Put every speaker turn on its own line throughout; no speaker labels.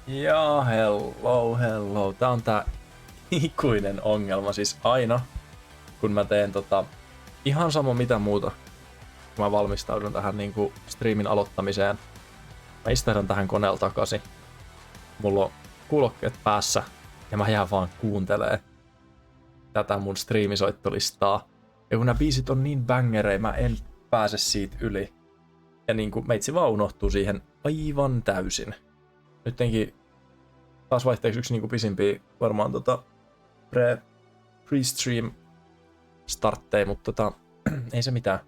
Ja hello. Tää on tää ikuinen ongelma. Siis aina, kun mä teen ihan sama mitä muuta, kun mä valmistaudun tähän niinku striimin aloittamiseen. Mä istahdan tähän koneella takaisin. Mulla on kuulokkeet päässä ja mä jään vaan kuuntelee tätä mun striimisoittolistaa. Ja kun nämä biisit on niin bangerei, mä en pääse siitä yli. Ja niinku meitsi vaan unohtuu siihen aivan täysin. Nyttenkin taas vaihteeksi yksi niinku pisimpiä varmaan pre-stream startteja, mutta ei se mitään.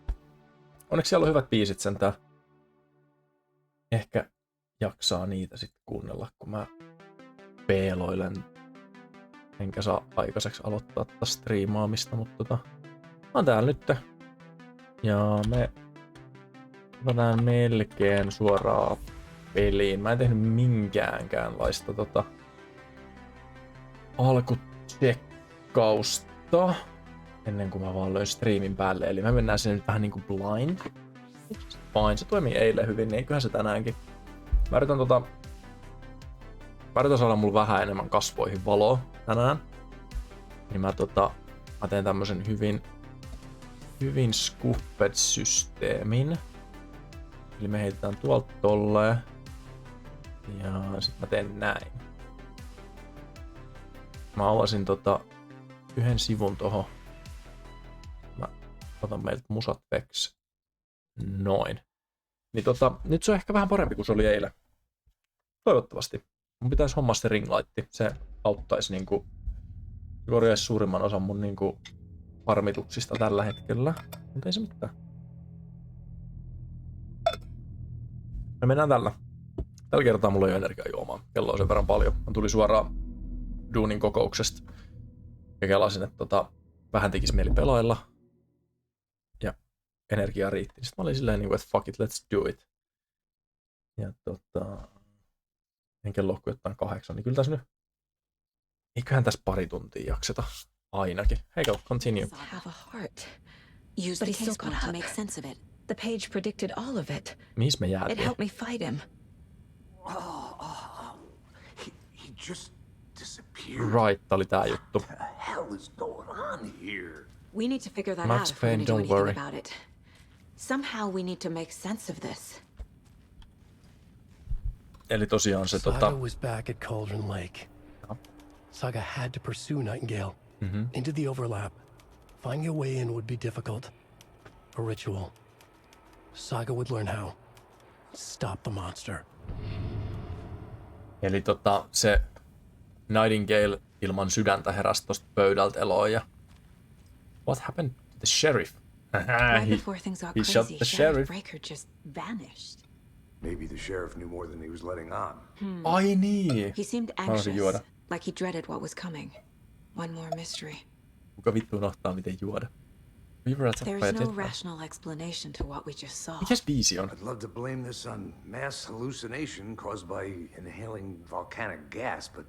Onneksi siellä on hyvät biisit sentään. Ehkä jaksaa niitä sitten kuunnella, kun mä peeloilen. Enkä saa aikaiseksi aloittaa tätä striimaamista, mutta mä oon täällä nyt. Ja me otetaan melkein suoraan peliin. Mä en tehnyt minkäänkäänlaista alkutsekkausta ennen kuin mä vaan löin striimin päälle. Eli me mennään sinne nyt vähän niinku blind. Fine, se toimii eilen hyvin, niin eiköhän se tänäänkin. Mä yritän saada mulla vähän enemmän kasvoihin valoa tänään. Niin mä teen tämmösen hyvin scuffed-systeemin. Eli me heitetään tuolta tolleen. Ja sit mä teen näin. Mä avasin yhden sivun tohon. Mä otan meiltä musat veks. Noin. Niin nyt se on ehkä vähän parempi kuin se oli eilen. Toivottavasti. Mun pitäisi hommaa se ringlightti. Se auttaisi niinku korjaisi suurimman osan mun niinku harmituksista tällä hetkellä. Mutta ei se mitään. Me mennään tällä. Tällä kertaa mulla ei ole energiajuomaa. Kello on sen verran paljon. Mä tulin suoraan duunin kokouksesta. Ja kelasin, että vähän tekisi mieli pelailla. Ja energiaa riitti. Sitten mä olin silleen, että fuck it, let's do it. Ja en kello ole jotain 8, niin kyllä tässä nyt eiköhän tässä pari tuntia jakseta. Ainakin. Hei, go, continue.
Have a heart. Use the case code to make sense of it. The page predicted all of it.
Missä me jäätiin?
It helped me fight him.
He just disappeared.
Right, oli tää juttu.
What the hell is going on here?
We need to figure that
Max
out if we're
Payne,
gonna do
don't worry.
anything about it. Somehow we need to make sense of this.
Eli tosiaan se
Saga was back at Cauldron Lake. Saga had to pursue Nightingale into the overlap. Finding a way in would be difficult. A ritual. Saga would learn how. Stop the monster.
Eli se Nightingale ilman sydäntä heräsi tosta pöydältä eloon ja what happened to the sheriff?
Right before things got
he shot
crazy,
the
Sheriff
sheriff.
Breaker just vanished.
Maybe the sheriff knew more than he was letting on.
Ai niin.
He seemed
Mä haluaisin
anxious,
juoda.
like he dreaded what was coming. One more mystery.
Kuka vittu unohtaa miten juoda?
There's no rational explanation to what we just saw.
Mikäs biisi on?
I'd love to blame this on mass hallucination caused by inhaling volcanic gas, but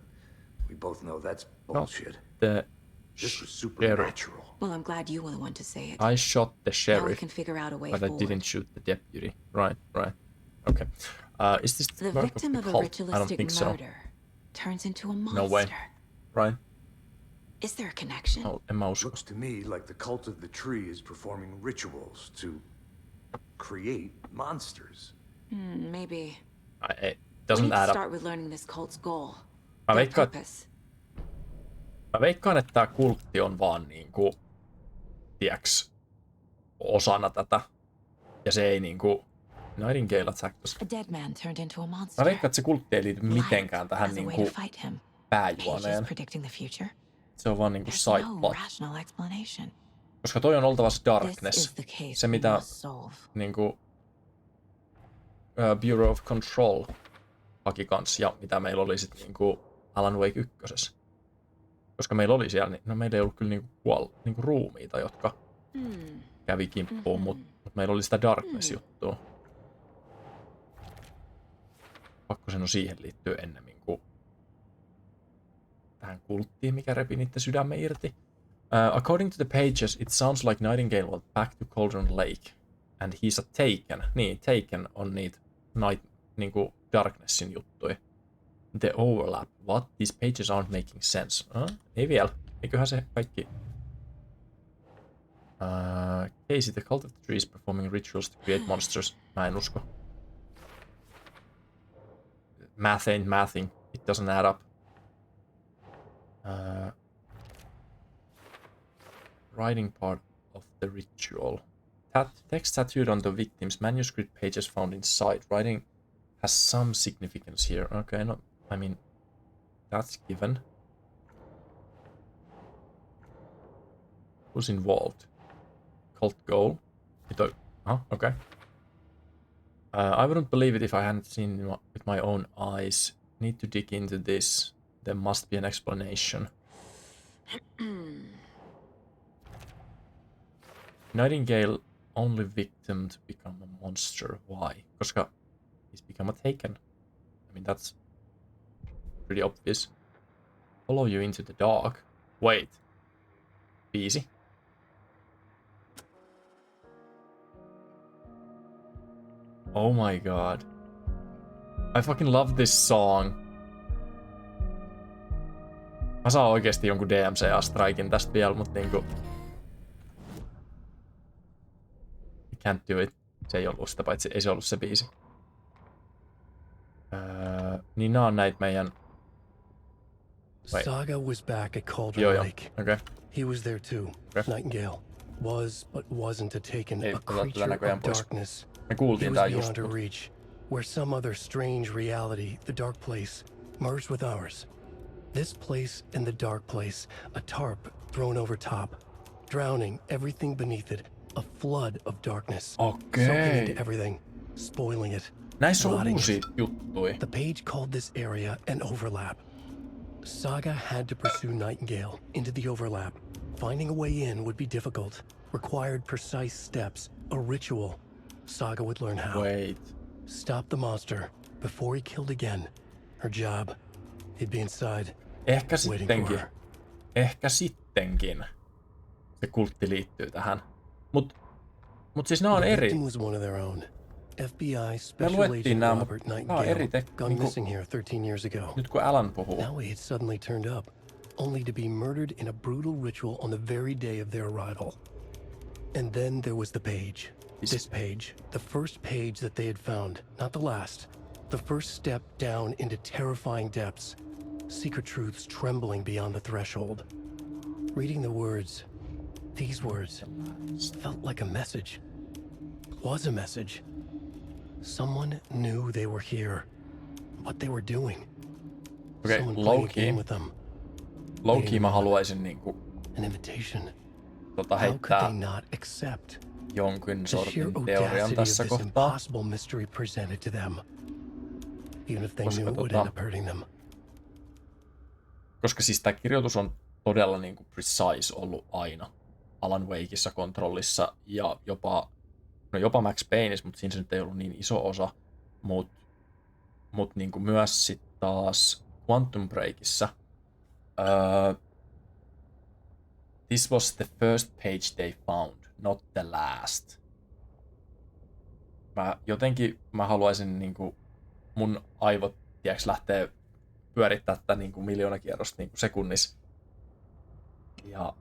we both know that's bullshit.
The
This was
sheriff.
supernatural.
Well, I'm glad you were the one to say it.
I shot the
Now we
sheriff,
can figure out a way
but I
forward.
didn't shoot the deputy. Right. Okay. Is this
The
work
victim
of
of
the
a
cult? I don't
ritualistic
think so.
murder turns into a monster.
No way. Right?
Is there a connection?
No, en mä usko.
Looks to me like the cult of the tree is performing rituals to create monsters.
Maybe.
It
We
doesn't
need to
add up.
start with learning this cult's goal.
Mä
Their
veikkaan,
purpose.
että tää kultti on vaan niinku, tiiäks, osana tätä. Ja se ei niinku, Nightingale attack tossa.
A dead man turned into a
Mä
monster.
veikkaan, että se kultti ei liity mitenkään
Light
tähän
as a way
niinku
to fight him.
pääjuoneen.
Pages predicting the future.
Se on vaan niinku
There's
side
no
plot.
rational explanation.
Koska toi on oltava se
This
darkness.
is the case
Se
we
mitä
must solve.
niinku Bureau of Control haki kans ja mitä meillä oli sit niinku Alan Wake 1. Koska meillä oli siellä, niin no meillä ei ollut kyllä niinku ruumiita, jotka kävi kimppuun, mutta meillä oli sitä darkness-juttua. Pakko sen on siihen liittyä ennemmin kuin tähän kulttiin, mikä repi niiden sydämen irti. According to the pages, it sounds like Nightingale went back to Cauldron Lake. And he's a Taken. Niin, Taken on niitä niinku Darknessin juttuja. The overlap. What? These pages aren't making sense. Ei vielä. Eiköhän se kaikki... Casey, the cult of the trees performing rituals to create monsters. Mä en usko. Math ain't mathing. It doesn't add up. Writing part of the ritual. Text tattooed on the victim's manuscript pages found inside. Writing has some significance here. Okay, no, I mean, that's given. Who's involved? Cult goal. Okay. I wouldn't believe it if I hadn't seen it with my own eyes. Need to dig into this. There must be an explanation. Nightingale only victim to become a monster. Why? Koska he's become a taken. I mean, that's pretty obvious. Follow you into the dark. Wait. Easy. Oh my god. I fucking love this song. Mä saan oikeesti jonkun DMCA-strikin tästä vielä, mut niinku... I can't do it. Se ei ollut sitä, paitsi ei se ollut se biisi. Niin nää on näitä meidän... Wait.
Saga was back at Cauldron Lake.
Okay.
He was there too.
Okay.
Nightingale was, but wasn't a taken,
Ei,
a creature of darkness.
Me
He
kuultiin
was
tää
beyond
just.
her reach, where some other strange reality, the dark place, merged with ours. This place and the dark place, a tarp thrown over top, drowning everything beneath it, a flood of darkness, soaking into everything, spoiling it,
Näissä on
rotting
uusia
it.
juttuja.
The page called this area an overlap. Saga had to pursue Nightingale into the overlap. Finding a way in would be difficult, required precise steps, a ritual. Saga would learn how.
Wait.
Stop the monster before he killed again. Her job, he'd be inside,
Ehkä
waiting for
sittenkin.
her.
Ehkä sittenkin. Se kultti liittyy tähän. Mut siis nää on
The
eri.
victim was one of their own. FBI
Me
Special
luettiin
Agent
nää,
Robert
mutta nää on eri
Nightingale gone missing here 13 years ago.
Nyt kun Alan puhuu.
Now he had suddenly turned up, only to be murdered in a brutal ritual on the very day of their arrival. And then there was the page. This page, the first page that they had found, not the last. The first step down into terrifying depths. Secret truths trembling beyond the threshold. Reading the words, these words, felt like a message. Was a message. Someone knew they were here. What they were doing.
Okei,
Someone playing a
low-key.
game with them.
Low-key mä haluaisin niinku
An invitation. How could
heittää
they not accept
jonkin
the sheer
sortin teorian
audacity of
tässä
this
kohtaa.
impossible mystery presented to them? Even if they
Koska
knew it would end up hurting them.
Koska siis tää kirjoitus on todella niinku precise ollut aina. Alan Wakeissa kontrollissa ja jopa Max Payneissa, mutta siinä se nyt ei ollut niin iso osa. Mut niinku myös sit taas Quantum Breakissä. This was the first page they found, not the last. Mä haluaisin niinku mun aivot, tiiäks, lähtee pyörittää tätä niinku 1 000 000 kierrosta niinku sekunnissa. Ja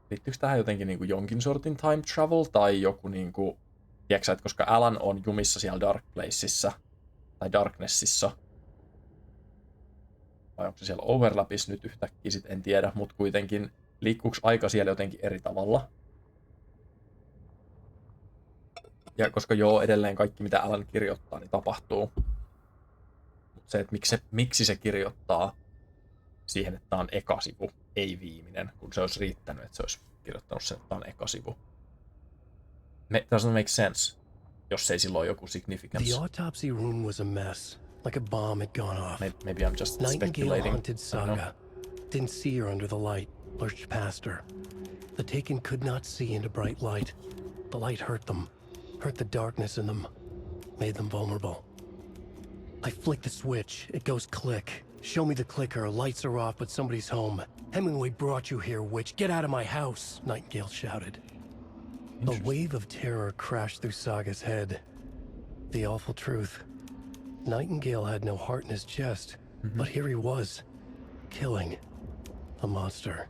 liittyykö tähän jotenkin niinku jonkin sortin time travel tai joku niinku, tiiäksä, että koska Alan on jumissa siellä Dark Placeissa tai Darknessissa, vai onko se siellä overlapissa nyt yhtäkkiä, sit en tiedä, mutta kuitenkin liikkuuko aika siellä jotenkin eri tavalla. Ja koska edelleen kaikki mitä Alan kirjoittaa, niin tapahtuu. Mut se, että miksi se kirjoittaa siihen, että tää on eka sivu, ei viimeinen, kun se olisi riittänyt, että se olisi kirjoittanut sen, että tää on eka sivu. Doesn't make sense, jos ei silloin joku significance.
The autopsy room was a mess, like a bomb had gone off.
Maybe I'm just
Nightingale
speculating.
haunted Saga. Didn't see her under the light, lurched past her. The Taken could not see into bright light. The light hurt them, hurt the darkness in them, made them vulnerable. I flick the switch, it goes click. Show me the clicker, lights are off, but somebody's home. Hemingway brought you here, witch. Get out of my house, Nightingale shouted. A wave of terror crashed through Saga's head. The awful truth. Nightingale had no heart in his chest, but here he was, killing a monster.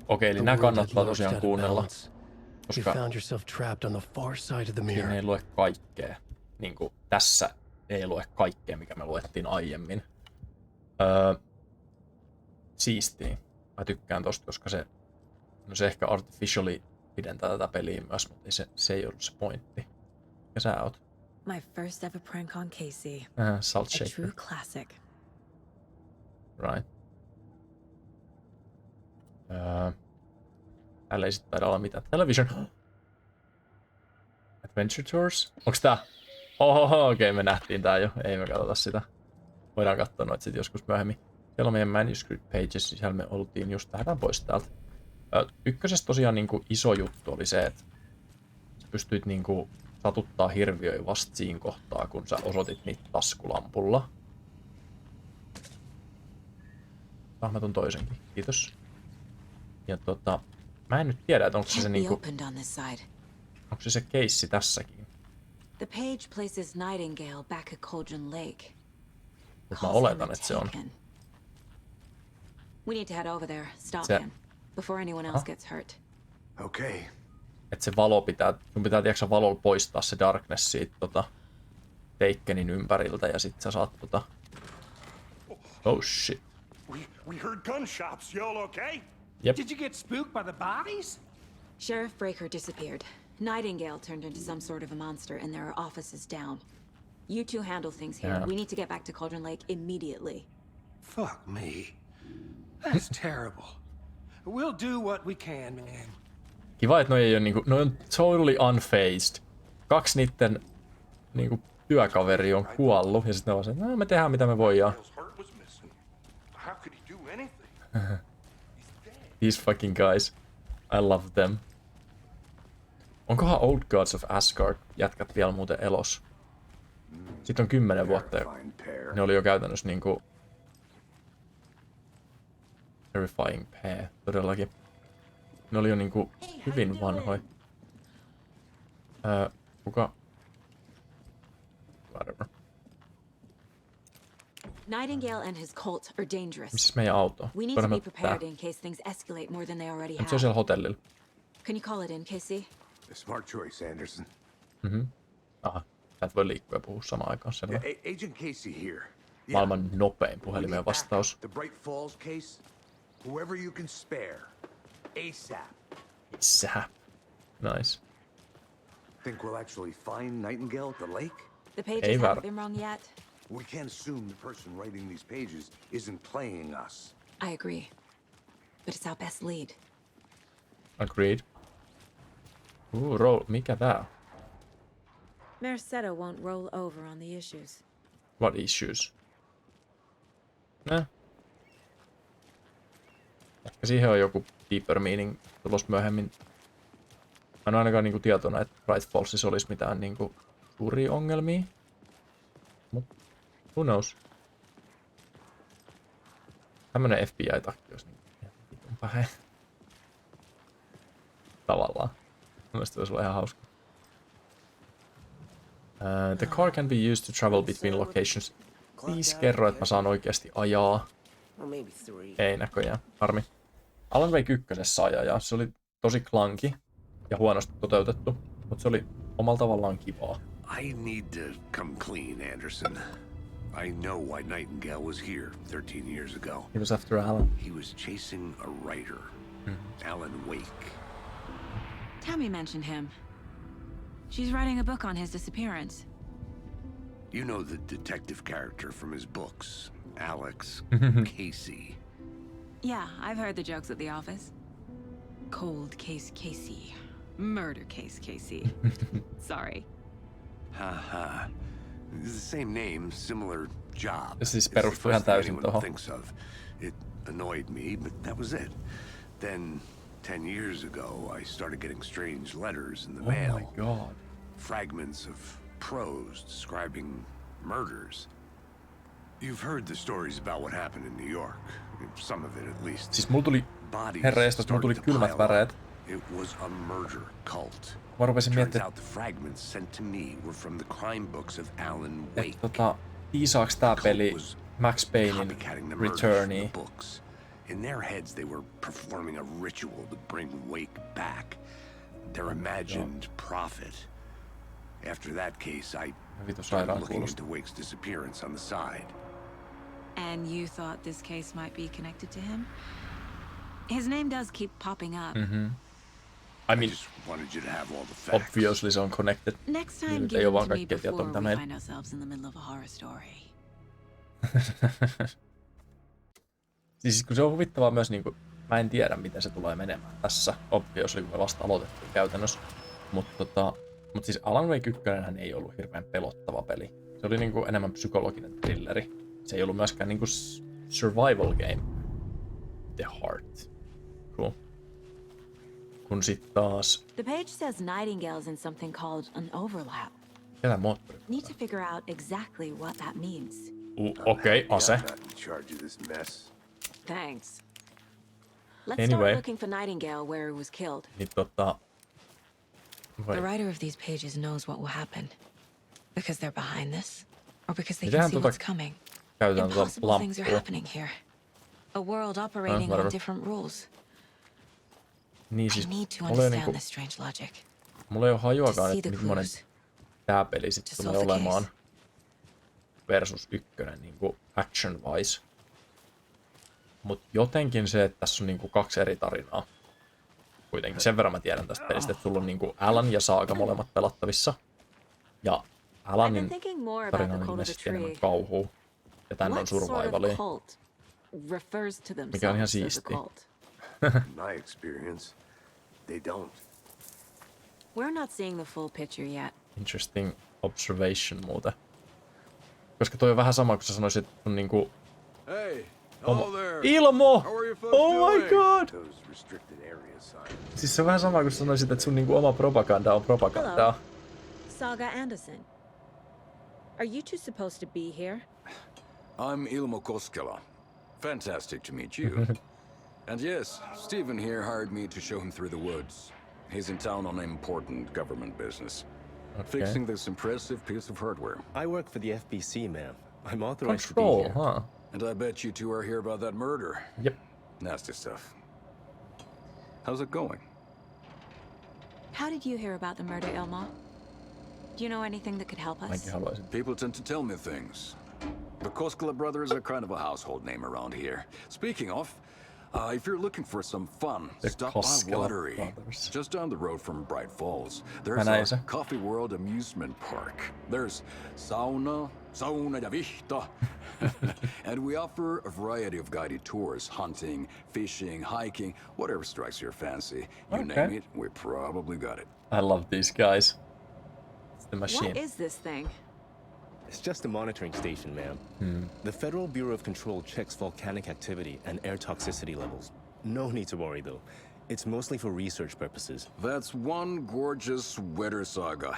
Okei, eli
The
nää
world had
kannattaa
lurched
tosiaan
out of
kuunnella,
balance. You
koska
found yourself trapped on the far side of the
siinä
mirror.
ei lue kaikkea. Niinku tässä ei lue kaikkea, mikä me luettiin aiemmin. Siistiä. Mä tykkään tosta, koska se ehkä artificially pidentää tätä peliä myös, mutta se ei ollut se pointti. Ja sä oot?
My first ever prank on Casey.
Salt
A
shaker.
true classic.
Right. Täällä ei sit taida olla mitään. Television. Adventure Tours? Onks tää? Ohoho, okei, me nähtiin tää jo. Ei me katsota sitä. Voidaan katsoa noita sit joskus myöhemmin. Siellä on meidän manuscript pages, siellä me oltiin just lähdetään pois täältä. Ykkösessä tosiaan niinku iso juttu oli se, että sä pystyit niinku satuttaa hirviöitä vasta siinä kohtaa, kun sä osoitit niitä taskulampulla. Mä ton toisenkin, kiitos. Ja mä en nyt tiedä, että onko se niinku, onko se keissi tässäkin.
The page places Nightingale back at Cauldron Lake.
Mutta mä oletan, että se on.
We need to head over there, stop him, before anyone else gets hurt.
Okay.
Että se valo sun pitää tiiäksä valolla poistaa se darkness siitä Takenin ympäriltä ja sit sä saat oh shit.
We heard gunshots. You all okay?
Yep.
Did you get spooked by the bodies?
Sheriff Breaker disappeared. Nightingale turned into some sort of a monster and there are offices down. You two handle things here. We need to get back to Cauldron Lake immediately.
Fuck me. That's terrible. We'll do what we can, man.
Kiva, että noi ei oo niinku, noi on totally unfazed. Kaksi niitten niinku työkaveri on kuollut ja sit ne on se, että no, me tehdään mitä me voidaan.
How could he do anything?
These fucking guys. I love them. Onkohan Old Gods of Asgard jätkät vielä muuten elos? Sitten on 10 vuotta ja ne oli jo käytännössä niinku terrifying pair, todellakin. Ne oli jo niinku hyvin vanhoja. Kuka? Whatever.
Nightingale and his cult are dangerous.
Missäs meidän auto?
We need to be prepared in case things escalate more than they already
Se on siellä
have.
hotellilla.
Can you call it in, Casey?
Smart choice, Anderson.
Aha, sä et voi liikkua ja puhua samaan aikaan.
Yeah, Agent Casey here.
Maailman nopein puhelimeen vastaus.
The Bright Falls case. Whoever you can spare. ASAP.
Sä. Nice.
Think we'll actually find Nightingale at the lake?
The pages haven't been wrong yet.
We can't assume the person writing these pages isn't playing us.
I agree. But it's our best lead.
Agreed. Roll. Mikä tää on?
Mercedo won't roll over on the issues.
What issues? Ehkä siihen on joku deeper meaning tulos myöhemmin. Mä en ainakaan niinku tietona, että Bright Fallsissa olisi mitään niinku suuria ongelmia. Mut who knows? Tämmönen FBI-takki olisi niinku päin. Tavallaan. Mielestäni se olisi ollut ihan hauska. The car can be used to travel between locations. Please kerro, että mä saan oikeasti ajaa. Ei näköjään, harmi. Alan Wake 1 sai ajaa. Se oli tosi clunky ja huonosti toteutettu, mutta se oli omalla tavallaan kivaa.
I need to come clean, Anderson. I know why Nightingale was here 13 years ago.
He was after Alan.
He was chasing a writer, Alan Wake.
Tammy mentioned him. She's writing a book on his disappearance.
You know the detective character from his books, Alex Casey.
Yeah, I've heard the jokes at the office. Cold case Casey. Murder case Casey. Sorry.
Haha. The same name, similar job.
Siis
It's the
perustuu ihan
first thing
täysin
anyone
tohon.
thinks of. It annoyed me, but that was it. Then 10 years ago, I started getting strange letters in the mail.
Oh my god.
Fragments of prose describing murders. You've heard the stories about what happened in New York. Some of it, at least.
Siis mulla tuli,
Bodies
herra jestas, mulla tuli
started to
kylmät
pile
väreet.
up. It was a murder cult.
Mä rupesin
Turns
miettimään,
out the fragments sent to me were from the crime books of Alan
että
Wake.
tiisaaks tää peli
was
Max Paynein
copycatting the murders from
Returnia?
the books. In their heads, they were performing a ritual to bring Wake back. Their imagined prophet. After that case, I
Vitu
started
sairaan
looking
kuulosta.
into Wake's disappearance on the side.
And you thought this case might be connected to him? His name does keep popping up.
I
I
mean,
just wanted you to have all the facts.
obviously se on connected.
Next time,
Nyt
give
ei oo
them
vaan
to me
kaikkia tietoa,
before
mitä
we
näin.
find ourselves in the middle of a horror story.
Siis kun se on huvittavaa myös, niin kuin, mä en tiedä miten se tulee menemään tässä, obviously kun me vasta aloitettiin käytännössä. Mutta siis Alan Wake 1 ei ollut hirveän pelottava peli. Se oli niin kuin enemmän psykologinen thrilleri. Se ei ollut myöskään niin kuin survival game. The Heart. Cool. Kun sit taas...
The page says Nightingale's in something called an overlap.
Ketä moottori?
Need to figure out exactly what that means.
Okei, ase.
I'm not in charge of this mess.
Thanks. Let's
Anyway.
start looking for Nightingale where he was killed.
Niin
The writer of these pages knows what will happen. Because they're behind this, or because they
Mitähän
can see
tota
what's coming.
käytetään
Impossible things are
lamppua.
happening here. A world operating
whatever.
on different rules.
Niin
I
siis,
need to
mulla ei
understand
niinku,
this strange logic.
mulla ei oo hajuakaan,
see
että
the
millainen
clues.
tää peli sit
To
tulee
solve the
olemaan.
case.
Versus 1 niinku action-wise. Mut jotenkin se, että tässä on niinku 2 eri tarinaa. Kuitenkin sen verran mä tiedän tästä pelistä, että sulla on niinku Alan ja Saga molemmat pelattavissa. Ja
I've been
Alanin
thinking more
tarina
about the
on
cult of the
ilmeisesti enemmän
tree.
kauhua. Ja tän on
What sort
survivalia.
of cult refers to
Mikä on ihan
themselves as a
siistiä.
cult?
In my experience, they don't.
We're not seeing the full picture yet.
Interesting observation muuten. Koska toi on vähän sama, kun sä sanoisit, että on niinku...
Hey,
Oma...
hello there.
Ilmo!
How are you folks
Oh my
doing?
god!
Those restricted area signs.
Siis se on vähän sama, kun sä sanoisit, että sun niinku oma propaganda on propagandaa.
Saga Anderson. Are you two supposed to be here?
I'm Ilmo Koskela. Fantastic to meet you. And yes, Stephen here hired me to show him through the woods. He's in town on important government business.
Okay.
Fixing this impressive piece of hardware.
I work for the FBC, ma'am. I'm authorized to
Control,
be here.
huh?
And I bet you two are here about that murder.
Yep.
Nasty stuff. How's it going?
How did you hear about the murder, Ilma? Do you know anything that could help us?
Mäkin haluaisin.
People tend to tell me things. The Koskela brothers are kind of a household name around here. Speaking of, if you're looking for some fun,
The
stop
Koskela
by Watery.
brothers.
Just down the road from Bright Falls.
Mä
There's
näin
a
se.
Coffee World amusement park. There's sauna ja vihta. And we offer a variety of guided tours, hunting, fishing, hiking, whatever strikes your fancy. You
Okay.
name it, we probably got it.
I love these guys. It's the machine.
What is this thing?
It's just a monitoring station, ma'am. The Federal Bureau of Control checks volcanic activity and air toxicity levels. No need to worry, though. It's mostly for research purposes.
That's one gorgeous weather saga.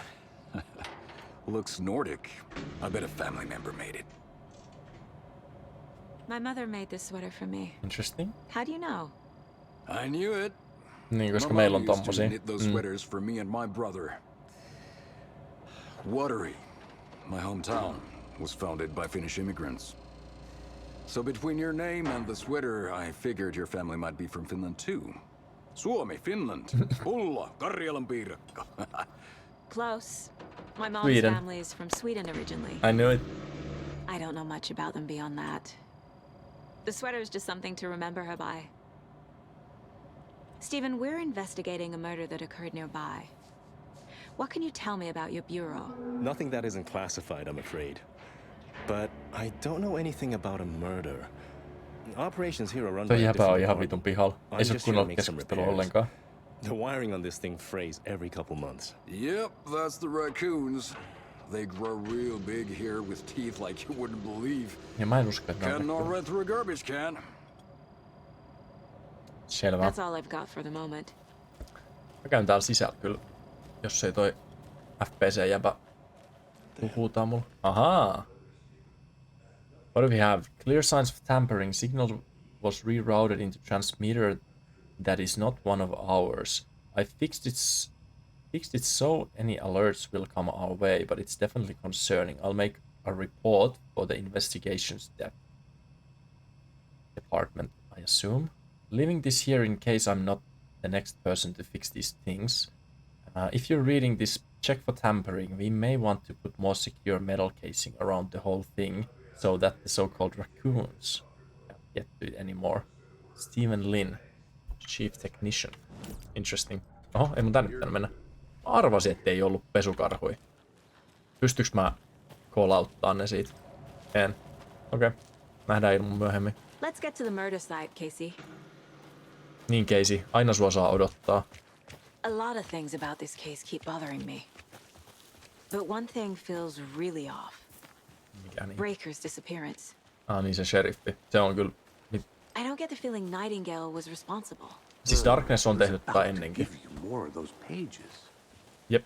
Looks Nordic. I bet a family member made it.
My mother made this sweater for me.
Interesting.
How do you know?
I knew it.
Niin, koska
My
meillä on
mom used to
tommosia.
knit those sweaters for me and my brother. Watery, my hometown, was founded by Finnish immigrants. So between your name and the sweater, I figured your family might be from Finland too. Suomi, Finland, pulla, Karjalan piirakka.
Close. My mom's
Sweden.
family is from Sweden originally.
I knew it.
I don't know much about them beyond that. The sweater is just something to remember her by. Stephen, we're investigating a murder that occurred nearby. What can you tell me about your bureau?
Nothing that isn't classified, I'm afraid. But I don't know anything about a murder. Operations here are run by
Toi
a
jäpä on
different
ihan
department.
vitun pihalla.
I'm
Ei se
just
oo
here to
kunnolla
make some
keskustelua
repairs.
ollenkaan.
The wiring on this thing frays every couple months.
Yep, that's the raccoons. They grow real big here with teeth like you wouldn't believe.
Ja mä en usko, että ne on
Cannot
näkyy.
run through a garbage can.
Selvä.
That's all I've got for the moment.
Mä käyn täällä sisällä kyllä. Jos ei toi FPC-jäpä huutaa mulla. Ahaa! What do we have? Clear signs of tampering. Signal was rerouted into transmitter that is not one of ours. I fixed it so any alerts will come our way, but it's definitely concerning. I'll make a report for the investigations department, I assume. Leaving this here in case I'm not the next person to fix these things. If you're reading this, check for tampering. We may want to put more secure metal casing around the whole thing so that the so-called raccoons can't get to it anymore. Stephen Lynn, Chief Technician. Interesting. Oho, ei mun tänne pitänyt mennä. Arvasin, ettei ollut pesukarhuja. Pystyks mä call-outtaan ne siitä? En. Okei. Nähdään ilman myöhemmin.
Let's get to the murder site, Casey.
Niin, Casey. Aina sua saa odottaa.
A lot of things about this case keep bothering me. But one thing feels really off.
Mikä niin?
Breaker's disappearance.
Niin se sheriffi. Se on kyllä...
I don't get the feeling Nightingale was responsible.
Siis Darkness on tehnyt tätä ennenkin.
More of those pages.
Jep.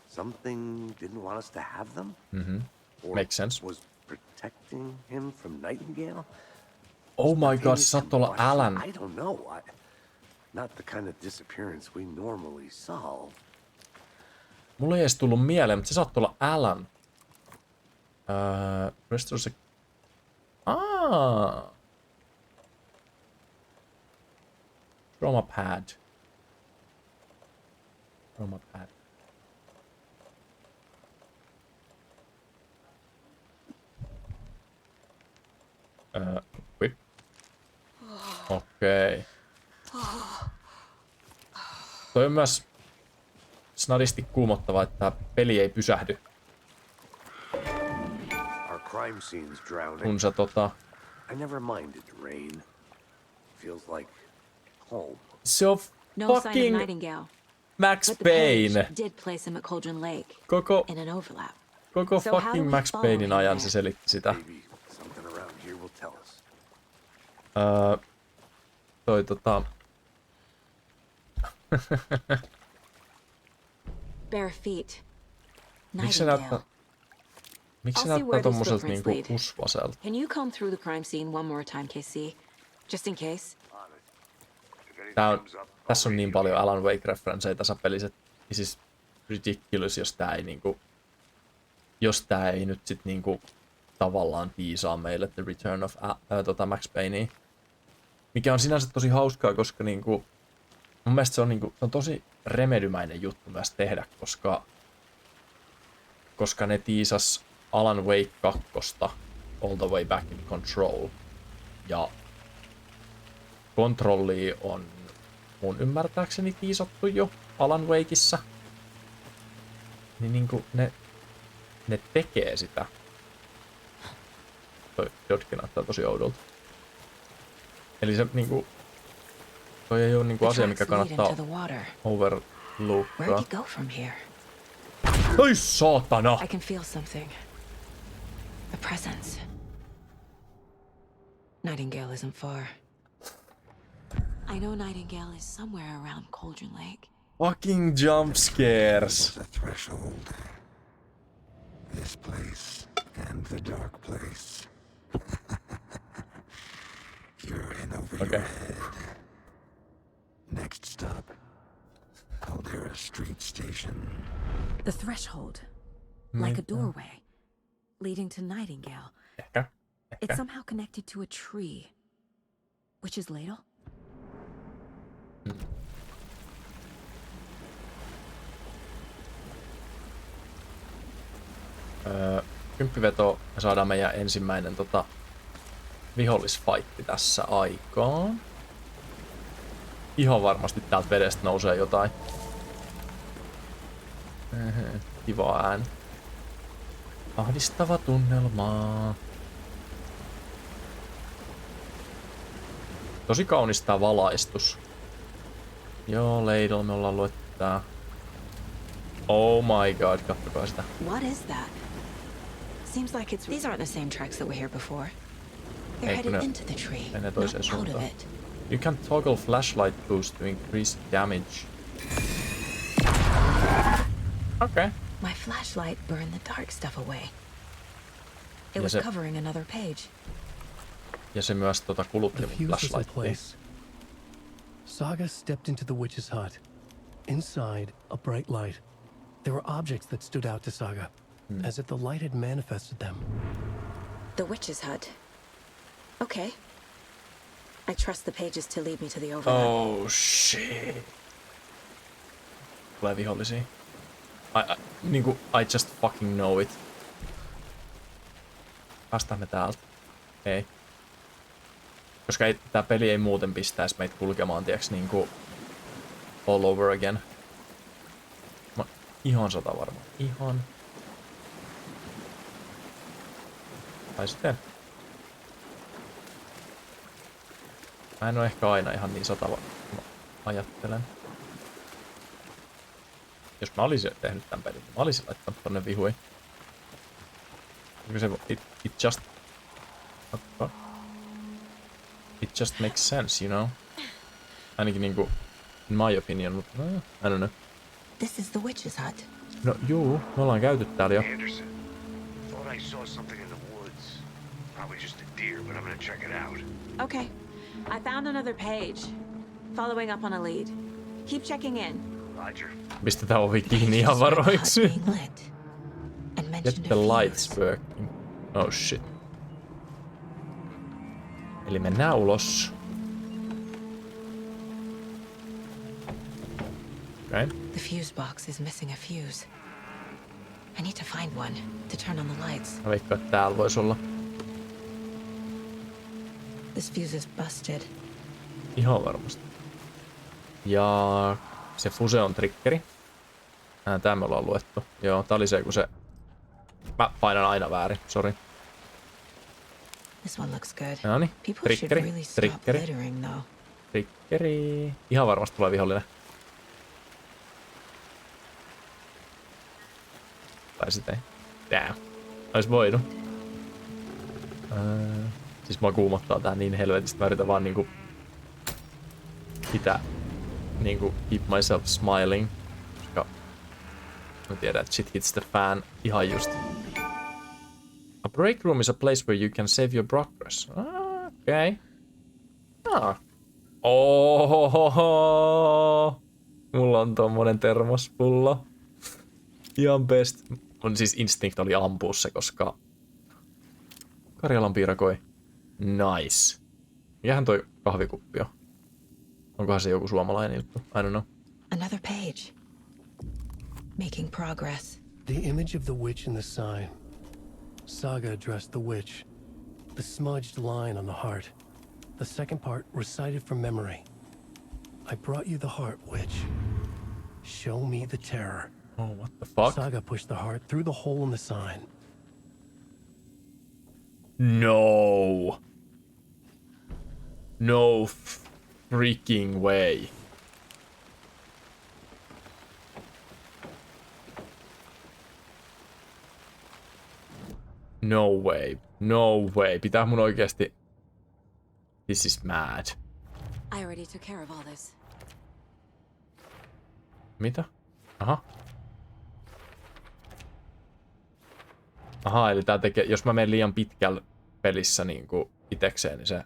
Something didn't want us to have them? Or
Makes sense.
was protecting him from Nightingale?
Oh my god, sä saat olla Alan.
I don't know. Not the kind of disappearance we normally solve.
Mulla ei edes tullut mieleen, mutta se saat olla Alan. Restore se... Trauma pad. Trauma pad. Okei. Toi on myös snadisti kuumottava, että peli ei pysähdy.
Our crime scene's drowning.
Kun sä
I never minded rain. Feels like home.
se on
No sign of
fucking
Nightingale.
Max
But the page
Payne.
did place him at Cauldron Lake
Koko
in an overlap.
So fucking Max Paynein ajan se selitti sitä.
Maybe something around here will tell us.
Toi
Bare feet.
Miksi se näyttää...
Nightingale.
Miksi se
I'll see
näyttää
where these
tommoset
footprints
niinku
lead.
usvaselta?
Can you comb through the crime scene one more time, KC? Just in case.
Tässä on niin paljon Alan Wake-referenseja tässä pelissä, että siis ridiculous, jos tää ei nyt sit niinku tavallaan tiisaa meille The Return of Max Paynea. Mikä on sinänsä tosi hauskaa, koska niinku mun mielestä se on tosi remedymäinen juttu myös tehdä, koska ne tiisas Alan Wake 2 All the Way Back in Control. Ja Controllia on mun ymmärtääkseni tiisattu jo Alan Wakeissa. Niin niinku ne tekee sitä. Toi jotkin näyttää tosi oudolta. Eli se niinku... Toi ei oo niinku asia, mikä kannattaa overlookaa.
Where'd you go from here?
Oi saatana!
I can feel something. A presence. Nightingale isn't far. I know Nightingale is somewhere around Cauldron Lake.
Fucking jump scares.
The threshold. This place and the dark place. You're in over your head. Next stop, Caldera Street Station.
The threshold. Like a doorway. Leading to Nightingale.
Ehkä.
It's somehow connected to a tree. Which is ladle?
Kymppiveto, me saadaan meidän ensimmäinen vihollisfightti tässä aikaan. Ihan varmasti täältä vedestä nousee jotain. Kiva ääni. Ahdistava tunnelma. Tosi kaunis tää valaistus. Joo, Ladle, me ollaan luettu tää. Oh my god, kattokaa sitä.
What is that? Seems like it's... These aren't the same tracks that were here before. They're
Ei,
headed
ne-
into the tree,
ei ne
not
toiseen
out of
suuntaan.
it.
You can toggle flashlight boost to increase damage. Okay.
My flashlight burned the dark stuff away. It
Ja
was
se-
covering another page.
Ja se myös kulutti
The
mun
fuse was in
flashlightia.
place. Saga stepped into the witch's hut. Inside, a bright light. There were objects that stood out to Saga. as if the light had manifested them.
The witch's hut. Okay. I trust the pages to lead me to the overlap.
Oh shit. Tulee vihollisia. Niinku, I just fucking know it. Päästään me täältä. Ei. Koska tää peli ei muuten pistäisi meitä kulkemaan, tiiäks, niinku all over again. Mä ihan 100 varma. Ihan. Tai sitten. Mä en oo ehkä aina ihan niin 100 varma. Ajattelen. Jos mä olisin tehnyt tän pelin, niin mä olisin laittanut tonne vihui. It just... It just makes sense, you know? Ainakin niinku, in my opinion, mutta I don't know.
This is the witch's hut.
No juu, me ollaan käyty täällä jo.
Anderson, thought I saw something in the woods. Probably just a deer, but I'm gonna check it out.
Okay. I found another page. Following up on a lead. Keep checking in.
Roger.
Pistetään ovi kiinni ihan varoiksi. Get the lights working. Oh shit. Eli mennään ulos. Okay.
The fuse box is missing a fuse. I need to find one to turn on the lights.
Mä veikkaan, että täällä voisi olla.
This fuse is busted.
Ihan varmasti. Ja se fuse on triggeri. Tää me ollaan luettu. Joo, tää oli se, kun se... Mä painan aina väärin, sori.
This one looks good.
Noniin, triggeri, triggeri. Triggeri. Ihan varmasti tulee vihollinen. Tai sitten ei. Damn. Ois voinut. Siis mua kuumottaa tää niin helvetistä. Mä yritän vaan niinku... pitää... niinku keep myself smiling. Koska... mä tiedän, että shit hits the fan ihan just. A break room is a place where you can save your progress. Okay. Ohohoho. Mulla on tommonen termospullo. Ihan best. Mun siis instinct oli ampua se, koska... Karjalan piirakoi. Nice. Mikähän toi kahvikuppi on? Onkohan se joku suomalainen juttu? I don't know.
Another page. Making progress.
The image of the witch in the sign. Saga addressed the witch. The smudged line on the heart. The second part recited from memory. I brought you the heart, witch. Show me the terror.
Oh, what the fuck?
Saga pushed the heart through the hole in the sign.
No. No freaking way. No way. No way. Pitää mun oikeesti... This is mad.
I already took care of all this.
Mitä? Aha. Aha, eli tää tekee... Jos mä menen liian pitkällä pelissä niinku itekseen, niin se...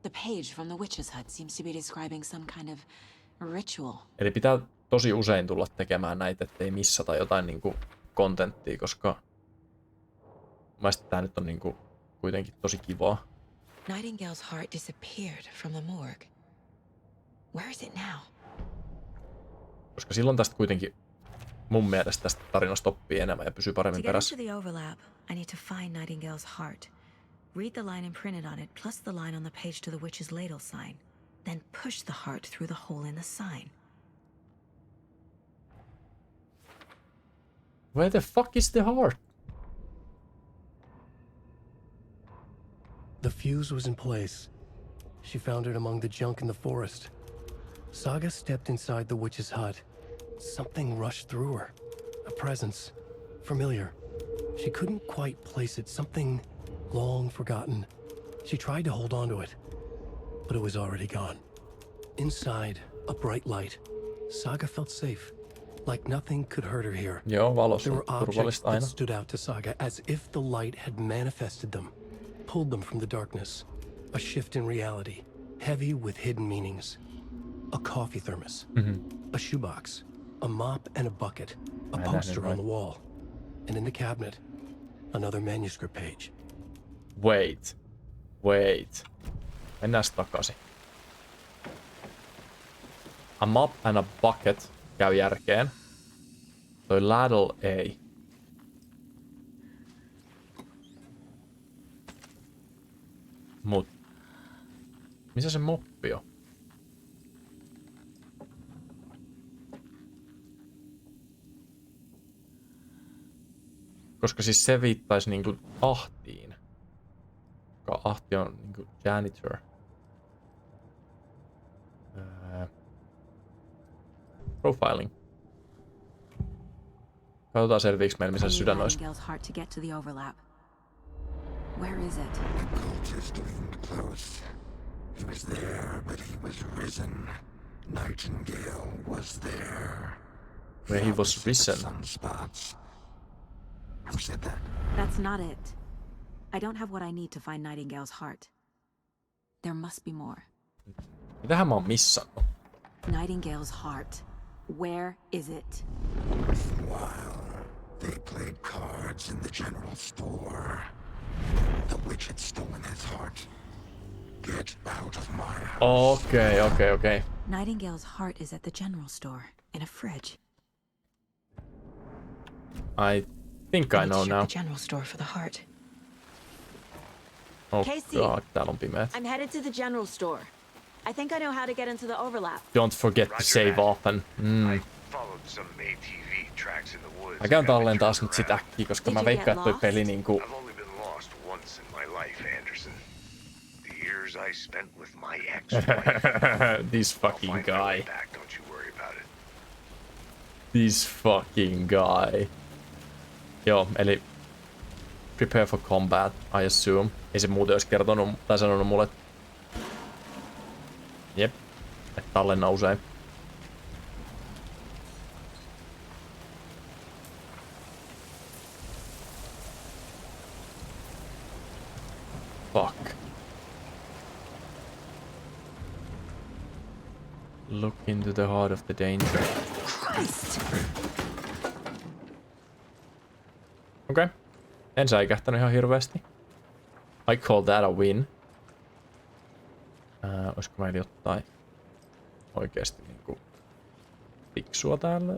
The page from the witch's hut seems to be describing some kind of ritual.
Eli pitää tosi usein tulla tekemään näitä, ettei missata jotain niinku kontenttia, koska... Mielestäni tää nyt on niinku kuitenkin tosi kivaa.
Nightingale's heart disappeared from the morgue. Where is it now?
Koska silloin tästä kuitenkin mun mielestä tästä tarinasta oppii enemmän ja pysyy paremmin perässä.
To get into the overlap, I need to find Nightingale's heart. Read the line imprinted on it, plus the line on the page to the witch's ladle sign. Then push the heart through the hole in the sign.
Where the fuck is the heart?
The fuse was in place. She found it among the junk in the forest. Saga stepped inside the witch's hut. Something rushed through her. A presence. Familiar. She couldn't quite place it. Something long forgotten. She tried to hold on to it, but it was already gone. Inside, a bright light. Saga felt safe. Like nothing could hurt her here.
Joo, valossa
There were objects
turvallista aina.
that stood out to Saga as if the light had manifested them. Pulled them from the darkness. A shift in reality, heavy with hidden meanings. A coffee thermos, a shoebox, a mop and a bucket, a poster on the wall. And in the cabinet, another manuscript page.
Wait. Mennään takaisin. A mop and a bucket käy järkeen. Toi ladle ei. Mut. Missä se moppi on? Koska siis se viittaisi niinku ahtiin. Ahti on niinku janitor. Profiling. Katsotaan selviiks meillä, missä se sydän olisi.
Where is it?
The cultist leaned close. He was there, but he was risen. Nightingale was there.
Where he was risen.
Sunspots. Who said that?
That's not it. I don't have what I need to find Nightingale's heart. There must be more.
Mitähän mä oon missannut?
Nightingale's heart. Where is it?
While they played cards in the general store, the witch had stolen his heart. Get out of my house.
Okay.
Nightingale's heart is at the general store, in a fridge.
I think I know now.
The general store for the heart.
Oh
Casey,
god, täällä on pimeät.
I'm headed to the general store. I think I know how to get into the overlap.
Don't forget to save often. Mä käyn talleen taas nyt sit äkkiä, koska mä veikkaan, että toi peli niinku... This fucking guy. This fucking guy. Joo, eli... Prepare for combat, I assume. Ei se muuten olisi kertonut tai sanonut mulle. Jep. Että tallenna usein. Fuck. Look into the heart of the danger. Okei. En säikähtänyt ihan hirveästi. I call that a win. Olisiko meillä jotain oikeesti niinku fiksua täällä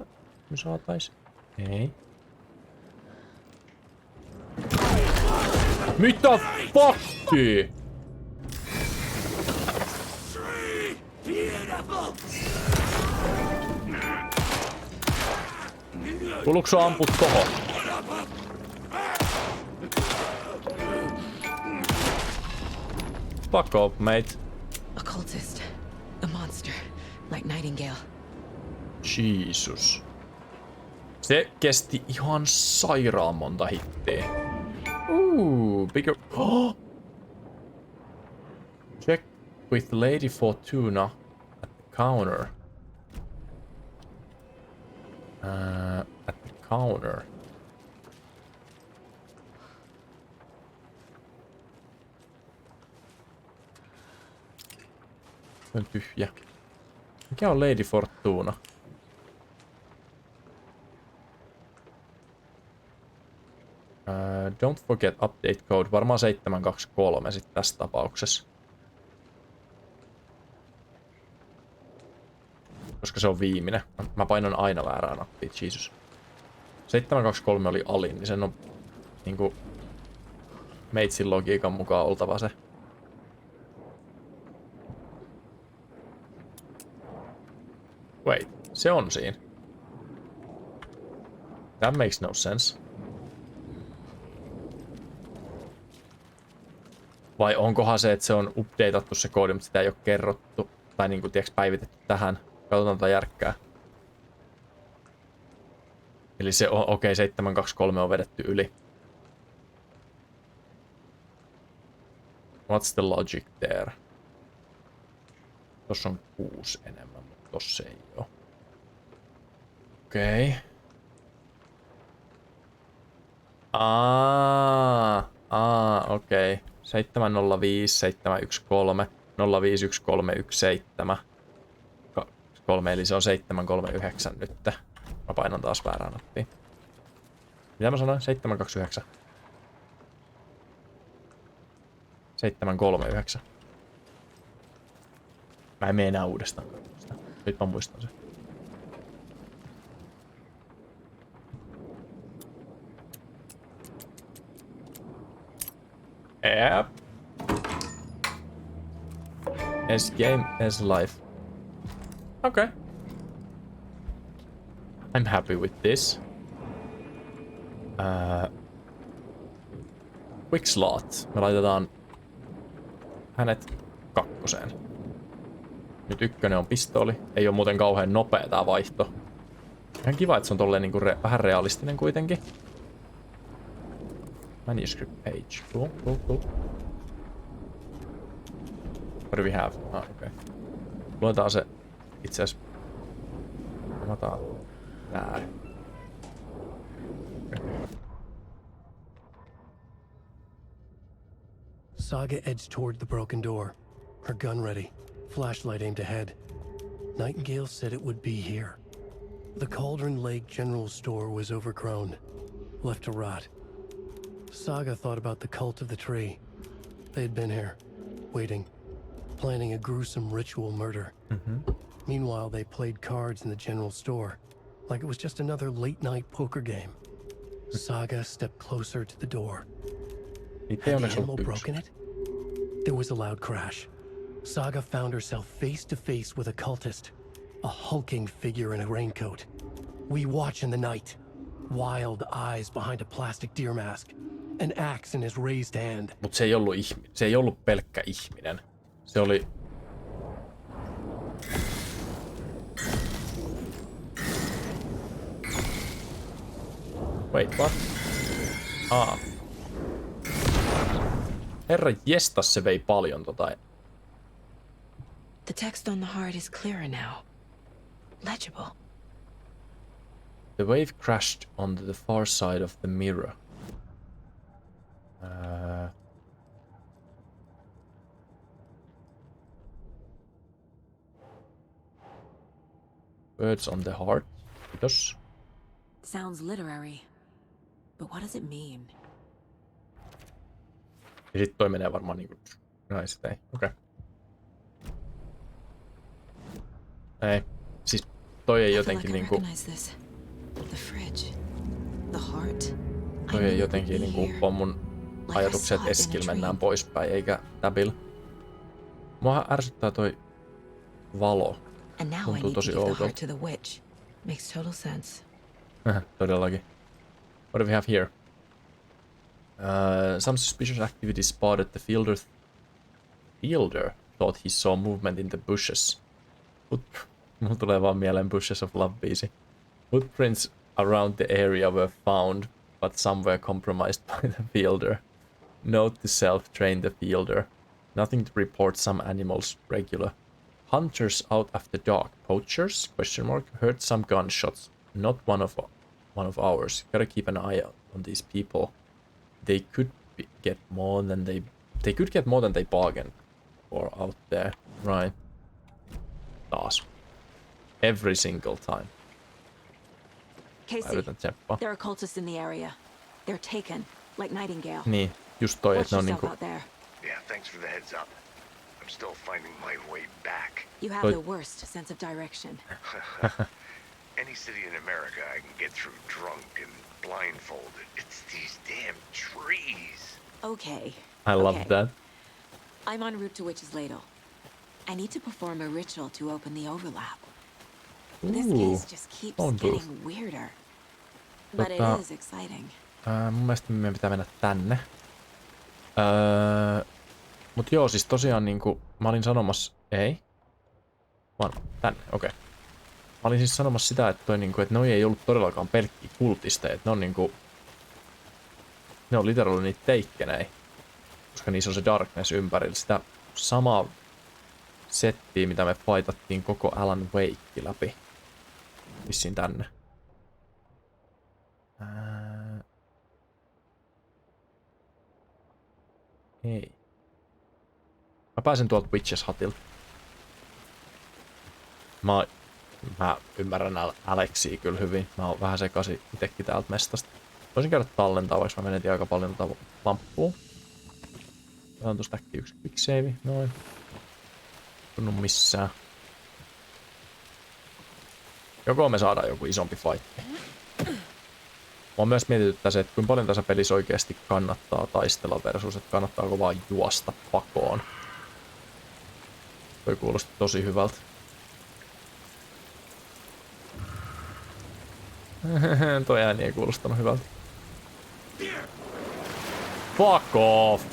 me saatais? Ei. Mitä fuckia? Kuuluuko sä amput tohon? Fuck off, mate.
A cultist. A monster. Like Nightingale.
Jesus. Se kesti ihan sairaan monta hittiä. Bigger... Oh! Check with Lady Fortuna at the counter. At the counter. Se on tyhjä. Mikä on Lady Fortuna? Don't forget update code. Varmaan 723 sit tässä tapauksessa. Koska se on viimeinen. Mä painan aina väärää nappia, Jesus. 723 oli alin, niin sen on niinku meitsin logiikan mukaan oltava se. Wait, se on siinä. That makes no sense. Vai onkohan se, että se on updateattu se koodi, mutta sitä ei ole kerrottu. Tai niinku tiiäks päivitetty tähän. Katsotaan tätä järkkää. Eli se on, okei, 723 on vedetty yli. What's the logic there? Tossa on 6 enemmän, mutta tossa ei oo. Okei. Okei. 705, 713, 051317. 3, eli se on 739 nyt. Mä painan taas väärää nappia. Mitä mä sanoin? 729. 739. Mä en mene enää uudestaan katsomaan sitä. Nyt mä muistan sen. Yep. As game as life. Okay. I'm happy with this. Quick slot. Me laitetaan hänet 2. Nyt 1 on pistooli. Ei oo muuten kauhean nopea tää vaihto. Ihan kiva, että se on tolleen niinku vähän realistinen kuitenkin. Manuscript page. Cool. What do we have? Okay. Luetaan se itse asiassa. Luetaan tää. Okay.
Saga edged toward the broken door, her gun ready, flashlight aimed ahead. Nightingale said it would be here. The Cauldron Lake General Store was overgrown, left to rot. Saga thought about the cult of the tree. They had been here, waiting, planning a gruesome ritual murder. Meanwhile, they played cards in the general store, like it was just another late-night poker game. Saga stepped closer to the door. Had the animal broken it? There was a loud crash. Saga found herself face to face with a cultist, a hulking figure in a raincoat. We watch in the night, wild eyes behind a plastic deer mask, an axe in his raised hand.
Mut se ei ollut pelkkä ihminen. Se oli... Wait, what? Herra jestas, se vei paljon tota.
The text on the heart is clearer now. Legible.
The wave crashed onto the far side of the mirror. Words on the heart. Kiitos.
Sounds literary. But what does it mean?
Ja sit toi menee varmaan niinku... Nice, ei. Okei. Ei. Siis toi ei jotenkin niinku...
The fridge. The heart.
Toi ei jotenkin niinku uppoo mun ajatukset Eskil mennään poispäin, eikä Tabil. Mua ärsyttää toi valo. Tuntuu tosi oudolta.
Makes total sense.
Todellakin. What do we have here? Some suspicious activity spotted. The fielder thought he saw movement in the bushes. Mulla tulee vaan mieleen Bushes of Love biisi. Footprints around the area were found, but some were compromised by the fielder. Note to self, train the fielder. Nothing to report, some animals regular. Hunters out after dark. Poachers? Question mark. Heard some gunshots. Not one of ours. Gotta keep an eye out on these people. They could get more than they bargained for out there. Right. Taas. Every single time.
Casey, there are cultists in the area. They're taken, like Nightingale.
Niin, just toi, että ne on niinku...
Yeah, thanks for the heads up. I'm still finding my way back.
You have the worst sense of direction.
Any city in America I can get through drunk and blindfolded. It's these damn trees.
Okay.
I love that.
I'm en route to Witch's Ladle. I need to perform a ritual to open the overlap. This case just keeps getting weirder. But it is exciting.
Mun mielestä meidän pitää mennä tänne. Mut joo, siis tosiaan niinku mä olin sanomassa... Ei. Vaan tänne, okei. Mä olin siis sanomassa sitä, että toi niinku, että noi ei ollut todellakaan pelkkiä kultisteja. Että ne on niinku... Ne on literally niitä teikkenei. Koska niissä on se darkness ympärillä. Sitä samaa settiä, mitä me fightattiin koko Alan Wake läpi. Vissiin tänne. Ei. Mä pääsen tuolta Witches Hutilta. Mä ymmärrän Alexia kyllä hyvin. Mä oon vähän sekaisin itekin täältä mestasta. Voisin käydä tallentaa, vaikka mä menetin aika paljon tota lamppua. Otan tosta äkkiä yksi quick save, noin. Tunnu missään. Joko me saadaan joku isompi fight. Mua myös mietityttää se, että kuinka paljon tässä pelissä oikeasti kannattaa taistella versus, että kannattaako vaan juosta pakoon. Toi kuulosti tosi hyvältä. Toi ääni ei kuulostanut hyvältä. Fuck off!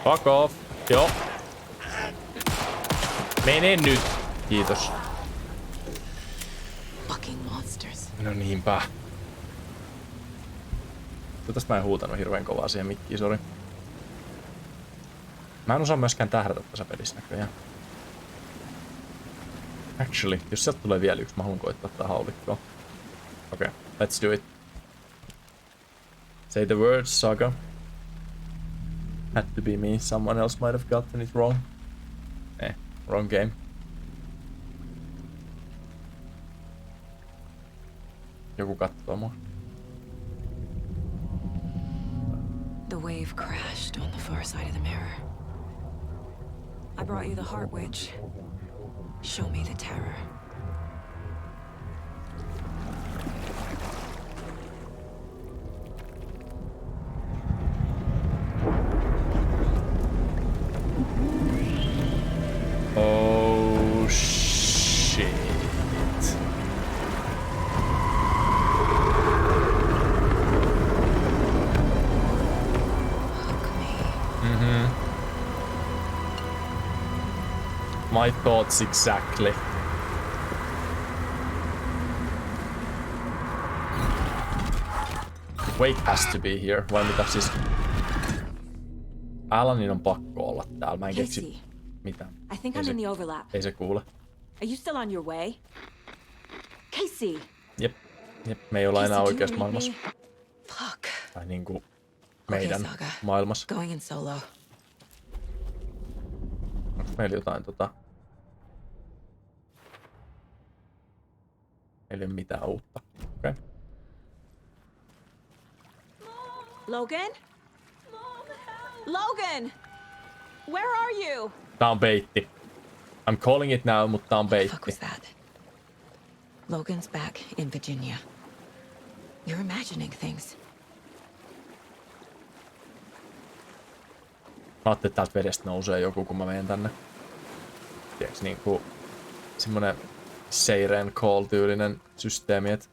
Fuck off. Joo. Mene nyt. Kiitos.
Fucking monsters.
No niinpä. Tästä mä en huutanut hirveän kovaa siihen mikkiin, sori. Mä en osaa myöskään tähdätä tässä pelissä näköjään. Actually, jos sieltä tulee vielä yksi, mä haluan koittaa tää haulikkoa. Okei, let's do it. Say the words, Saga. Had to be me. Someone else might have gotten it wrong. Wrong game. Joku kattoo mua.
The wave crashed on the far side of the mirror. I brought you the Heart Witch. Show me the terror.
Oh shit.
Hook me.
My thoughts exactly. Wake has to be here. Vai mitä siis? Alanin on pakko olla täällä. Mä en keksi
Casey,
mitään.
I think I'm in the overlap.
Ei se kuule.
Are you still on your way? Casey!
Jep, me ei olla enää
Casey, do you
oikeassa
read
maailmassa.
me?
Fuck.
Tai niinku meidän
Okay, Saga.
maailmassa.
Going in solo.
Onks meillä jotain Meillä ei ole mitään uutta. Okei. Okay.
Logan? Logan! Where are you?
Tää on baitti. I'm calling it now, mutta tää on
What the fuck
baitti.
was that? Logan's back in Virginia. You're imagining things.
Mä ajattelin, että täältä vedestä nousee joku, kun mä menen tänne. Tiedätkö niinku semmonen Siren Call-tyylinen systeemi, että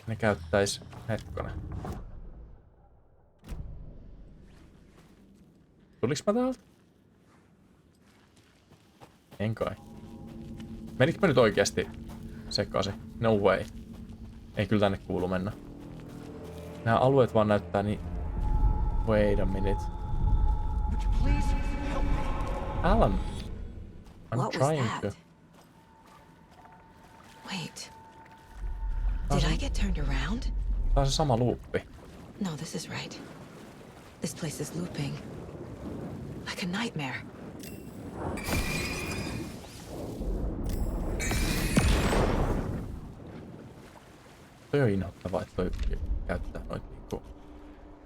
ne käyttäis hetkonen. Tuliks mä täältä? En kai. Menikö mä nyt oikeesti sekaisin? No way. Ei kyllä tänne kuulu mennä. Nämä alueet vaan näyttää niin... Wait a minute. Alan. I'm
What was
trying
that?
to.
Wait. Did I get turned around?
Tää on se sama luuppi.
No, this is right. This place is looping. Like a nightmare.
Toi on inhottavaa, että toi käyttää noita niinku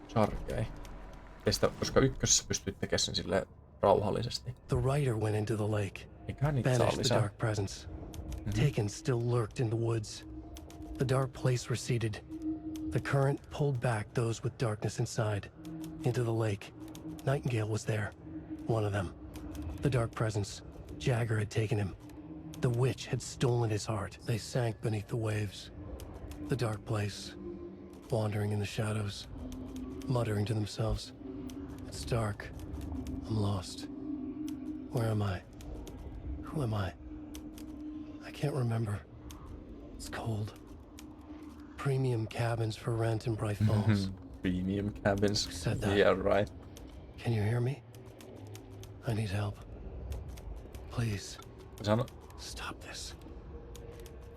chargeja. Koska ykkösessä pystyt tekemään sen silleen rauhallisesti.
The rider went into the lake,
Eiköhän niitä saa
banished the
lisää.
dark presence. Taken still lurked in the woods. The dark place receded. The current pulled back those with darkness inside, into the lake. Nightingale was there, one of them. The dark presence, Jagger had taken him. The witch had stolen his heart. They sank beneath the waves. The dark place, wandering in the shadows, muttering to themselves. It's dark. I'm lost. Where am I? Who am I? I can't remember. It's cold. Premium cabins for rent in Bright Falls.
Premium cabins.
Who said that?
Yeah, right.
Can you hear me? I need help. Please. Stop this.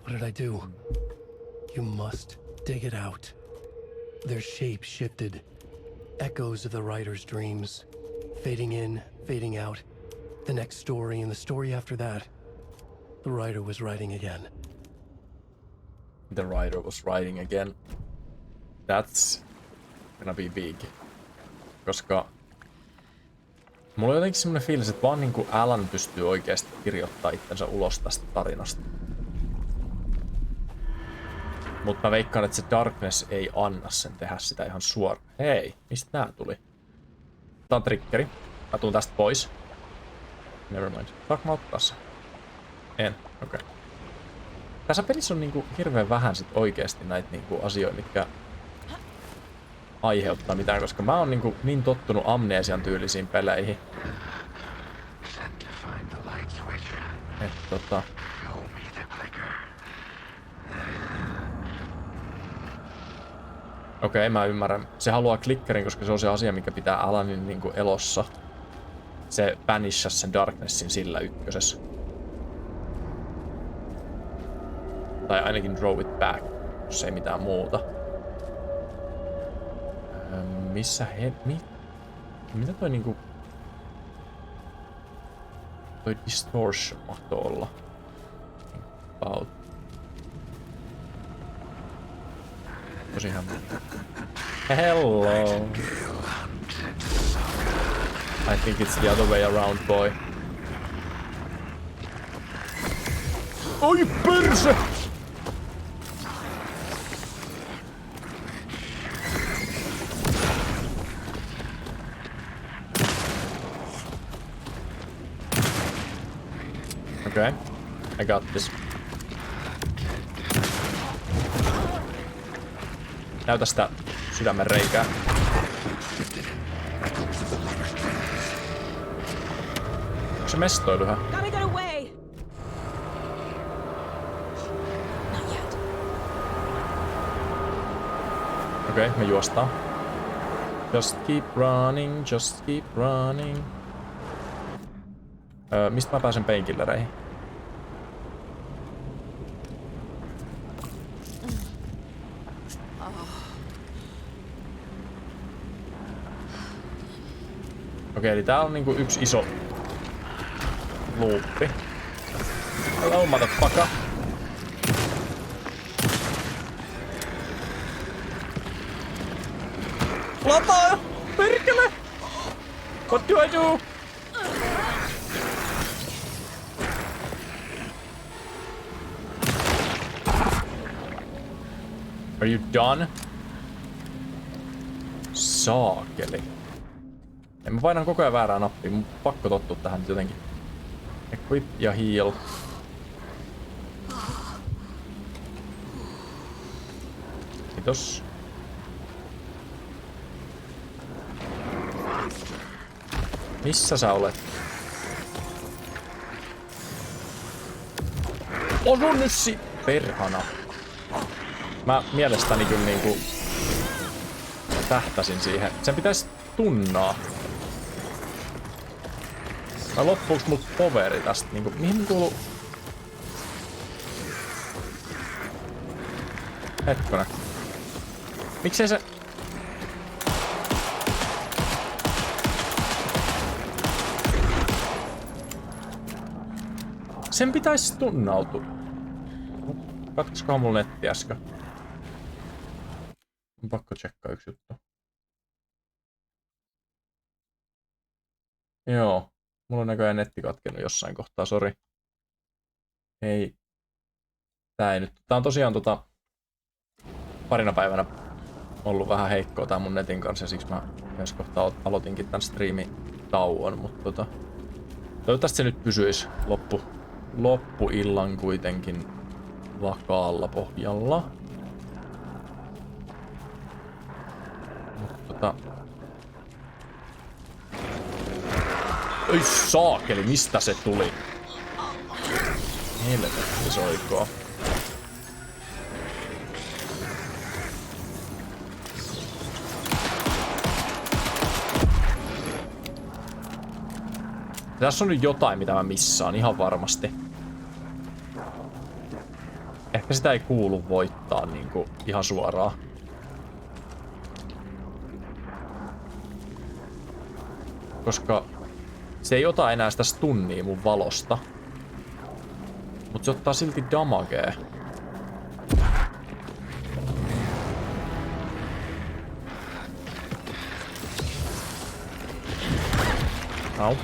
What did I do? You must dig it out. Their shape shifted. Echoes of the writer's dreams. Fading in, fading out. The next story and the story after that. The writer was writing again.
The writer was writing again. That's gonna be big. Koska mulla on jotenkin semmonen fiilis, että vaan niinku Alan pystyy oikeasti kirjoittamaan itsensä ulos tästä tarinasta. Mutta mä veikkaan, että se Darkness ei anna sen tehdä sitä ihan suoraan. Hei, mistä tää tuli? Tää on triggeri. Mä tuun tästä pois. Nevermind. Saanko mä ottaa sen? En. Okei. Okay. Tässä pelissä on niinku hirveän vähän sit oikeesti näitä niinku asioita, mitkä aiheuttaa mitään, koska mä oon niinku niin tottunut amnesian tyylisiin peleihin. Että Okei, mä ymmärrän. Se haluaa klikkerin, koska se on se asia, mikä pitää Alanin niinku elossa. Se banishas sen Darknessin sillä ykkösessä. Tai ainakin draw it back, jos ei mitään muuta. Missä mitä toi niinku... Toi distortion mahtoo olla. About. Tosi hämmin. Hello! I think it's the other way around, boy. Oi perse! Okay, I got this. Näytä sitä sydämen reikää. Onko se mestoilu yhä? Okei, me juostaan. Just keep running, just keep running. Mistä mä pääsen painkillereihin? Okei, eli tää on niinku yksi iso loopi. Hello, motherfucker. Lataa! Perkele! What do I do? Are you done? Saakeli. Mä painan koko ajan väärää nappia, mun pakko tottua tähän nyt jotenkin. Equip ja heal. Kiitos. Missä sä olet? Osu nyt perhana. Mä mielestäni kyllä niinku tähtäsin siihen. Sen pitäisi tunnaa. Vai loppuuks mut poveri tästä? Niinku, mihin kuuluu? Hetkonen. Miksei se... Sen pitäisi tunnautua. Katkoskohan mulla netti äsken? On pakko tsekkaa yksi juttu. Joo. Mulla on näköjään netti katkenut jossain kohtaa, sori. Ei. Tää ei nyt. Tää on tosiaan parina päivänä ollut vähän heikkoa tää mun netin kanssa ja siksi mä myös kohtaa aloitinkin tän striimin tauon, mutta toivottavasti se nyt pysyisi loppuillan kuitenkin vakaalla pohjalla. Mutta ei saakeli, mistä se tuli? Helvetti soikoo. Tässä on nyt jotain, mitä mä missaan, ihan varmasti. Koska sitä ei kuulu voittaa niinku ihan suoraan. Koska se ei ota enää sitä stunnia mun valosta. Mut se ottaa silti damagea. Au.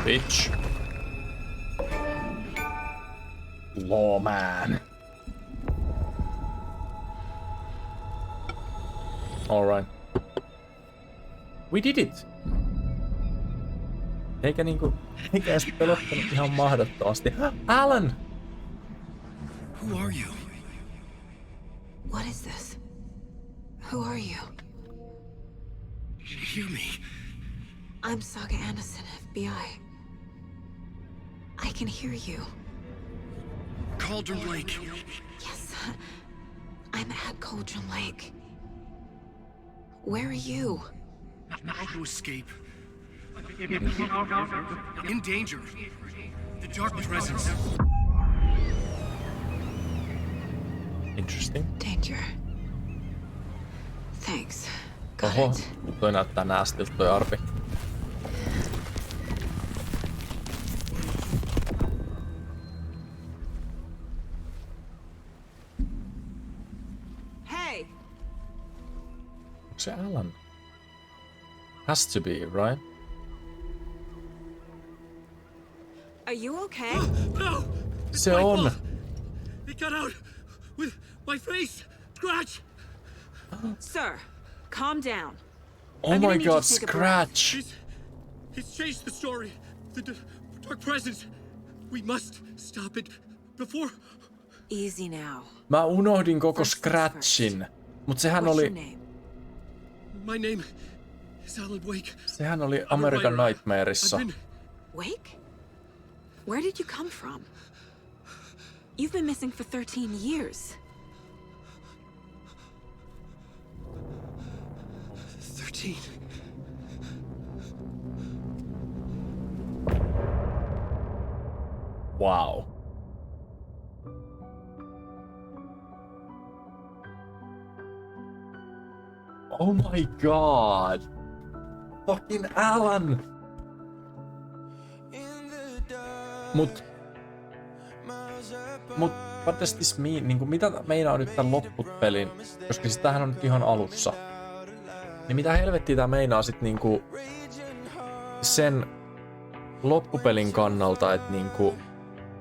Bitch. Lawman. Alright. We did it! Eikä edes pelottanut ihan mahdottomasti. Alan!
Who are you?
What is this? Who are you?
Hear me.
I'm Saga Anderson, FBI. I can hear you.
Cauldron Lake.
Yes, I'm at Cauldron Lake. Where are you?
How to escape. In danger. The dark presence.
Interesting.
Danger. Thanks. Got
Oho,
it.
toi näyttää näästiltä toi arpi.
Hey!
Onko se Alan? Has to be, right?
Are you okay?
No! It's
Se
my
on!
fault. It got out with my face. Scratch!
Sir, calm down.
Oh
I'm gonna
my
need you
god,
to take a breath.
Scratch!
It's changed the story. The dark presence. We must stop it before...
Easy now.
Mä unohdin koko
First things
Scratchin. Mut sehän
What's your
oli...
name?
My name is Alan Wake.
Sehän oli American Nightmareissa.
Wake? Where did you come from? You've been missing for 13 years.
13.
Wow. Oh my god. Fucking Alan. Mut what does this mean? Niinku mitä meinaa nyt tän loppupelin? Koska siis tämähän on nyt ihan alussa. Niin mitä helvettiä tää meinaa sit niinku sen loppupelin kannalta, että niinku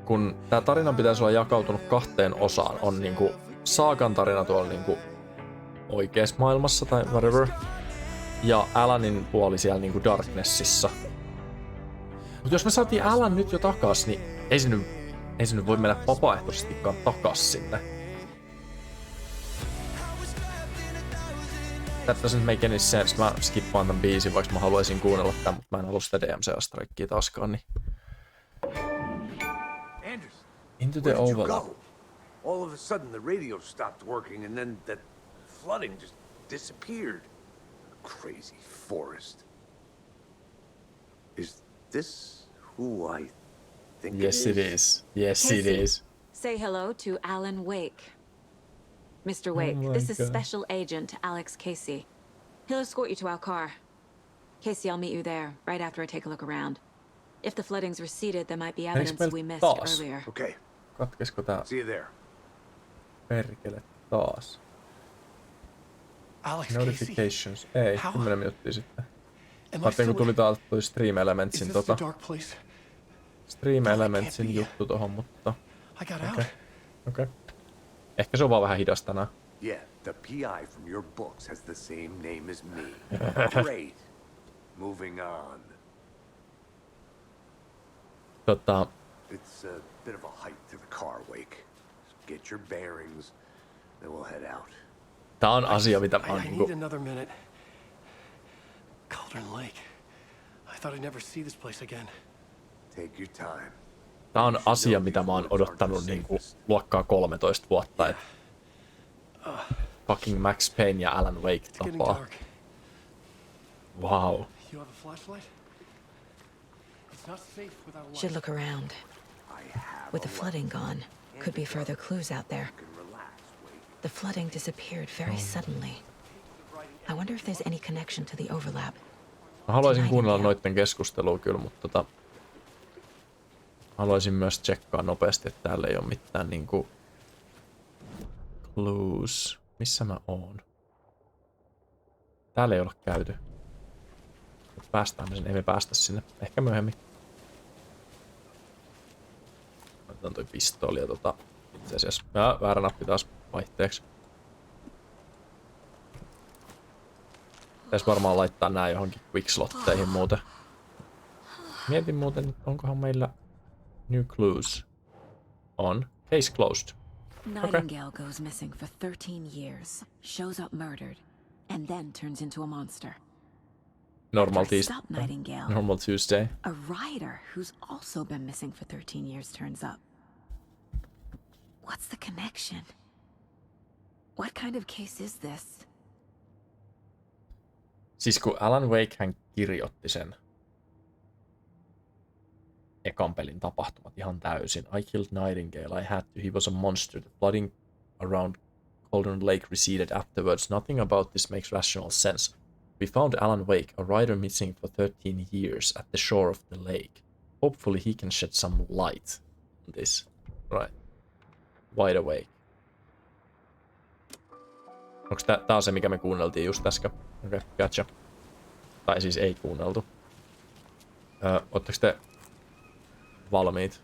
kun tää tarina pitäisi olla jakautunut 2 osaan, on niinku Saagan tarina tuolla niinku oikeassa maailmassa tai whatever, ja Alanin puoli siellä niinku Darknessissa. Mut jos me saatiin Alan nyt jo takas, niin ei se nyt voi mennä vapaaehtoisestikaan takas sinne. That doesn't make any sense. Mä skippaan tän biisin, vaikka mä haluaisin kuunnella tän, mutta mä en halua sitä DMC-strikea taaskaan, niin... Into the overlap.
All of a sudden the radio stopped working and then that flooding just disappeared. Crazy forest. Is this who I think
Yes, it is. Yes, it
Casey,
is.
Say hello to Alan Wake. Mr. Wake,
my
this is
God.
Special Agent Alex Casey. He'll escort you to our car. Casey, I'll meet you there, right after I take a look around. If the flooding's receded, there might be evidence we missed
taas?
earlier.
Okay,
Katkesko tää
see you there.
perkele taas?
Alex
Notifications. Ei,
How?
10 minuuttia sitten.
Am I
Mä
still
kun tuli täältä toi Stream
Is
Elementsin
this the dark place?
Stream
Oh, I
Elementsin
can't be.
juttu tohon, mutta
I got out.
okei. Ehkä se on vaan vähän hidas tänään.
Yeah, the PI from your books has the same name as me. Great. Moving on.
It's
a bit of a hike to the car, Wake. Get your bearings, then we'll head out.
Tää on asia, mitä mä oon
I need
niinku...
another minute. Cauldron Lake. I thought I'd never see this place again.
Take your time.
Tää on asia, mitä mä oon odottanut niinku luokkaa 13 vuotta, et... Fucking Max Payne ja Alan Wake
It's getting
tapaa.
dark.
Wow.
You have a flashlight? It's not safe without a light.
Should look around. With the flooding gone, could be further clues out there. The flooding disappeared very suddenly. I wonder if there's any connection to the overlap.
Mä haluaisin kuunnella noitten keskustelua kyllä, mutta haluaisin myös tsekkaa nopeasti, että täällä ei ole mitään niinku clues. Missä mä oon? Täällä ei olla käyty. Päästään me sinne, ei me päästä sinne. Ehkä myöhemmin. Otetaan toi pistooli ja itse asiassa. Väärä nappi taas vaihteeksi. Pitäis varmaan laittaa nää johonkin quickslotteihin muuten. Mietin muuten, että onkohan meillä new clues. On. Case closed.
Nightingale goes missing for 13 years, shows up murdered, and then turns into a monster.
Normal Tuesday.
A writer who's also been missing for 13 years turns up. What's the connection? What kind of case is this?
Siis kun Alan Wake hän kirjoitti sen ekan pelin tapahtumat ihan täysin. I killed Nightingale, he was a monster. The flooding around Cauldron Lake receded afterwards. Nothing about this makes rational sense. We found Alan Wake, a writer missing for 13 years, at the shore of the lake. Hopefully he can shed some light on this. Right. Wide awake. Onks tää on se, mikä me kuunneltiin just äsken? Okei, gotcha. Tai siis ei kuunneltu. Ootteko te valmiit?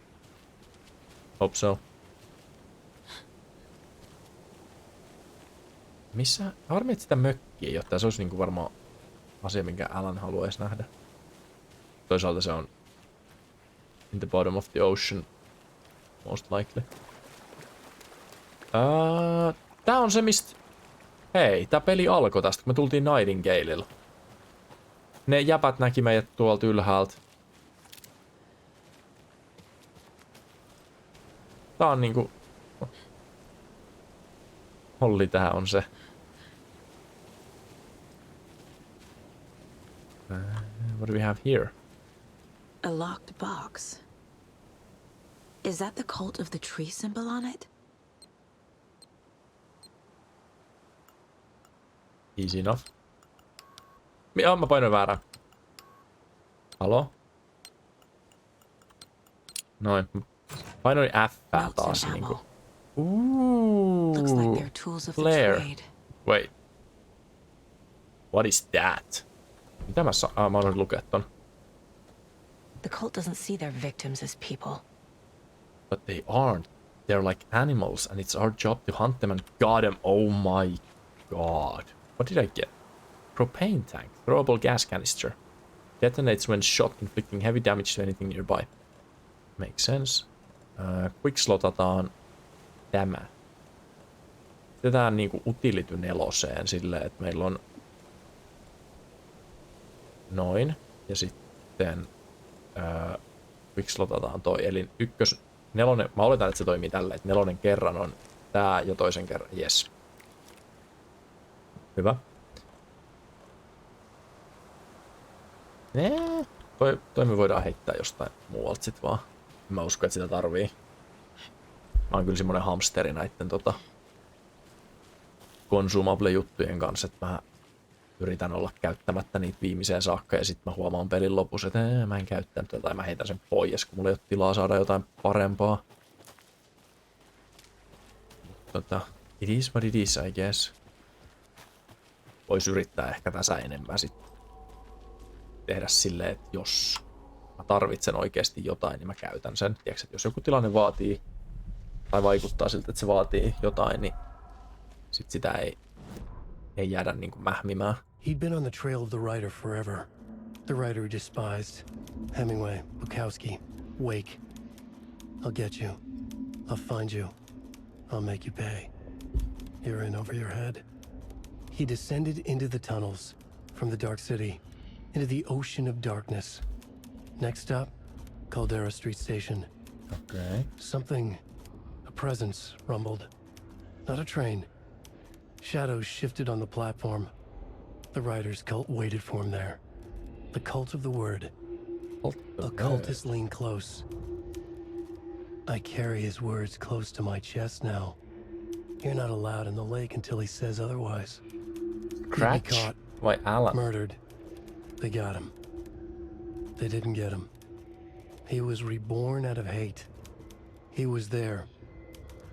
Hope so. Missä? Harmi, että sitä mökkiä ei ole. Se olisi niinku varmaan asia, minkä Alan haluaisi nähdä. Toisaalta se on in the bottom of the ocean. Most likely. Tää on se, mistä... Hei, tää peli alkoi tästä, kun me tultiin Nightingaleilla. Ne jäpät näki meidät tuolta ylhäältä. Tää on niinku... Holli tää on se. What do we have here?
A locked box. Is that the cult of the tree symbol on it?
Easy enough. Mä painoin väärään. Halo? Noin. Painoin F:ää taas niinku.
Looks like they're tools of the trade.
Wait. What is that? Mitä mä oon lukea ton?
The cult doesn't see their victims as people.
But they aren't. They're like animals, and it's our job to hunt them and guard them. Oh my god. What did I get? Propane tank. Throwable gas canister. Detonates when shot, inflicting heavy damage to anything nearby. Makes sense. Quickslotataan tämä. Tätä niinku utility 4 silleen, että meillä on noin. Ja sitten quickslotataan toi. Eli nelonen, mä oletan, että se toimii tälleen, että 4 kerran on tää ja toisen kerran. Yes. Hyvä. Toi me voidaan heittää jostain muualta sit vaan. Mä uskon, että sitä tarvii. Mä oon kyllä semmonen hamsteri näitten consumable-juttujen kanssa, että mä yritän olla käyttämättä niitä viimeiseen saakka ja sit mä huomaan pelin lopussa, että mä en käyttänyt tätä ja mä heitän sen pois, kun mulla ei ole tilaa saada jotain parempaa. It is what it is, I guess. Vois yrittää ehkä tässä enemmän sit tehdä silleen, että jos mä tarvitsen oikeasti jotain, niin mä käytän sen. Tiedätkö, että jos joku tilanne vaatii tai vaikuttaa siltä, että se vaatii jotain, niin sit sitä ei jäädä niinku mähmimään.
He'd been on the trail of the writer forever. The writer he despised. Hemingway, Bukowski, Wake. I'll get you. I'll find you. I'll make you pay. You're in over your head. He descended into the tunnels from the Dark City into the ocean of darkness. Next stop, Caldera Street Station.
Okay.
Something, a presence, rumbled. Not a train. Shadows shifted on the platform. The writer's cult waited for him there. The cult of the word. A cultist leaned close. I carry his words close to my chest now. You're not allowed in the lake until he says otherwise. He'd be
Cratch
caught,
vai Alan?
murdered. They got him. They didn't get him. He was reborn out of hate. He was there,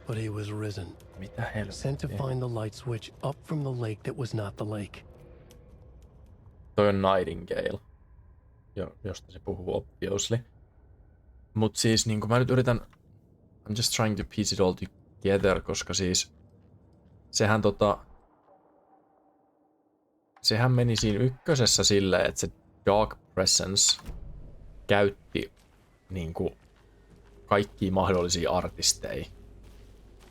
but he was risen.
Mitä helvettiä?
Sent to find the light switch up from the lake that was not the lake.
Toi on Nightingale, josta se puhuu obviously. Mut siis niinku mä nyt yritän... I'm just trying to piece it all together, koska siis... Sehän meni siinä ykkösessä silleen, että se Dark Presence käytti niinku kaikkia mahdollisia artisteja.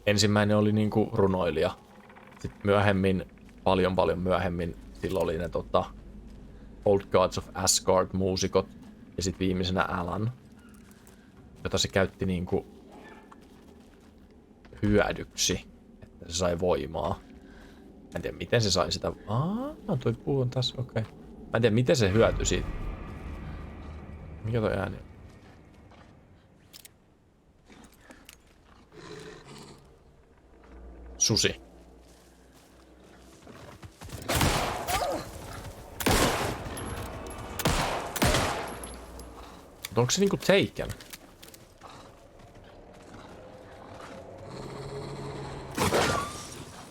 Ensimmäinen oli niinku runoilija. Sitten myöhemmin, paljon myöhemmin, sillä oli ne Old Gods of Asgard-muusikot. Ja sitten viimeisenä Alan, jota se käytti niinku hyödyksi, että se sai voimaa. Mä en tiedä, miten se sai sitä... toi puu on tässä, okei. Mä en tiedä, miten se hyötyi siitä. Mikä toi ääni on? Susi. Mutta onko se niinku Taken?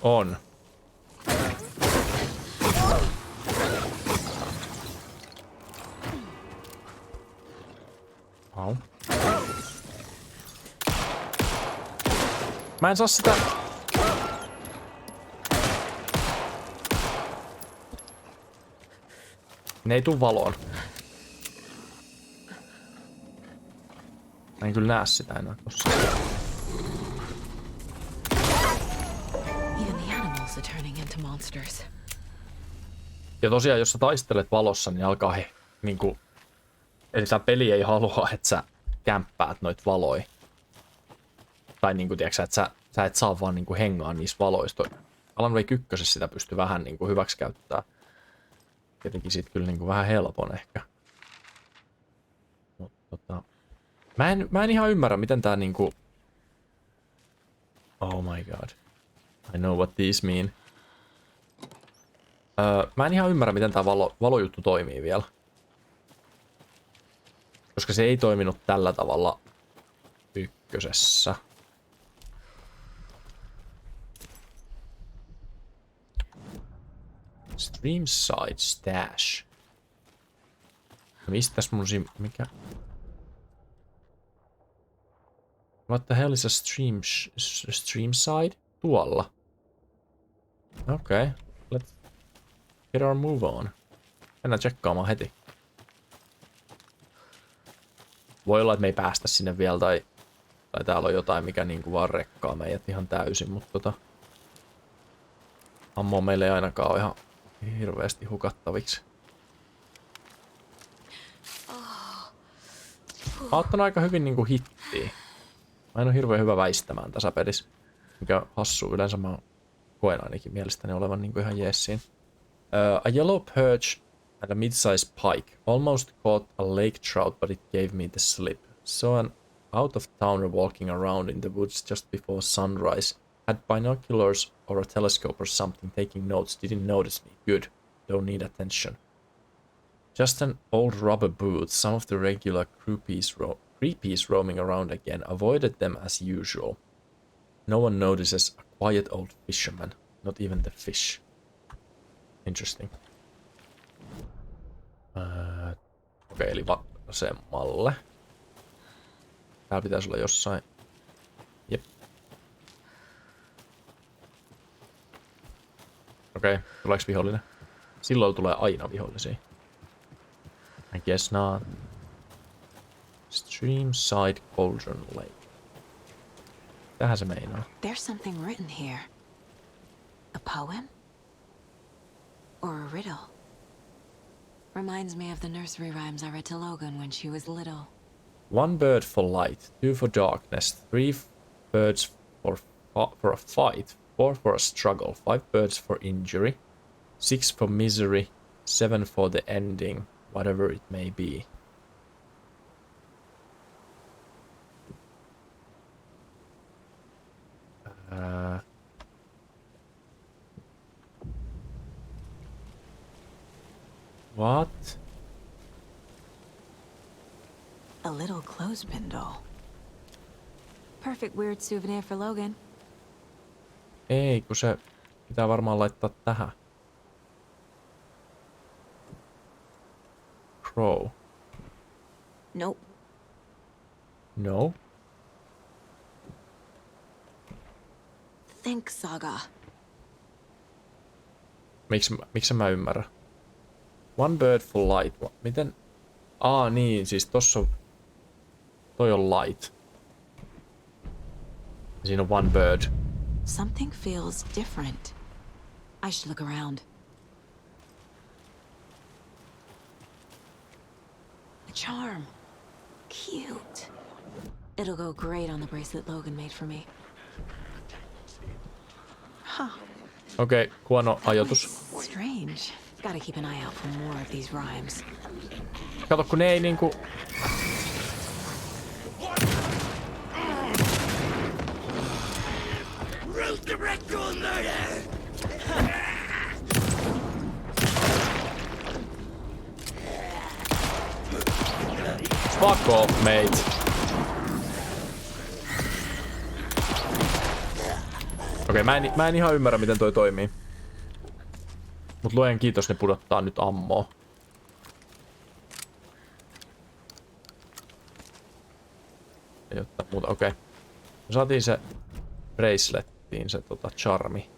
On. Au. Mä en saa sitä... Ne ei tuu valoon. Mä en kyllä näe sitä enää tossa.
Even the animals are turning into monsters.
Ja tosiaan, jos sä taistelet valossa, niin alkaa niinku... Eli tää peli ei halua, että sä kämppäät noit valoja. Tai niinku, tiiäksä, että sä et saa vaan niinku hengaa niistä valoista. Alan Wake 1 sitä pystyy vähän niinku hyväksikäyttää. Tietenkin siitä kyllä niinku vähän helpon ehkä. Mutta mä en ihan ymmärrä, miten tää niinku... Oh my god. I know what these mean. Mä en ihan ymmärrä, miten tää valojuttu toimii vielä. Koska se ei toiminut tällä tavalla ykkösessä. Streamside stash. Mistäs mun mikä? What the hell is a streamside? Tuolla. Okay. Let's get our move on. Mennään tsekkaamaan heti. Voi olla, että me ei päästä sinne vielä, tai täällä on jotain, mikä niinku vaan rekkaa meidät ihan täysin, mutta ammoa meille ei ainakaan ole ihan hirveästi hukattaviksi. Mä oon ottanut aika hyvin niinku hittiä. Mä en ole hirveän hyvä väistämään tässä pelissä, mikä hassu. Yleensä mä koen ainakin mielestäni olevan niinku ihan jeessiin. A yellow perch and a mid-sized pike. Almost caught a lake trout, but it gave me the slip. Saw an out-of-towner walking around in the woods just before sunrise. Had binoculars or a telescope or something taking notes. Didn't notice me. Good. Don't need attention. Just an old rubber boot. Some of the regular creepies roaming around again. Avoided them as usual. No one notices a quiet old fisherman. Not even the fish. Interesting. Okei, eli vasemmalle. Täällä pitäisi olla jossain. Jep. Okei, tuleeko vihollinen? Silloin tulee aina vihollisia. I guess not. Streamside Cauldron Lake. Tähän se meinaa.
There's something written here. A poem? Or a riddle? Reminds me of the nursery rhymes I read to Logan when she was little.
1 bird for light, 2 for darkness, 3 birds for a fight, 4 for a struggle, 5 birds for injury, 6 for misery, 7 for the ending, whatever it may be. What?
A little clothespin doll. Perfect weird souvenir for Logan.
Ei, kun se pitää varmaan laittaa tähän. Crow.
Nope.
No.
Think, Saga.
Miksi mä ymmärrän? One bird for light. Miten? Niin, siis tossa on... Toi on light. Siinä on one bird.
Something feels different. I should look around. A charm. Cute. It'll go great on the bracelet Logan made for me. Huh.
Okei, huono ajatus.
Strange. Gotta keep an eye out for more of these rhymes.
Kato, kun ne ei niinku... Fuck off, mate. Okei, mä en ihan ymmärrä, miten toi toimii. Mut luojan kiitos, ne pudottaa nyt ammoa. Ei ottaa muuta, okei. Me saatiin se bracelettiin, se charmi.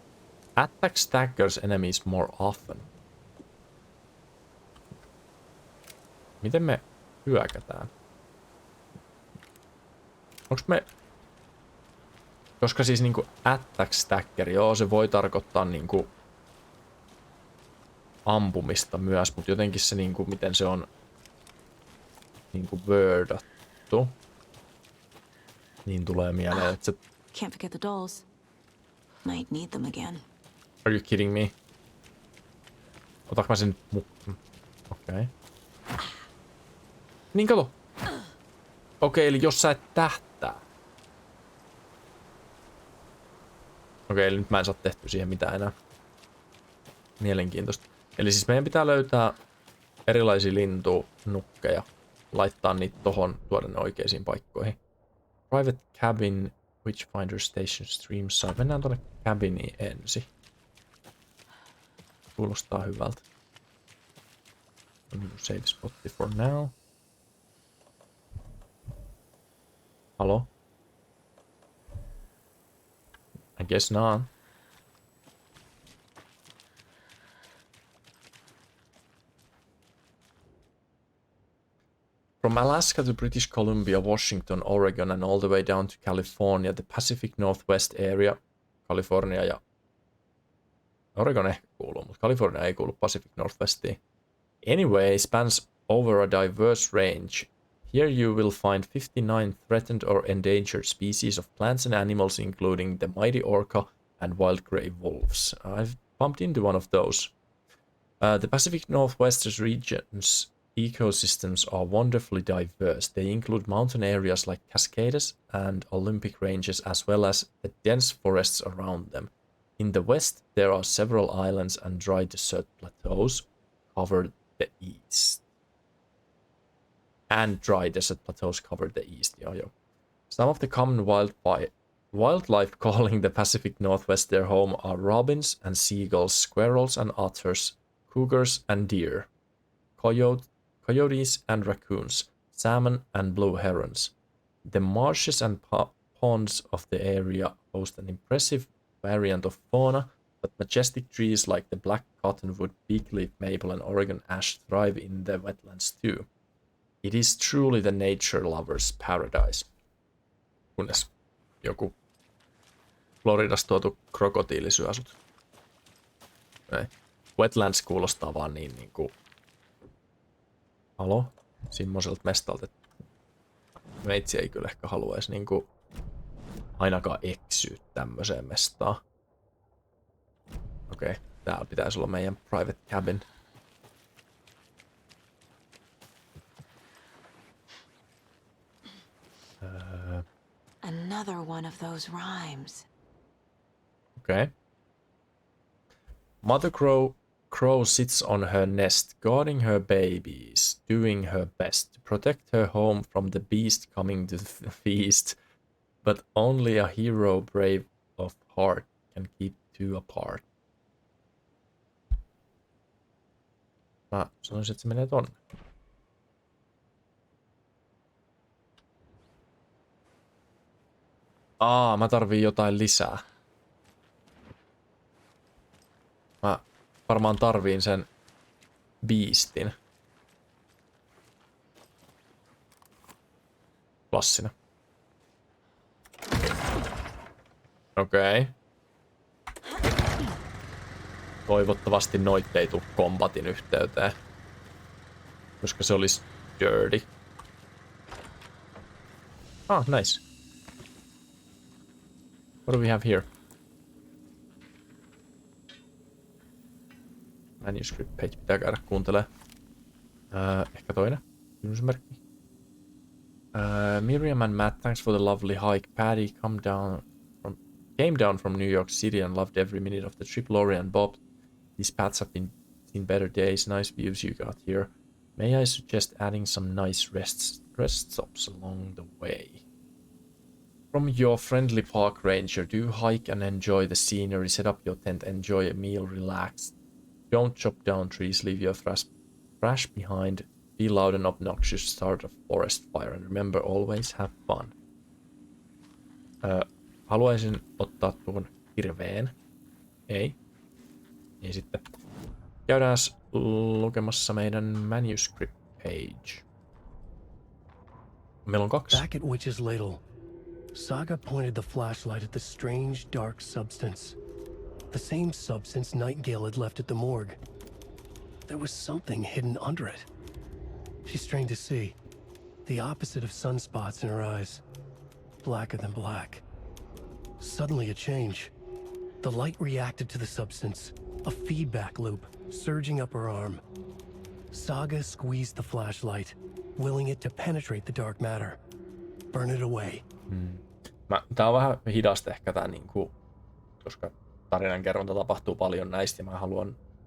Attack staggers enemies more often. Miten me hyökätään? Onks me... Koska siis niinku attack stagger, joo, se voi tarkoittaa niinku ampumista myös, mutta jotenkin se niinku, miten se on niinku wordattu, niin tulee mieleen, että se...
Can't forget the dolls. Might need them again.
Are you kidding me? Otanko mä sen mukaan? Okei. Niin kato. Okei, eli jos sä et tähtää. Okei, eli nyt mä en saa tehtyä siihen mitään enää. Mielenkiintoista. Eli siis meidän pitää löytää erilaisia lintunukkeja. Laittaa niitä tohon, tuoda ne oikeisiin paikkoihin. Private cabin, Witchfinder Station Stream Side. Mennään tuonne cabiniin ensin. Kuulostaa hyvältä. Save spotti for now. Halo? I guess not. From Alaska to British Columbia, Washington, Oregon and all the way down to California, the Pacific Northwest area, California ja Oregon ehkä kuuluu, mutta California ei kuulu Pacific Northwestiin. Anyway, spans over a diverse range. Here you will find 59 threatened or endangered species of plants and animals, including the mighty orca and wild grey wolves. I've bumped into one of those. The Pacific Northwest region's ecosystems are wonderfully diverse. They include mountain areas like Cascades and Olympic Ranges, as well as the dense forests around them. In the west, there are several islands and dry desert plateaus cover the east. And dry desert plateaus cover the east. Yo. Some of the common wildlife calling the Pacific Northwest their home are robins and seagulls, squirrels and otters, cougars and deer, coyotes and raccoons, salmon and blue herons. The marshes and ponds of the area host an impressive variant of fauna, but majestic trees like the black cottonwood, bigleaf maple and Oregon ash thrive in the wetlands too. It is truly the nature lover's paradise. Kunnes joku Floridasta tuotu krokotiili syö sut. Ei. Wetlands kuulostaa vaan niinku... Halo? Semmoiselta mestalta, että meitsi ei kyllä ehkä haluaisi niinku ainakaan eksyä tämmöiseen mestaan. Okei, täällä pitäisi olla meidän private cabin.
Another one of those rhymes.
Okay. Mother Crow crow sits on her nest, guarding her babies, doing her best to protect her home from the beast coming to the feast. But only a hero brave of heart can keep two apart. Mä sanoisin, että se menee tonne. Mä tarviin jotain lisää. Mä varmaan tarviin sen beastin. Klassina. Okei. Toivottavasti noit ei tuu kombatin yhteyteen. Koska se olisi dirty. Nice. What do we have here? Manuscript page pitää käydä kuuntelee. Ehkä toinen. Kysymysmerkki. Miriam and Matt, thanks for the lovely hike. Patty came down from New York City and loved every minute of the trip. Laurie and Bob, these paths have been seen better days. Nice views you got here. May I suggest adding some nice rest stops along the way? From your friendly park ranger, do hike and enjoy the scenery. Set up your tent, enjoy a meal, relax. Don't chop down trees, leave your trash behind. Be loud and obnoxious, start a forest fire, and remember, always have fun. Haluaisin ottaa tuon hirveen. Ei. Niin sitten käydään lukemassa meidän manuscript page. Meillä on 2.
Back at Witch's Ladle, Saga pointed the flashlight at the strange dark substance. The same substance Nightingale had left at the morgue. There was something hidden under it. She strained to see. The opposite of sunspots in her eyes. Blacker than black. Suddenly a change. The light reacted to the substance. A feedback loop, surging up her arm. Saga squeezed the flashlight, willing it to penetrate the dark matter. Burn it away.
Tää on vähän hidasta ehkä tää niinku, koska tarinankerronta tapahtuu paljon näistä ja mä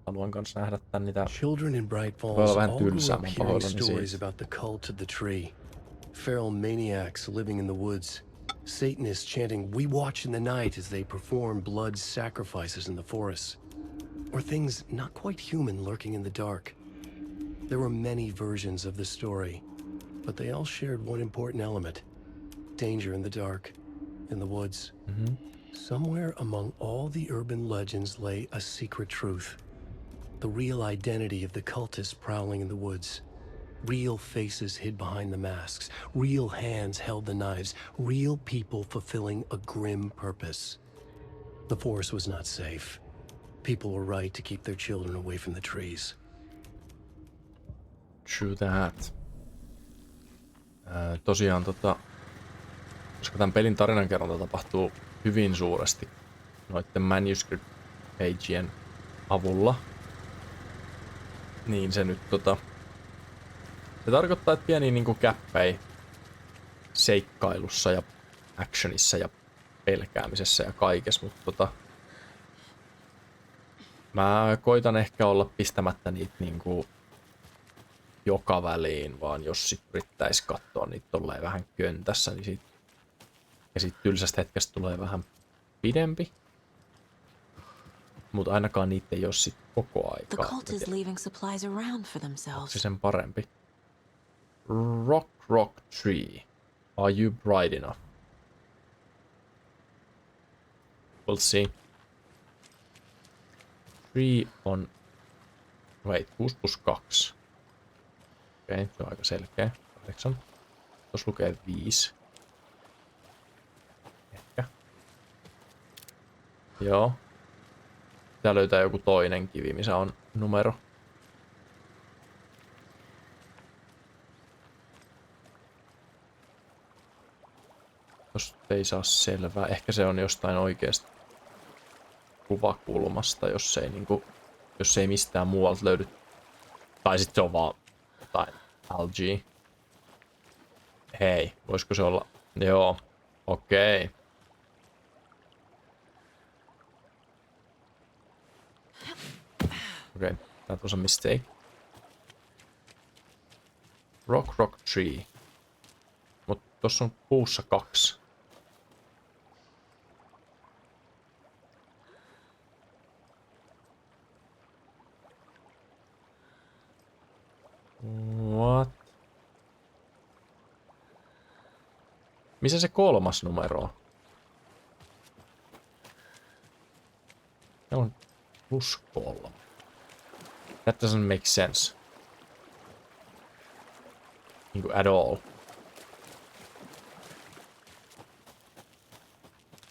haluan kans nähdä tän niitä.
Children in Bright Falls all grew up hearing stories about the cult of the tree. Feral maniacs living in the woods. Satanists chanting, "We watch in the night," as they perform blood sacrifices in the forests. Or things not quite human lurking in the dark. There were many versions of the story, but they all shared one important element. Danger in the dark, in the woods. Somewhere among all the urban legends lay a secret truth. The real identity of the cultists prowling in the woods. Real faces hid behind the masks. Real hands held the knives. Real people fulfilling a grim purpose. The forest was not safe. People were right to keep their children away from the trees.
True that. Tosiaan koska tämän pelin tarinankerronta tapahtuu hyvin suuresti noitten manuscript pageien avulla, niin se nyt se tarkoittaa, että pieniä niinku käppäi seikkailussa ja actionissa ja pelkäämisessä ja kaikessa, mutta mä koitan ehkä olla pistämättä niitä niinku joka väliin, vaan jos sit yrittäis katsoa niitä tolleen vähän köntässä, niin siitä tylsästä hetkestä tulee vähän pidempi. Mutta ainakaan niitä ei oo sit koko aikaa.
The cult is leaving supplies around for themselves.
Se sen parempi. Rock tree. Are you bright enough? We'll see. Tree on... Wait, 6+2. Okei, se on aika selkeä. 8. Tuossa lukee 5. Ehkä. Joo. Tää löytää joku toinen kivi, missä on numero. Tosta ei saa selvää. Ehkä se on jostain oikeasta kuvakulmasta, jos ei mistään muualta löydy. Tai sitten se on vaan jotain algae. Hei, voisiko se olla? Joo, okei. Okay, that was a mistake. Rock tree. Mut tossa on puussa 2. What? Missä se 3. numero on? Täällä on +3. That doesn't make sense. Niinku at all.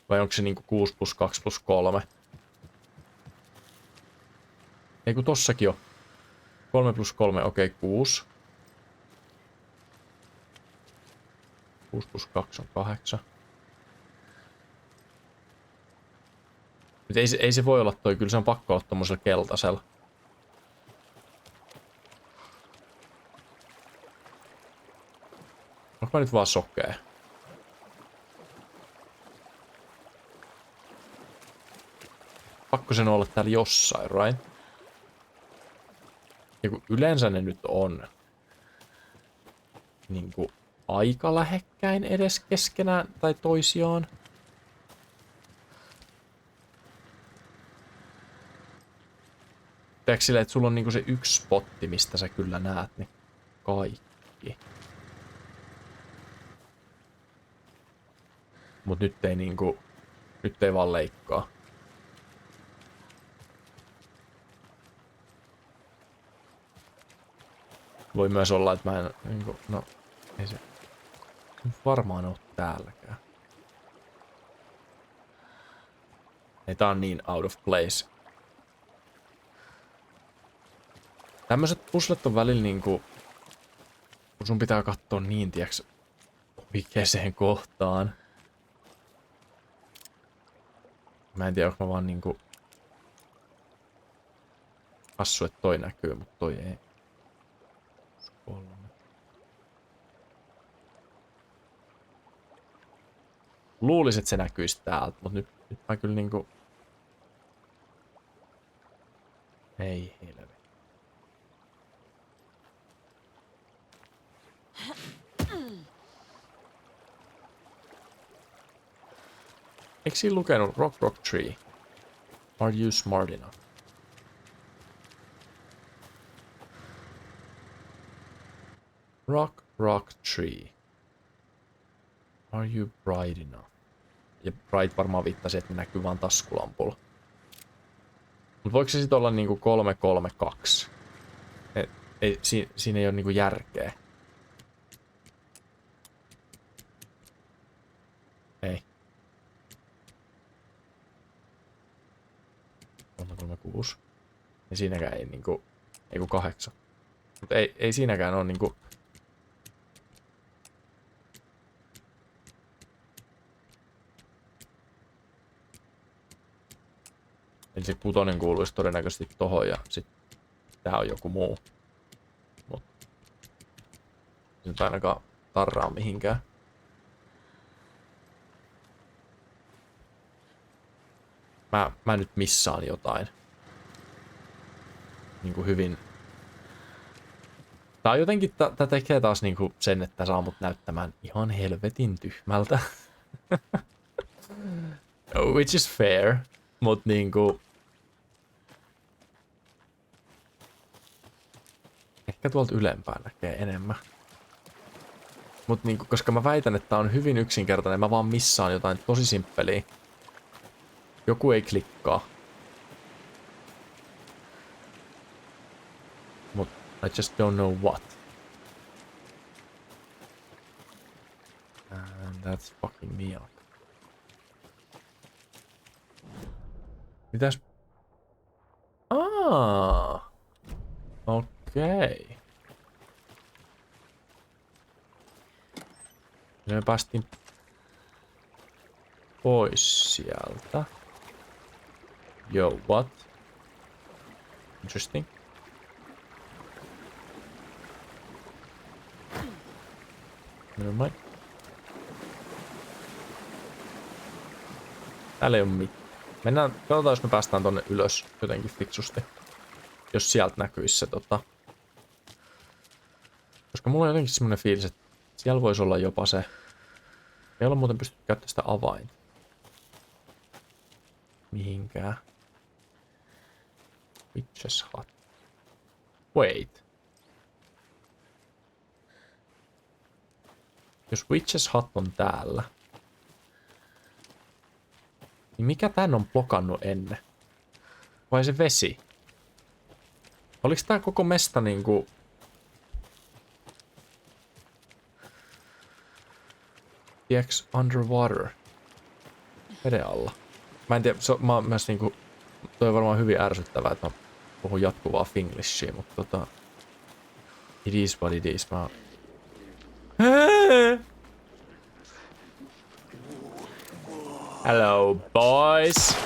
Vai onko se niinku 6 + 2 + 3? Ei kun tossakin on. 3 + 3, okei, 6. 6 + 2 on 8. Mutta ei se voi olla toi, kyllä se on pakko olla tommosella keltaisella. Onko mä nyt vaan sokea? Pakko sen olla täällä jossain, right? Ja kun yleensä ne nyt on niinku aika lähekkäin edes keskenään tai toisiaan. Teekö silleen, että sulla on niinku se yksi spotti, mistä sä kyllä näet ne kaikki. Mut nyt ei niinku, nyt ei vaan leikkaa. Voi myös olla, että mä en niinku, no ei se varmaan ole täälläkään. Ei tää on niin out of place. Tämmöiset puslet on välillä niinku, kun sun pitää katsoa niin, tiiäks, oikeeseen kohtaan. Mä en tiedä, onko mä vaan niinku hassu, että toi näkyy, mutta toi ei. 3. Luulisin, että se näkyisi täältä, mutta nyt mä kyllä niinku... Ei helvetti. Eikö siinä lukenut rock tree? Are you smart enough? Rock tree. Are you bright enough? Ja bright varmaan viittasi, että näkyy vaan taskulampulla. Mutta voiko se sitten olla niinku 332? Siinä ei ole niinku järkeä. Ei. 336. Ja siinäkään ei niinku... Ei kun 8. Mutta ei siinäkään ole niinku... Eli se 6 kuuluisi todennäköisesti tohon ja sit tää on joku muu. Mut se nyt ainakaan tarraa mihinkään. Mä nyt missaan jotain. Niinku hyvin. Tää on jotenkin, tää tekee taas niinku sen, että saa mut näyttämään ihan helvetin tyhmältä. Which is fair. Mut niinku... Ehkä tuolta ylempään näkee enemmän. Mut niinku, koska mä väitän, että tää on hyvin yksinkertainen, mä vaan missaan jotain tosi simppeliä. Joku ei klikkaa. Mut I just don't know what. And that's fucking me up. Mitäs? Okei. Me päästiin pois sieltä. Yo, what? Interesting. Never mind. Täällä ei oo mitään. Mennään, katsotaan jos me päästään tonne ylös jotenkin fiksusti. jos sieltä näkyisi se Koska mulla on jotenkin semmonen fiilis, että siellä voisi olla jopa se... Ei olla muuten pystynyt käyttämään sitä avainta. Mihinkään. Witch's Hut. Wait. Jos Witch's Hut on täällä, niin mikä tän on blokannut ennen? Vai se vesi? Oliks tää koko mesta niinku... Tiedäks underwater? Veden alla. Mä en tiedä, mä oon myös niinku... Toi on varmaan hyvin ärsyttävää, että mä puhun jatkuvaa finglishia, mutta It is what it is, mä... Hello, boys!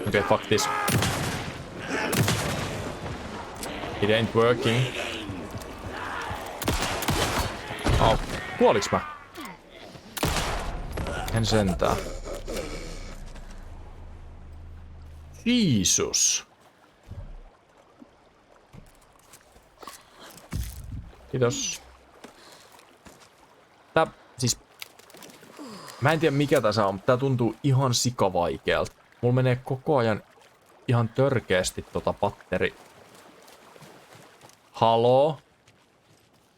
Okay, fuck this. It ain't working. Oh, kuoliks mä? En sentään. Jeesus. Kiitos. Tää, siis... Mä en tiedä mikä tässä on, mutta tää tuntuu ihan sikavaikealta. Mulla menee koko ajan ihan törkeästi patteri. Haloo?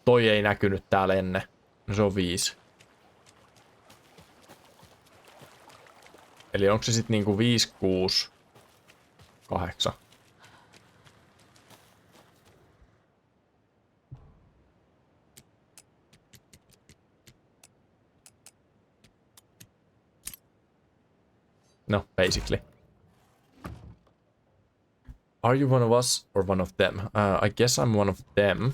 Toi ei näkynyt täällä ennen. No se on 5. Eli onko se sit niinku 5, 6, 8? No, basically. Are you one of us or one of them? I guess I'm one of them.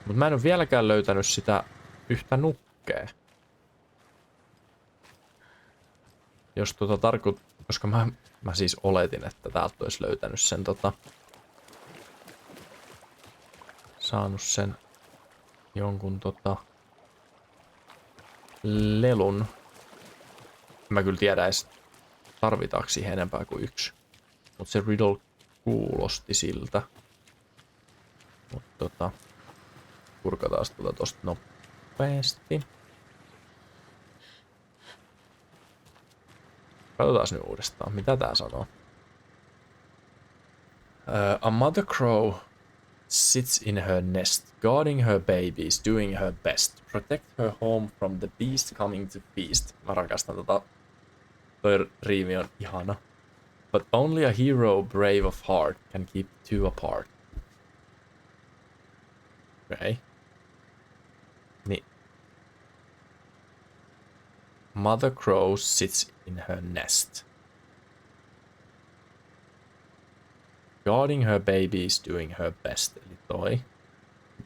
Mut mä en oo vieläkään löytänyt sitä yhtä nukkea. Jos koska mä siis oletin, että täältä olisi löytänyt sen saanut sen jonkun lelun. Mä kyllä tiedä edes tarvitaanko siihen enempää kuin 1. Mut se riddle kuulosti siltä. Mut purkataan tosta nopeasti. Katsotaan nyt uudestaan, mitä tää sanoo. A mother crow sits in her nest, guarding her babies, doing her best. Protect her home from the beast coming to feast. Mä rakastan toi riimi on ihana. But only a hero brave of heart can keep two apart. Okay. Niin. Mother crow sits in her nest. Guarding her babies, doing her best. Eli toi.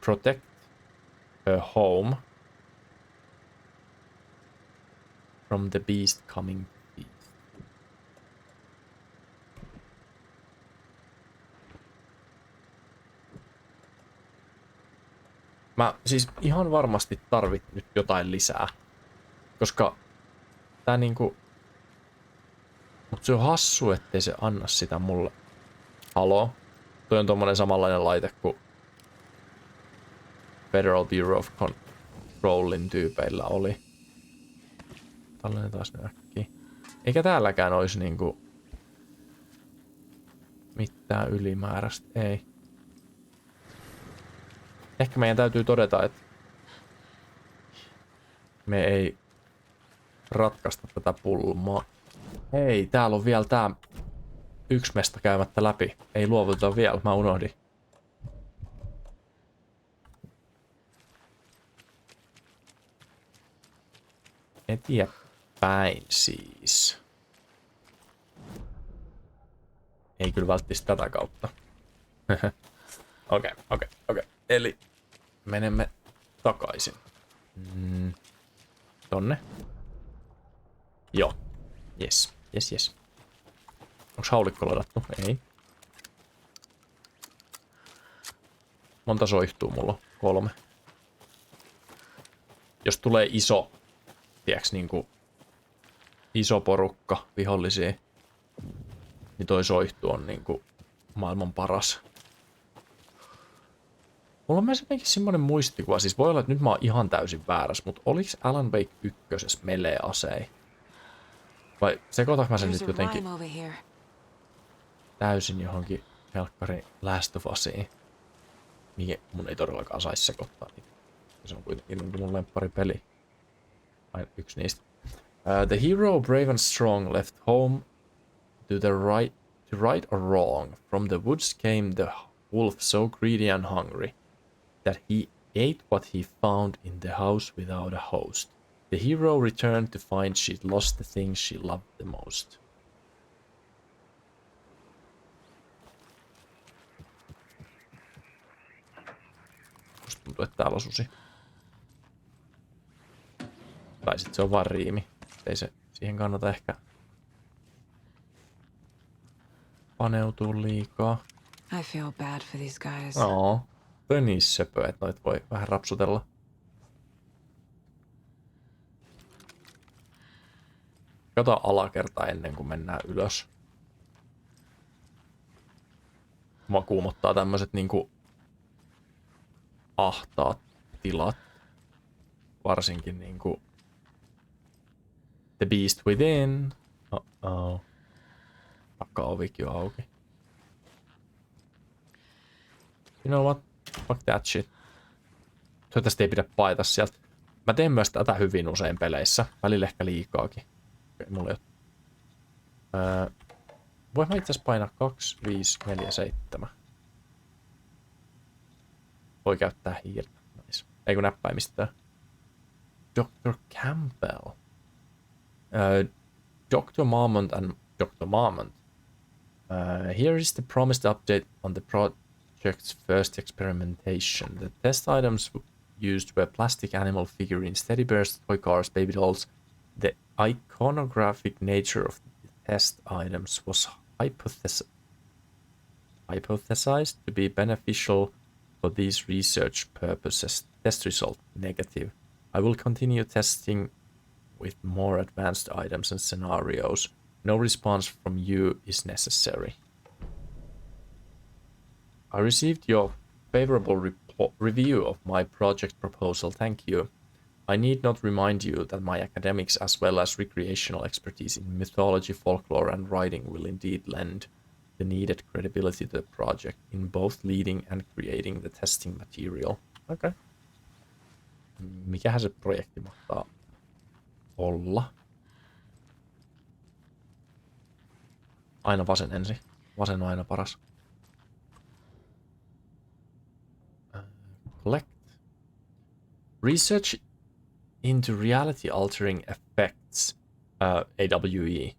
Protect her home from the beast coming. Mä siis ihan varmasti tarvit nyt jotain lisää. Koska tää niinku... Mut se on hassu, ettei se anna sitä mulle. Haloo? Toi on tommonen samanlainen laite kuin Federal Bureau of Controlin tyypeillä oli. Tällainen taas äkkiä. Eikä täälläkään olisi niinku... mitään ylimääräistä. Ei. Ehkä meidän täytyy todeta, että me ei ratkaista tätä pulmaa. Hei, täällä on vielä tää yksi mesta käymättä läpi. Ei luovuta vielä, mä unohdin. Eteenpäin siis. Ei kyllä välttis tätä kautta. Okei. Eli menemme takaisin. tonne. Joo. Yes. Onks haulikko ladattu? Ei. Monta soihtuu mulla? 3. Jos tulee iso, tiiäks niinku iso porukka vihollisia, niin toi soihtu on niinku maailman paras. Mulla on myös jotenkin semmonen muistikuva, siis voi olla, että nyt mä oon ihan täysin väärässä, mutta oliks Alan Wake 1 melee-asei? Vai sekoitanko mä sen nyt jotenkin täysin johonkin helkkarin Last of Usiin? Mihin mun ei todellakaan saisi sekoittaa niitä. Se on kuitenkin mun lemppari peli. Aina yksi niistä. The hero, brave and strong, left home to right or wrong. From the woods came the wolf, so greedy and hungry that he ate what he found in the house without a host. The hero returned to find she'd lost the thing she loved the most. Musta tuntuu, että täällä on susi. Tai sit se on vaan riimi. Ei se siihen kannata ehkä paneutua liikaa.
I feel bad for these guys.
Toi on niin söpö, että noit voi vähän rapsutella. Kato alakerta ennen kuin mennään ylös. Mua kuumottaa tämmöset niinku ahtaat tilat. Varsinkin niinku The Beast Within. Pakka ovikin on auki. You know what? Fuck that shit. Toivottavasti ei pidä paeta sieltä. Mä teen myös tätä hyvin usein peleissä. Välillä ehkä liikaakin. Okei, mulla ei ole. Voin mä itse asiassa painaa 2, 5, 4, 7. Voi käyttää hiirtä. Nice. Ei kun näppäimistä. Dr. Campbell. Dr. Marmont and Dr. Marmont. Here is the promised update on the project's first experimentation. The test items used were plastic animal figurines, teddy bears, toy cars, baby dolls. The iconographic nature of the test items was hypothesized to be beneficial for these research purposes. Test result negative. I will continue testing with more advanced items and scenarios. No response from you is necessary. I received your favorable review of my project proposal. Thank you. I need not remind you that my academics as well as recreational expertise in mythology, folklore and writing will indeed lend the needed credibility to the project in both leading and creating the testing material. Okay. Mikähän se projekti mahtaa olla? Aina vasen ensin. Vasen on aina paras. Collect. Research into reality-altering effects. AWE.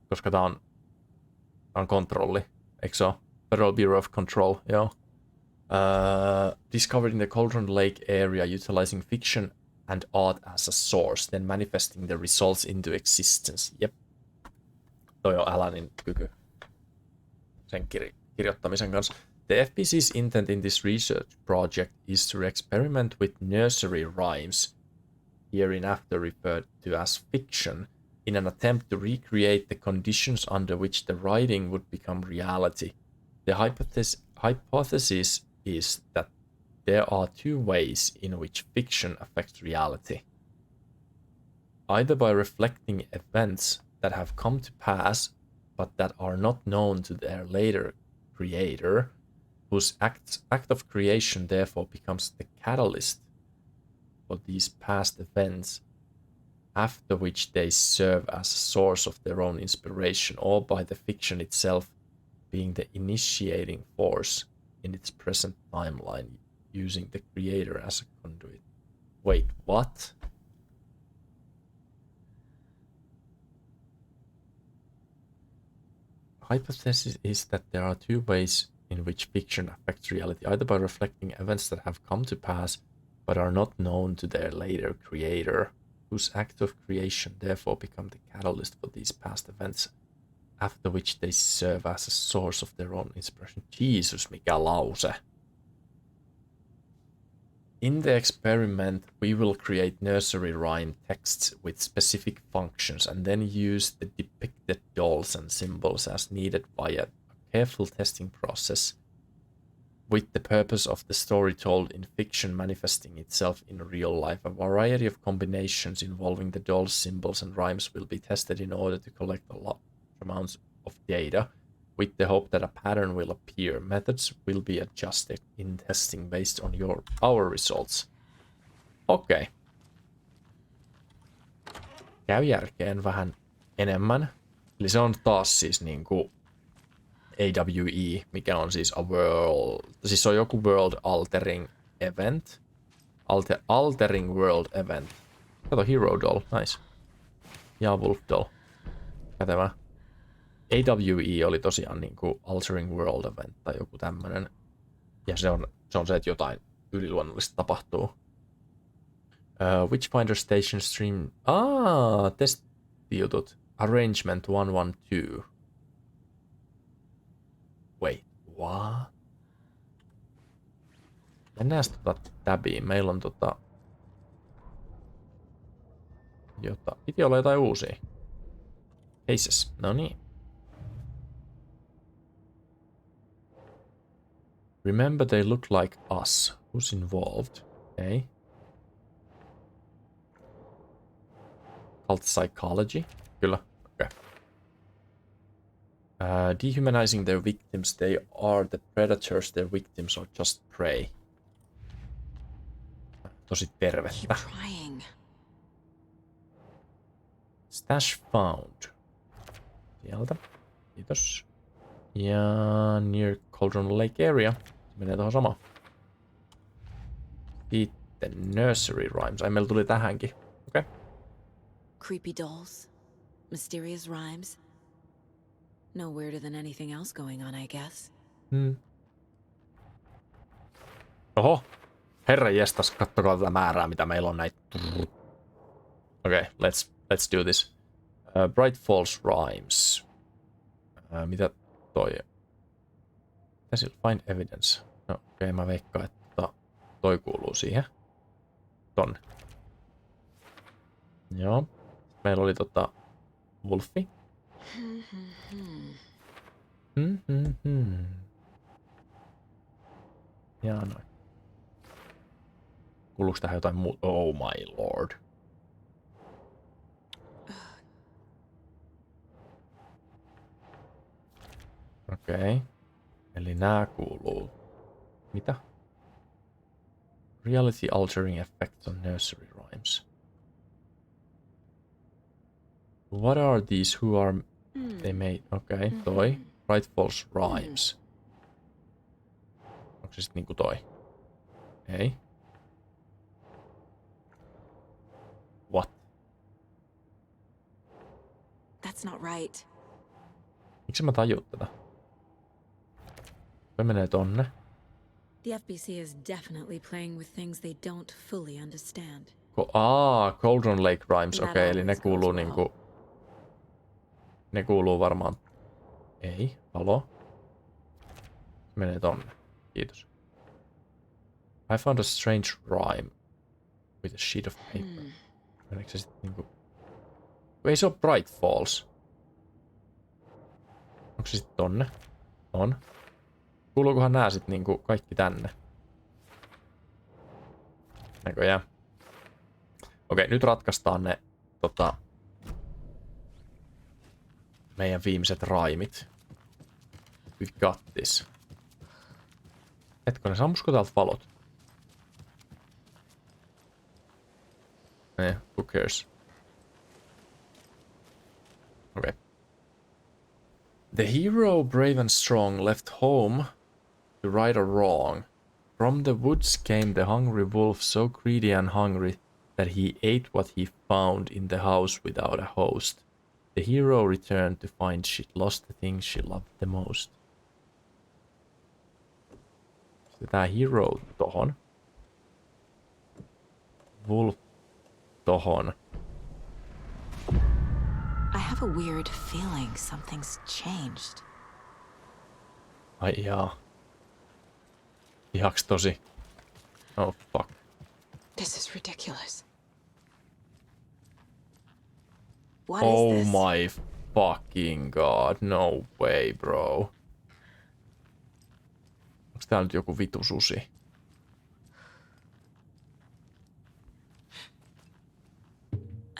Koska tää on kontrolli, eikö se ole? Federal Bureau of Control, joo. Discovered in the Cauldron Lake area utilizing fiction and art as a source, then manifesting the results into existence. Jep. Toi on Alanin kyky sen kirjoittamisen kanssa. The FBC's intent in this research project is to experiment with nursery rhymes, hereinafter referred to as fiction, in an attempt to recreate the conditions under which the writing would become reality. The hypothesis is that there are two ways in which fiction affects reality. Either by reflecting events that have come to pass, but that are not known to their later creator, whose act of creation therefore becomes the catalyst for these past events, after which they serve as a source of their own inspiration, or by the fiction itself being the initiating force in its present timeline, using the creator as a conduit. Wait, what? Hypothesis is that there are two ways in which fiction affects reality, either by reflecting events that have come to pass, but are not known to their later creator, whose act of creation therefore become the catalyst for these past events, after which they serve as a source of their own inspiration. Jesus, mikä lause. In the experiment, we will create nursery rhyme texts with specific functions and then use the depicted dolls and symbols as needed via a careful testing process, with the purpose of the story told in fiction manifesting itself in real life. A variety of combinations involving the dolls, symbols, and rhymes will be tested in order to collect a large amounts of data, with the hope that a pattern will appear. Methods will be adjusted in testing based on our results. Okei. Käy järkeen vähän enemmän. Eli se on taas siis niinku AWE, mikä on siis a world, siis se on joku world altering event. Altering world event. Kato, hero doll, nice. Ja wolf doll. Kätevä. AWE oli tosiaan niinku altering world event tai joku tämmönen. Ja se on se, että jotain yliluonnollista tapahtuu. Witchfinder Station Stream. Testijutut. Arrangement 112. Wait, what? Mennään tabiin. Meillä on piti olla jotain uusia. Cases. No niin. Remember they look like us. Who's involved? Okay. Cult psychology. Kyllä. Okay. Dehumanizing their victims. They are the predators. Their victims are just prey. Tosi tervettä. Stash found. Sieltä. Kiitos. Ja near Cauldron Lake area. Se menee tuohon samaan. Sitten nursery rhymes. Ai, meillä tuli tähänkin. Okei. Okay.
Creepy dolls. Mysterious rhymes. No weirder than anything else going on, I guess.
Oho. Herra jestas, kattokaa tätä määrää, mitä meillä on näitä. Okay, let's do this. Bright Falls Rhymes. Mitä toi? Mitä find evidence? No okei, mä veikkaan, että toi kuuluu siihen. Tonne. Joo. Meillä oli Wolfi. Jaa, noin. Kuuluuko tähän jotain muuta? Oh my lord. Okei. Eli nää kuuluu. Mitä? Reality altering effects on nursery rhymes. What are these? Who are they made? Okei, toi. Bright Falls Rhymes. Onko se sit niinku toi? Ei. What?
That's not right.
Miksi mä tajun tätä? Se menee tonne.
The FBC is definitely playing with things they don't fully understand.
Cauldron Lake Rhymes. Okei, eli ne kuuluu niinku... Ne kuuluu varmaan... Ei, halo. Se menee tonne. Kiitos. I found a strange rhyme with a sheet of paper. Meneekö se sitten niinku... Ei se ole Bright Falls. Onko se sitten tonne? On. Kuuluukohan nää sitten niinku kaikki tänne? Näköjään. Okei, nyt ratkaistaan ne meidän viimeiset raimit. We got this. Hetkonen, sammusko täältä valot? Who cares? Okay. The hero, brave and strong, left home to right a wrong. From the woods came the hungry wolf, so greedy and hungry that he ate what he found in the house without a host. The hero returned to find she'd lost the thing she loved the most. Sitten tää hero tohon. Wolf tohon.
I have a weird feeling something's changed.
Ai jaa. Ihaks tosi. Oh fuck.
This is ridiculous. What
Oh
is this?
my fucking god. No way, bro. Onks täällä nyt joku vitu susi?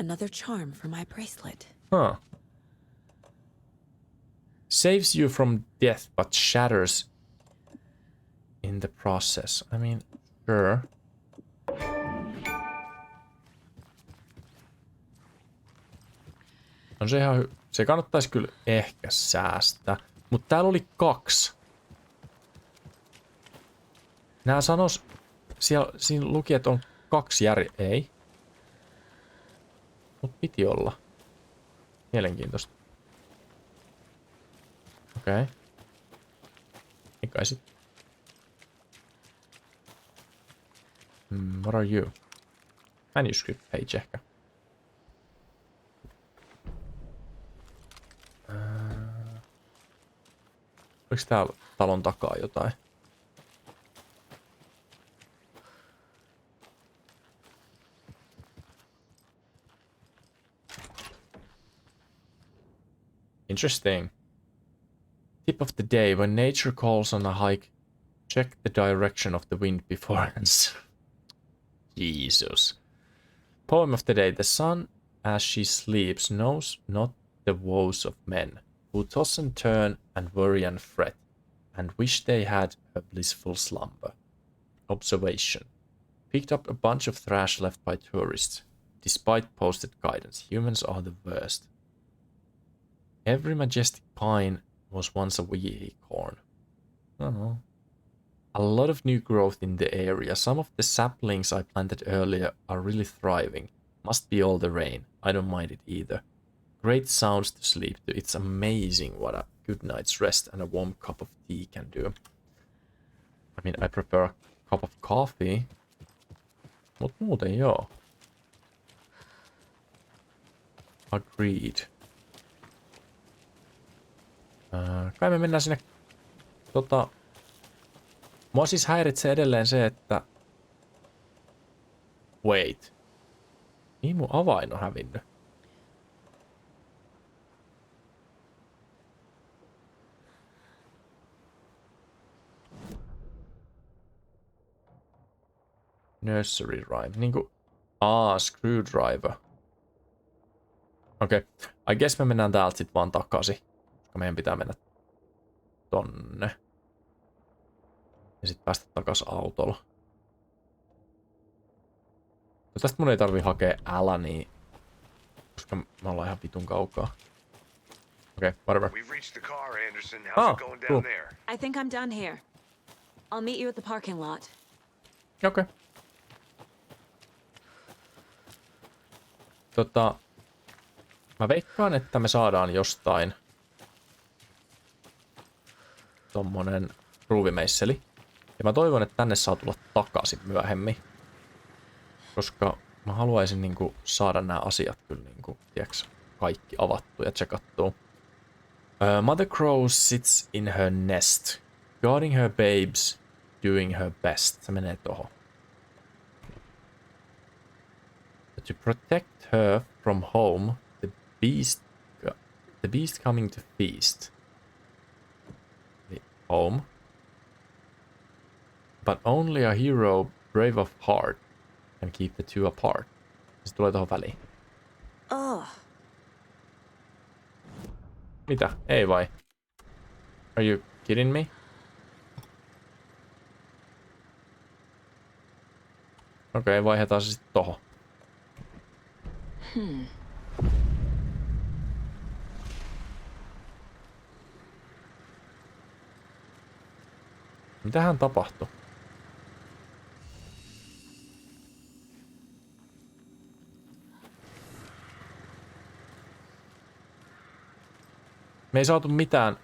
Another charm for my bracelet.
Huh. Saves you from death, but shatters in the process. I mean, sure. On se ihan se kannattaisi kyllä ehkä säästää. Mutta täällä oli 2. Nää sanos... Siinä luki, että on 2 Ei. Mut piti olla. Mielenkiintoista. Okei. Okay. Eikä sit. What are you? Manuscript page ehkä. Oliko täällä talon takaa jotain? Interesting. Tip of the day. When nature calls on a hike, check the direction of the wind beforehand. Jesus. Poem of the day. The sun, as she sleeps, knows not the woes of men, who toss and turn and worry and fret, and wish they had a blissful slumber. Observation. Picked up a bunch of trash left by tourists. Despite posted guidance, humans are the worst. Every majestic pine was once a unicorn. Oh. A lot of new growth in the area. Some of the saplings I planted earlier are really thriving. Must be all the rain. I don't mind it either. Great sounds to sleep to. It's amazing what a good night's rest and a warm cup of tea can do. I mean, I prefer a cup of coffee. Mut muuten joo. Agreed. Kai me mennään sinne mua siis häiritsee edelleen se, että wait. Mihin mun avain on hävinnyt? Nursery rhyme. Niinku screwdriver. Okei. I guess me mennään täältä sit vaan takaisin. Koska meidän pitää mennä tonne. Ja sit päästä takas autolla. Ja tästä mun ei tarvii hakea Alania. Koska me ollaan ihan vitun kaukaa. Okay, whatever.
We've reached the car, Anderson. How's it going down there?
I think I'm done here. I'll meet you at the parking lot.
Okay. Mä veikkaan, että me saadaan jostain tommonen ruuvimeisseli. Ja mä toivon, että tänne saa tulla takaisin myöhemmin. Koska mä haluaisin niinku saada nämä asiat kyllä niinku, tiiäks, kaikki avattu ja tsekattua. Mother Crow sits in her nest, guarding her babes, doing her best. Se menee tohon. To protect her from home, the beast coming to feast. The home. But only a hero brave of heart can keep the two apart. Se tulee tohon väliin.
Oh.
Mitä? Ei vai? Are you kidding me? Okei, vaihdetaan se sitten tohon. Mitähän tapahtui? Me ei saatu mitään.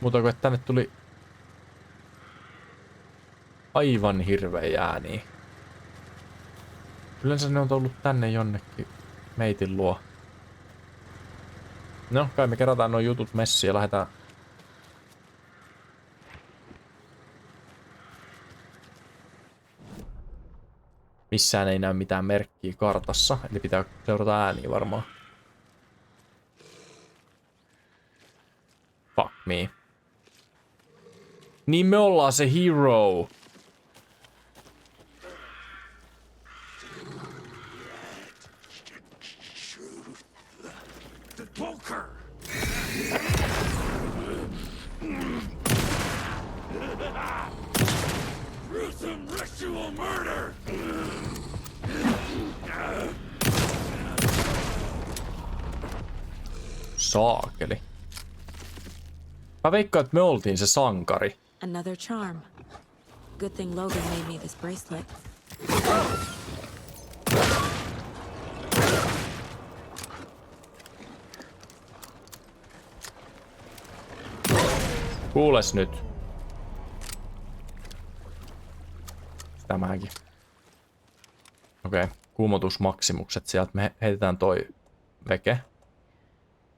Muuta kuin, että tänne tuli aivan hirveä ääniä. Yleensä ne on tullut tänne jonnekin meitin luo. No, kai me kerätään nuo jutut messiin ja lähdetään. Missään ei näy mitään merkkiä kartassa, eli pitää seurata ääniä varmaan. Fuck me. Niin me ollaan se hero.
Poker! Gruesome ritual murder!
Saakeli. Mä veikkaan, että me oltiin se sankari.
Another charm. Good thing Logan made me this bracelet.
Kuules nyt. Tämäkin. Okei, kuumotusmaksimukset sieltä. Me heitetään toi veke.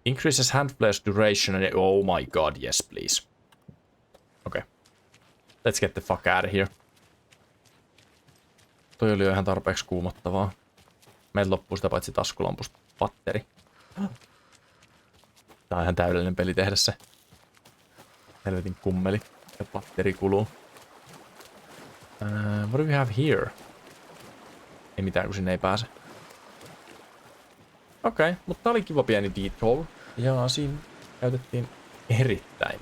Increases hand flares duration. Oh my god, yes please. Okei. Let's get the fuck out of here. Toi oli jo ihan tarpeeksi kuumottavaa. Meiltä loppuu sitä paitsi taskulampusta patteri. Tää on ihan täydellinen peli tehdä se. Helvetin kummeli. Ja patteri kuluu. What do we have here? Ei mitään, kun sinne ei pääse. Okei, mutta tää oli kiva pieni detour. Ja siinä käytettiin erittäin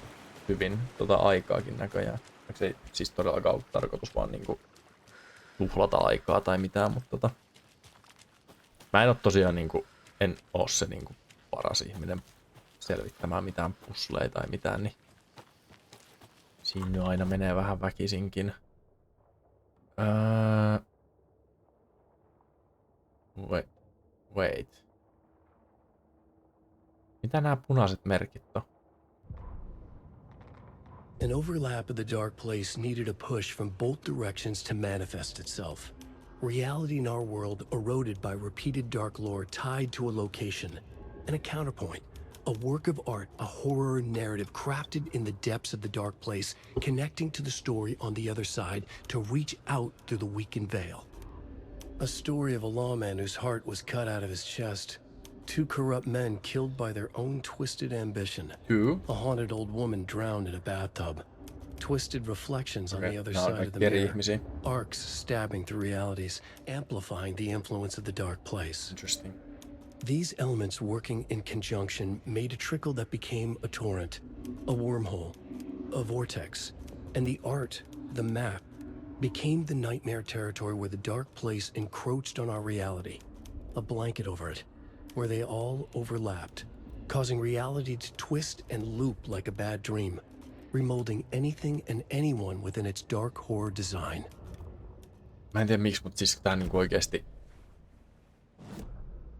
hyvin aikaakin näköjään. Se ei siis todellakaan ollut tarkoitus vaan niinku tuhlata aikaa tai mitään, mutta mä en oo tosiaan niinku, en oo se niinku paras ihminen selvittämään mitään pusleja tai mitään, niin siinä aina menee vähän väkisinkin. Wait. Mitä nämä punaiset merkit on?
An overlap of the dark place needed a push from both directions to manifest itself. Reality in our world eroded by repeated dark lore tied to a location. And a counterpoint, a work of art, a horror narrative crafted in the depths of the dark place, connecting to the story on the other side to reach out through the weakened veil. A story of a lawman whose heart was cut out of his chest. Two corrupt men killed by their own twisted ambition.
Who?
A haunted old woman drowned in a bathtub. Twisted reflections on the other side of the mirror. Arcs stabbing through realities, amplifying the influence of the dark place.
Interesting.
These elements working in conjunction made a trickle that became a torrent, a wormhole, a vortex, and the art, the map, became the nightmare territory where the dark place encroached on our reality. A blanket over it, where they all overlapped, causing reality to twist and loop like a bad dream, remolding anything and anyone within its dark horror design.
Mä en tiedä miksi, mutta siis tää niinku oikeesti...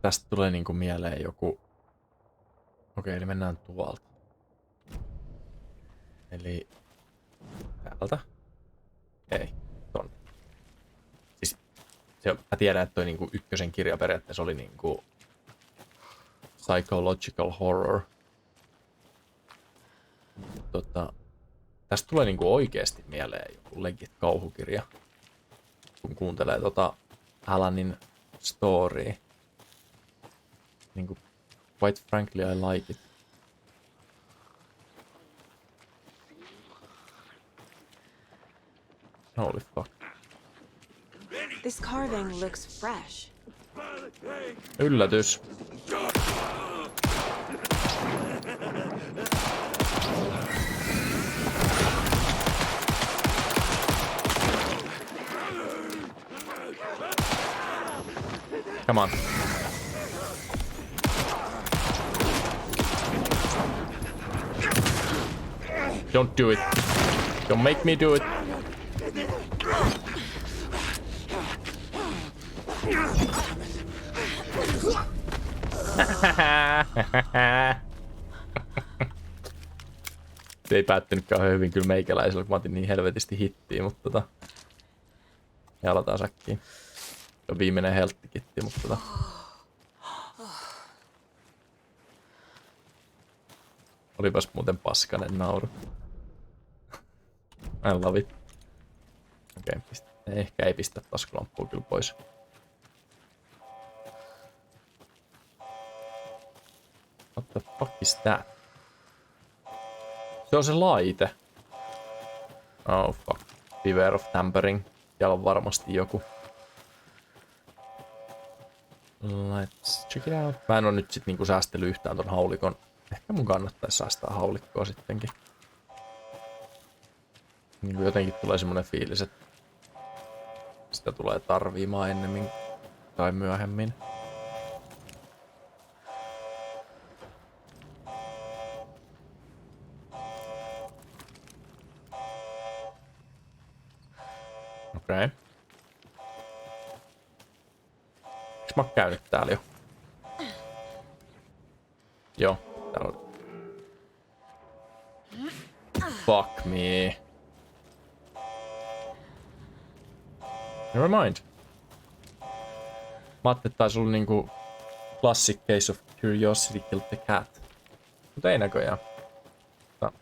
Tästä tulee niinku mieleen joku... Okei, eli mennään tuolta. Eli... Täältä. Ei, tonne. Siis... Mä tiedän, että toi niinku ykkösen kirja periaatteessa oli niinku... Psychological horror. Tästä tulee niinku oikeesti mieleen joku legit kauhukirja. Kun kuuntelee Alanin storya. Niinku, quite frankly, I like it. Holy fuck.
This carving looks fresh.
Yllätys. Come on. Don't do it. Don't make me do it. Se ei päättynyt kauhean hyvin kyllä meikäläisellä, kun mä otin niin helvetisti hittiä, mutta Ja lataa säkkiin. Se on viimeinen helttikitti, mutta olipas muuten paskanen nauru. I love it. Okei, ehkä ei pistä taskulamppua kyllä pois. What the fuck is that? Se on se laite. Oh fuck. Beware of tampering. Siellä on varmasti joku. Let's check it out. Mä en oo nyt sit niinku säästellyt yhtään ton haulikon. Ehkä mun kannattaisi säästää haulikkoa sittenkin. Niinku jotenkin tulee semmonen fiilis, että sitä tulee tarviimaan ennemmin tai myöhemmin. Okei. Eiks mä oo käynyt täällä jo? Joo, täällä on. Fuck me. Never mind. Mä ajattelin, että taisi olla niinku classic case of curiosity killed the cat. Mutta ei näköjään. No.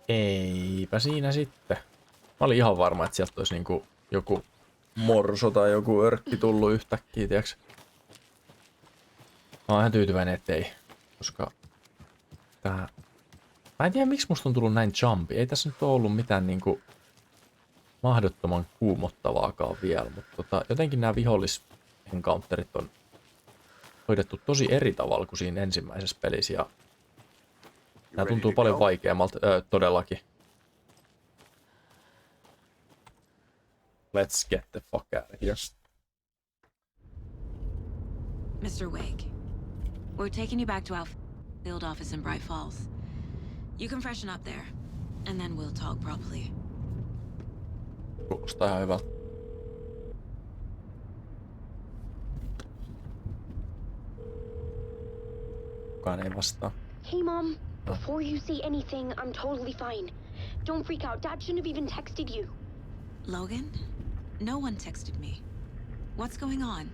Eipä siinä sitten. Mä olin ihan varma, että sieltä olisi niinku joku morso tai joku örkki tullut yhtäkkiä, tiiäks. Mä oon ihan tyytyväinen, ettei. Koska tää... Mä en tiedä, miksi musta on tullut näin jumpi. Ei tässä nyt ole ollut mitään niinku mahdottoman kuumottavaakaan vielä, mutta jotenkin nämä vihollis-encounterit on hoidettu tosi eri tavalla kuin siinä ensimmäisessä pelissä, ja nämä tuntuu paljon vaikeammalta, todellakin. Let's get the fuck out of here.
Mr. Wake, we're taking you back to our field office in Bright Falls. You can freshen up there, and then we'll talk properly.
Kuulostaa ihan hyvältä. Kukaan ei vastaa.
Hey Mom, before you say anything, I'm totally fine. Don't freak out. Dad shouldn't have even texted you.
Logan? No one texted me. What's going on?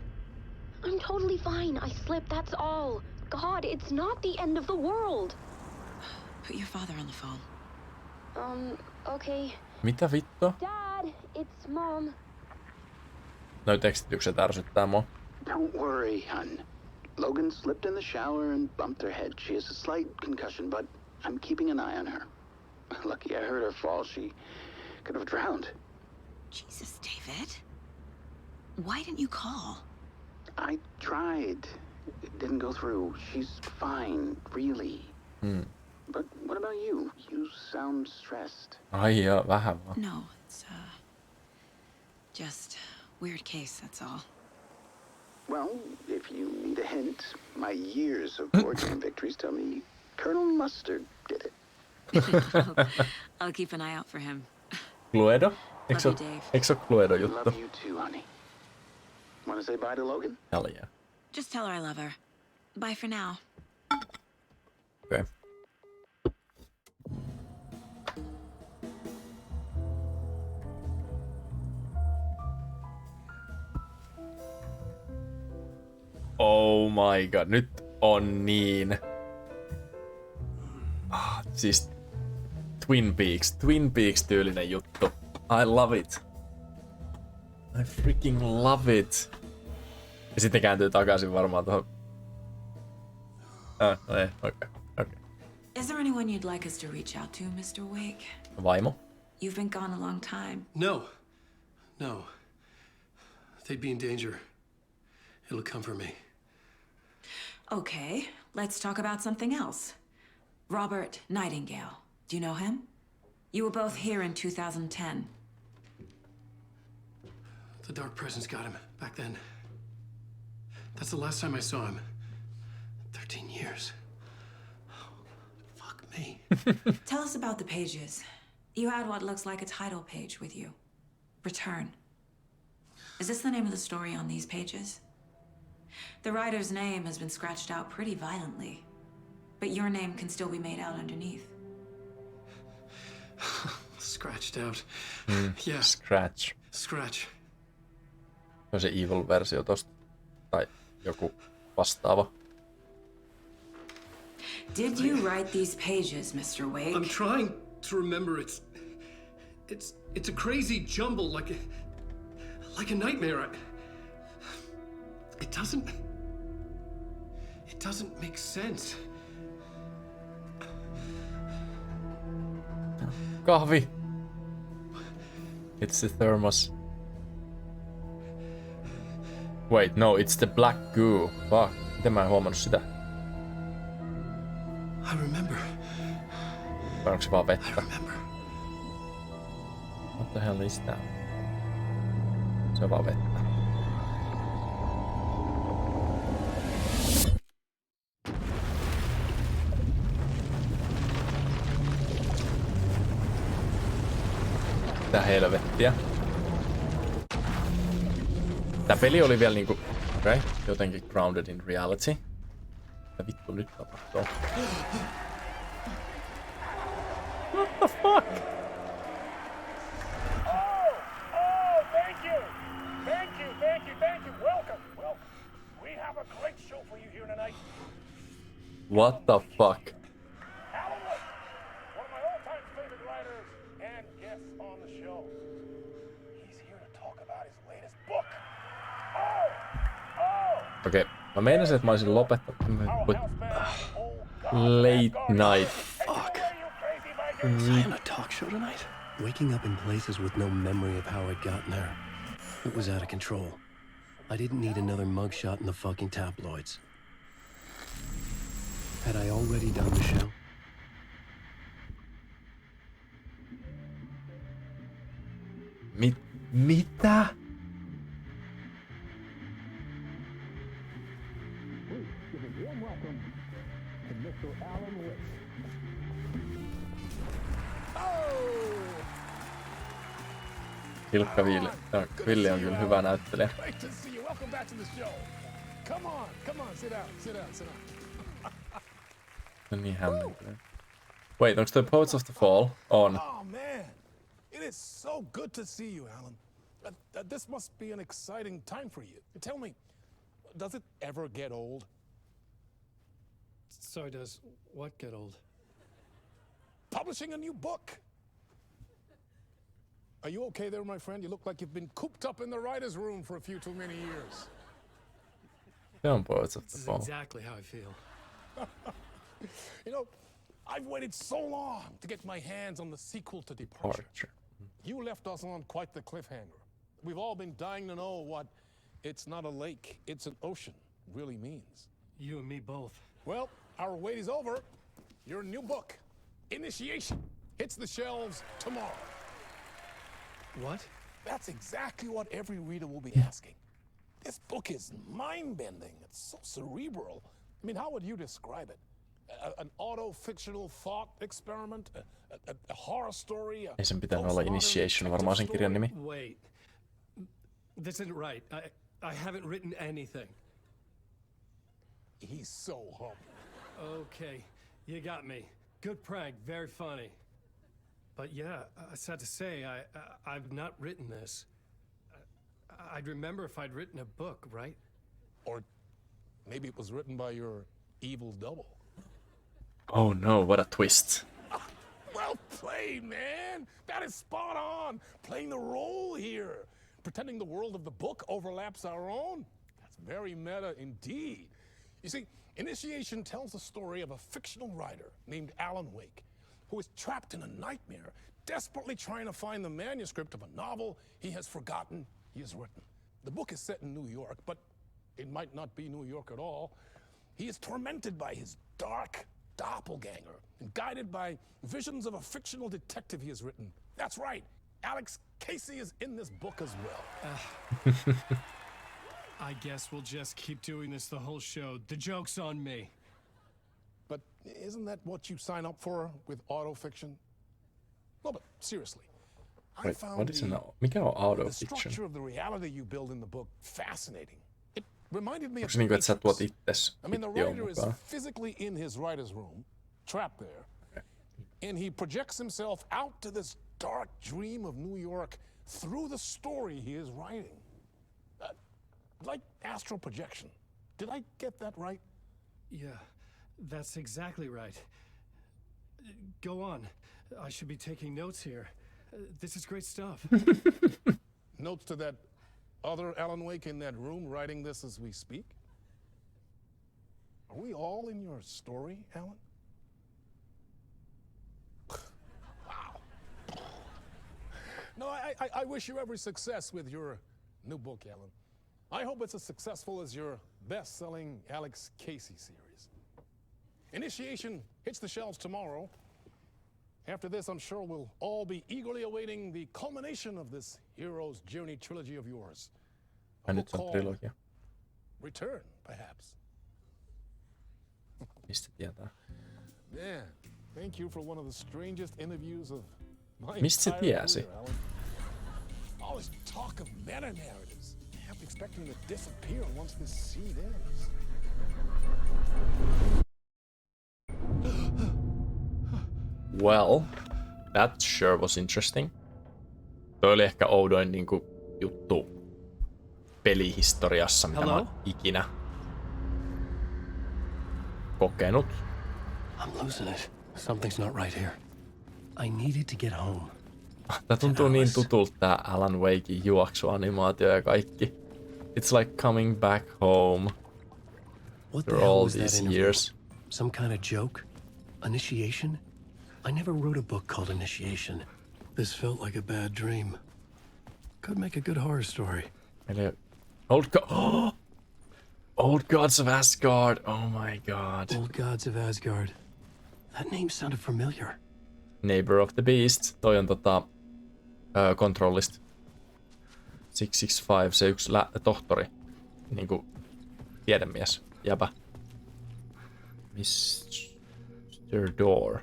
I'm totally fine. I slipped, that's all. God, it's not the end of the world.
Put your father on the phone.
Okay.
Mitä vittua?
Dad, it's Mom.
Noi tekstitykset ärsyttää mua.
Don't worry, hun. Logan slipped in the shower and bumped her head. She has a slight concussion, but I'm keeping an eye on her. Lucky I heard her fall. She could have drowned.
Jesus, David. Why didn't you call?
I tried. It didn't go through. She's fine, really. But what about you? You sound stressed.
Ai joo, vähän vaan.
No, it's just weird case, that's all.
Well, if you need a hint, my years of boardgame victories tell me Colonel Mustard did it.
I'll keep an eye out for him.
Cluedo?
Love you, Dave.
Eikö se ole Cluedo juttu?
Love you too, honey. Want to say bye to Logan?
Hell yeah.
Just tell her I love her. Bye for now.
Okay. Oh my god, nyt on niin. Siis Twin Peaks tyylinen juttu. I love it. I freaking love it. Ja sitten kääntyy takaisin varmaan tuohon. Okay.
Is there anyone you'd like us to reach out to, Mr. Wake?
Vaimo?
You've been gone a long time.
No. They'd be in danger. It'll come for me.
Okay, let's talk about something else. Robert Nightingale. Do you know him? You were both here in 2010.
The Dark Presence got him back then. That's the last time I saw him. 13 years. Oh, fuck me.
Tell us about the pages. You had what looks like a title page with you. Return. Is this the name of the story on these pages? The writer's name has been scratched out pretty violently, but your name can still be made out underneath.
This scratched out. Yeah,
Scratch.
scratch.
Se on se evil-versio tosta. Tai joku vastaava.
Did you write these pages, Mr. Wake?
I'm trying to remember. It's a crazy jumble, like a nightmare. It doesn't make sense.
Kahvi. It's the thermos. Wait, no, it's the black goo. Fuck. Miten mä en huomannut sitä?
I remember.
Vai onko se vaan
I
vettä?
remember.
What the hell is that? Se on vaan vettä. Mitä helvettiä? Tää peli oli vielä niinku jotenkin grounded in reality. Mitä vittu nyt tapahtuu? What the fuck?
Thank you. Welcome. We have a great show for you here tonight.
What the fuck?
Alan Wake, one of my all-time favorite writers and guests on the show. He's here to talk about his latest book.
Okei, mä meinasin, että mä olisin lopettanut. Late night.
Fuck. Was I on a talk show tonight? Waking up in places with no memory of how I'd gotten there. It was out of control. I didn't need another mugshot in the fucking tabloids. Had I already done the show?
Mitä? Hilkka Villi on kyllä hyvä näyttelijä. Se on niin hämmentävää. Wait, onko toi Poets of the Fall on?
Oh man, it is so good to see you, Alan. This must be an exciting time for you. Tell me, does it ever get old?
So does what get old?
Publishing a new book. Are you okay there, my friend? You look like you've been cooped up in the writer's room for a few too many years.
Se on Poets of the
This is
Fall.
exactly how I feel.
You know, I've waited so long to get my hands on the sequel to Departure. You left us on quite the cliffhanger. We've all been dying to know what "it's not a lake, it's an ocean" really means.
You and me both.
Well, our wait is over. Your new book, Initiation, hits the shelves tomorrow.
What?
That's exactly what every reader will be asking. This book is mind-bending. It's so cerebral. I mean, how would you describe it? An auto-fictional thought experiment? A horror story?
Ei sen pitänyt olla Initiation, varmaan sen kirjan nimi.
Wait. This isn't right. I haven't written anything.
He's so humble.
Okay, you got me. Good prank, very funny. But yeah, sad to say, I've not written this. I'd remember if I'd written a book, right?
Or maybe it was written by your evil double.
Oh no, what a twist.
Well played, man! That is spot on! Playing the role here. Pretending the world of the book overlaps our own. That's very meta indeed. You see, Initiation tells the story of a fictional writer named Alan Wake, who is trapped in a nightmare, desperately trying to find the manuscript of a novel he has forgotten he has written. The book is set in New York, but it might not be New York at all. He is tormented by his dark doppelganger and guided by visions of a fictional detective he has written. That's right, Alex Casey is in this book as well.
I guess we'll just keep doing this the whole show. The joke's on me.
But isn't that what you sign up for with autofiction? No, but seriously.
Wait, what is mikä on
the
autofiction?
structure of the reality you build in the book fascinating. It reminded me
Onko
of
se niinku, että sä tuot
Matrix.
itses
I mean, the
fiktion
writer is
mukaan?
physically in his writer's room, trapped there, and he projects himself out to this dark dream of New York through the story he is writing. Like astral projection. Did I get that right?
Yeah, that's exactly right. Go on. I should be taking notes here. This is great stuff.
Notes to that other Alan Wake in that room writing this as we speak? Are we all in your story, Alan? Wow. No, I wish you every success with your new book, Alan. I hope it's as successful as your best-selling Alex Casey series. Initiation hits the shelves tomorrow. After this, I'm sure we'll all be eagerly awaiting the culmination of this hero's journey trilogy of yours.
Ja nyt se on trilogia.
Return, perhaps.
Mistä tietää?
Man, thank you for one of the strangest interviews of my
Mistä se
entire
tiesi?
career, Alan. All this talk of meta-narratives. I'm expecting to disappear once this seed ends.
Well, that sure was interesting. Toi oli ehkä oudoin niinku juttu pelihistoriassa, mitä mä oon ikinä kokenut.
I'm losing it. Something's not right here. I needed to get home.
Tää tuntuu niin tutulta tää Alan Wakein juoksuanimaatio ja kaikki. It's like coming back home.
What the
after
hell
all
was
these
that
years.
Some kind of joke? Initiation? I never wrote a book called Initiation. This felt like a bad dream. Could make a good horror story.
Old Gods of Asgard. Oh my god.
Old Gods of Asgard. That name sounded familiar.
Neighbor of the Beast. Toi on Controlista. 665, se yksi tohtori. Niinku tiedemies. Jäpä. Mr. Door.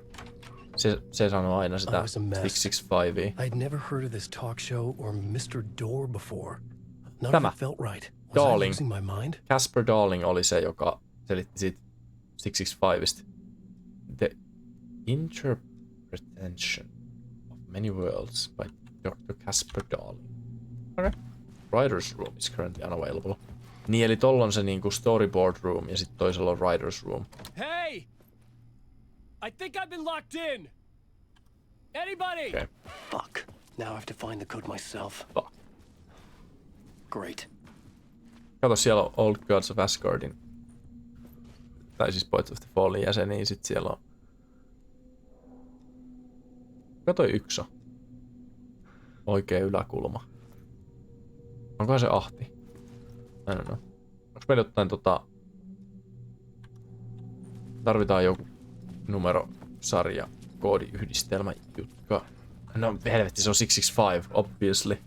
Se sanoo aina sitä 665.
I'd never heard of this talk show or Mr. Door before. None
Tämä.
of it felt right. Was
Darling.
I losing my mind?
Casper Darling oli se, joka selitti siitä 665sta. The Interpretation of Many Worlds by Dr. Casper Darling. Okay. Writer's Room is currently unavailable. Niin, eli tolla on se niinku storyboard room ja sitten toisella on writer's room.
Hey! I think I've been locked in! Anybody?
Okay.
Fuck. Now I have to find the code myself.
Fuck.
Great.
Kato, siellä on Old Gods of Asgardin. Tai siis Poets of the Fallen jäseniä, sit siellä on... Kato yksä. Oikea yläkulma. Onkohan se Ahti? I don't know. Onks meillä jotain Tarvitaan joku numero, sarja, koodiyhdistelmä, jotka... No helvetti, se on 665, obviously.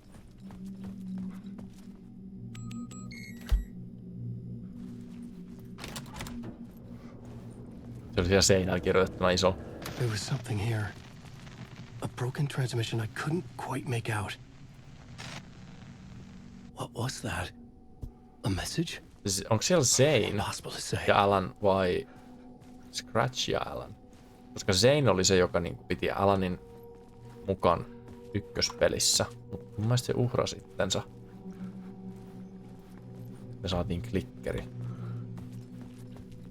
Se oli siellä seinällä kirjoitettuna iso.
There was something here. A broken transmission I couldn't quite make out. What was that? A message?
Onko siellä Zane ja Alan vai Scratch ja Alan? Koska Zane oli se, joka niinku piti Alanin mukaan ykköspelissä. Mutta mun mielestä se uhrasi itsensä. Me saatiin klikkeri.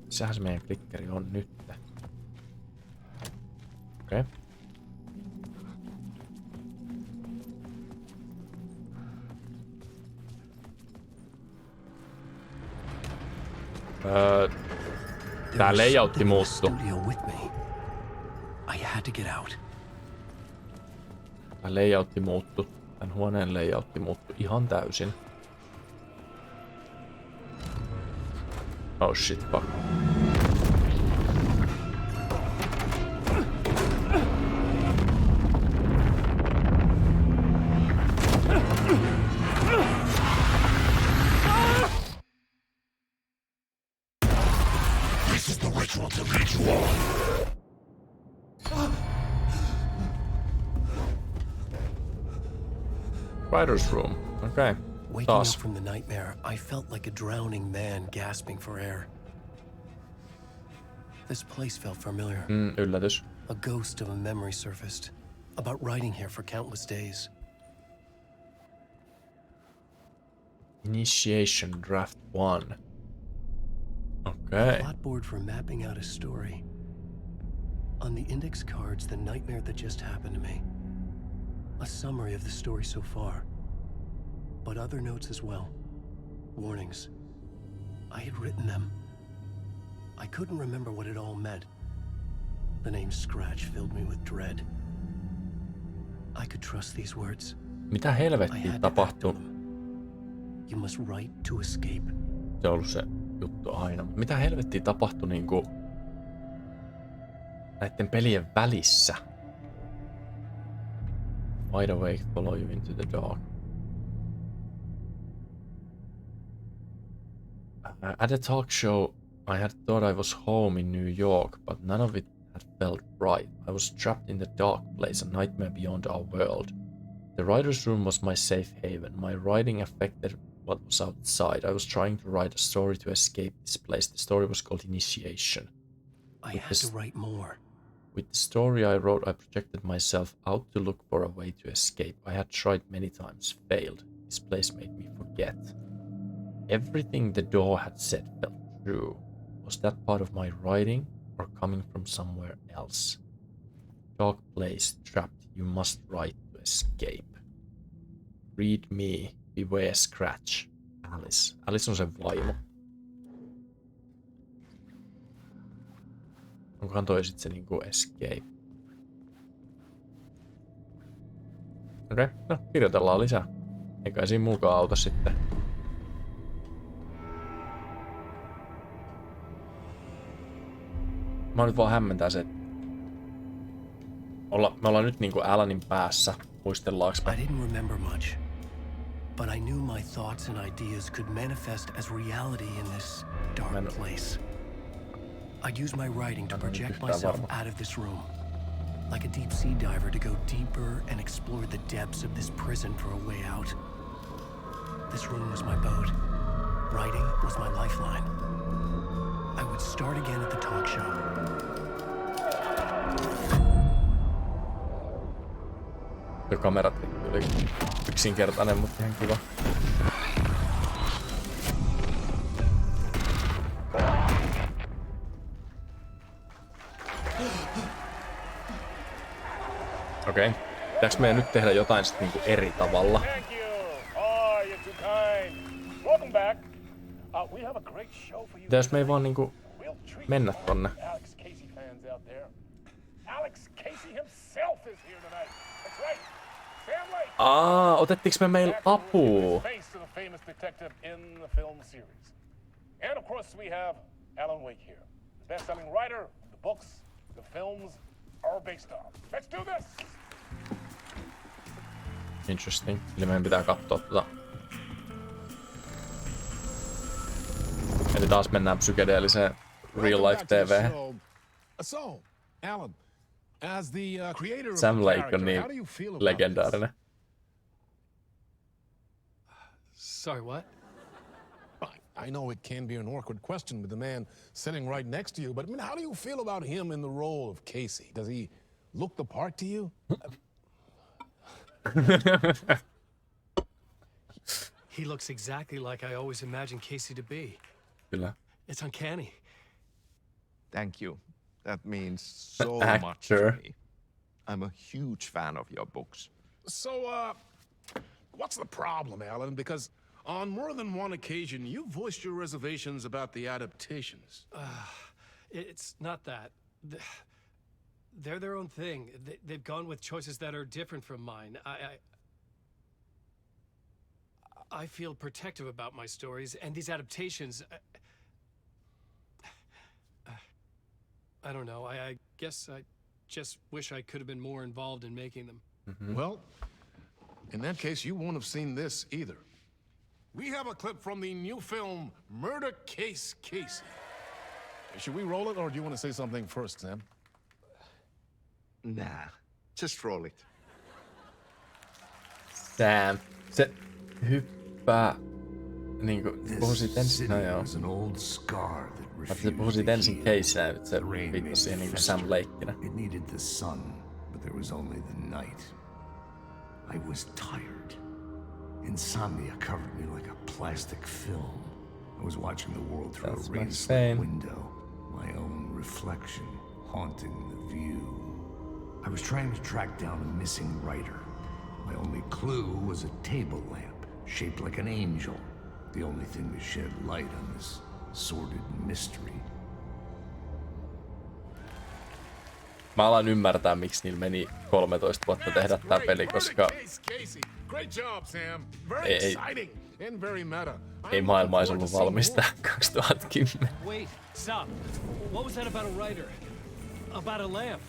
Sehän se meidän klikkeri on nyt. Okei. Tää layoutti muuttu. Tää layoutti muuttu. Tän huoneen layoutti muuttu ihan täysin. Oh shit, fuck.
This is the ritual to lead you on.
Writer's room. Okay.
Waking up from the nightmare, I felt like a drowning man gasping for air. This place felt familiar.
Yllätys.
A ghost of a memory surfaced. about writing here for countless days.
Initiation Draft 1. Okay.
A plot board for mapping out a story. On the index cards, the nightmare that just happened to me. A summary of the story so far. But other notes as well. Warnings. I had written them. I couldn't remember what it all meant. The name Scratch filled me with dread. I could trust these words.
Mitä helvettiä tapahtuu?
You must write to escape.
Se on ollut se juttu aina. Mitä helvettiä tapahtui niinku näiden pelien välissä? Wide awake, follow you into the dark. At a talk show, I had thought I was home in New York, but none of it had felt right. I was trapped in the dark place, a nightmare beyond our world. The writer's room was my safe haven. My writing affected what was outside. I was trying to write a story to escape this place. The story was called Initiation.
I had to write more.
With the story I wrote, I projected myself out to look for a way to escape. I had tried many times, failed. This place made me forget. Everything the door had said felt true. Was that part of my writing or coming from somewhere else? Dark place, trapped, you must write to escape. Read me, beware Scratch. Alice. Alice on sen vaimo. Onkohan toi sit se niinku escape? Okei, no kirjoitellaan lisää. Eikä siinä mulkaan auta sitten. Mä nyt vaan hämmentää se, että me ollaan nyt niinku Alanin päässä. Muistellaanko me?
I didn't remember much, but I knew my thoughts and ideas could manifest as reality in this dark place. I'd use my writing to project myself out of this room, like a deep sea diver to go deeper and explore the depths of this prison for a way out. This room was my boat. Writing was my lifeline. I would start again at the talk show.
Tuo kamera oli yksinkertainen, mutta ihan kiva. Okei. Pitääkö meidän nyt tehdä jotain sit niinku eri tavalla? Pitäis me ei vaan niinku mennä tonne? Otettiinko me meillä apua?
And of course we have Alan Wake here, the best-selling writer, the books, the films are based on. Let's do this!
Interesting. Eli meidän pitää katsoa tota. Eli taas mennään psykedeelliseen real life TV.
So, Alan, as the creator of
Sam
the
Lake
character,
on niin
how do you feel about
legendaarinen.
Sorry, what?
I know it can be an awkward question with the man sitting right next to you, but I mean, how do you feel about him in the role of Casey? Does he look the part to you?
He looks exactly like I always imagined Casey to be.
Kyllä.
It's uncanny.
Thank you. That means so much to me. I'm a huge fan of your books.
So, what's the problem, Alan? Because on more than one occasion, you voiced your reservations about the adaptations.
It's not that. They're their own thing. They've gone with choices that are different from mine. I feel protective about my stories, and these adaptations... I don't know. I guess I just wish I could have been more involved in making them.
Mm-hmm. Well, in that case, you won't have seen this either. We have a clip from the new film, Murder Case Casey. Should we roll it, or do you want to say something first, Sam?
Nah, just roll it.
Sam, se hyppää niinku puhuisit ensin, no joo. Se puhuisit ensin Caseyä, nyt se viittasi siihen niinku Sam Lakenä.
It needed the sun, but
but there was only the night. I was tired. Insomnia covered me like a plastic film. I was watching the world through a rain-slit window, my own reflection haunting the view. I was trying to track down a missing writer. My only clue was a table lamp, shaped like an angel. The only thing to shed light on this sordid mystery.
Mä alan ymmärtää, miksi niillä meni 13 vuotta tehdä tää peli, koska ei maailma olisi ollut valmis tähän 2010.
Wait, stop. What was that about a writer? About a lamp?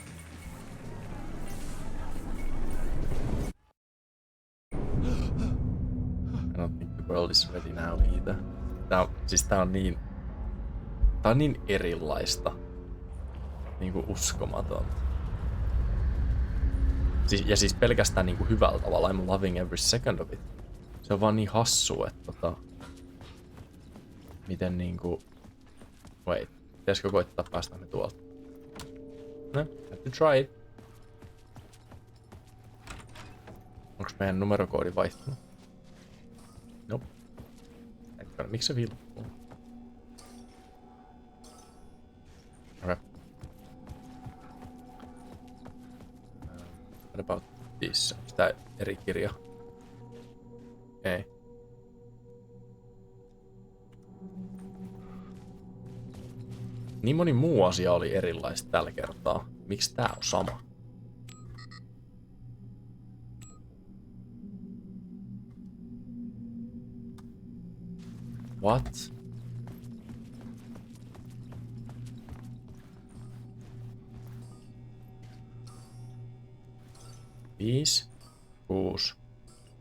I don't think the world is ready now either. Tää on niin erilaista. Niinku uskomatonta. Siis pelkästään niinku hyvällä tavalla. I'm loving every second of it. Se on vaan niin hassua, että miten niinku... Wait, pitäisikö koittaa päästä me tuolta? No, have to try it. Onks meidän numerokoodi vaihtunut? Nope. Miksi se vilkkuu? Okay. What about this? Onko tää eri kirja? Ei. Niin moni muu asia oli erilaista tällä kertaa. Miksi tää on sama? What? Viisi, 6,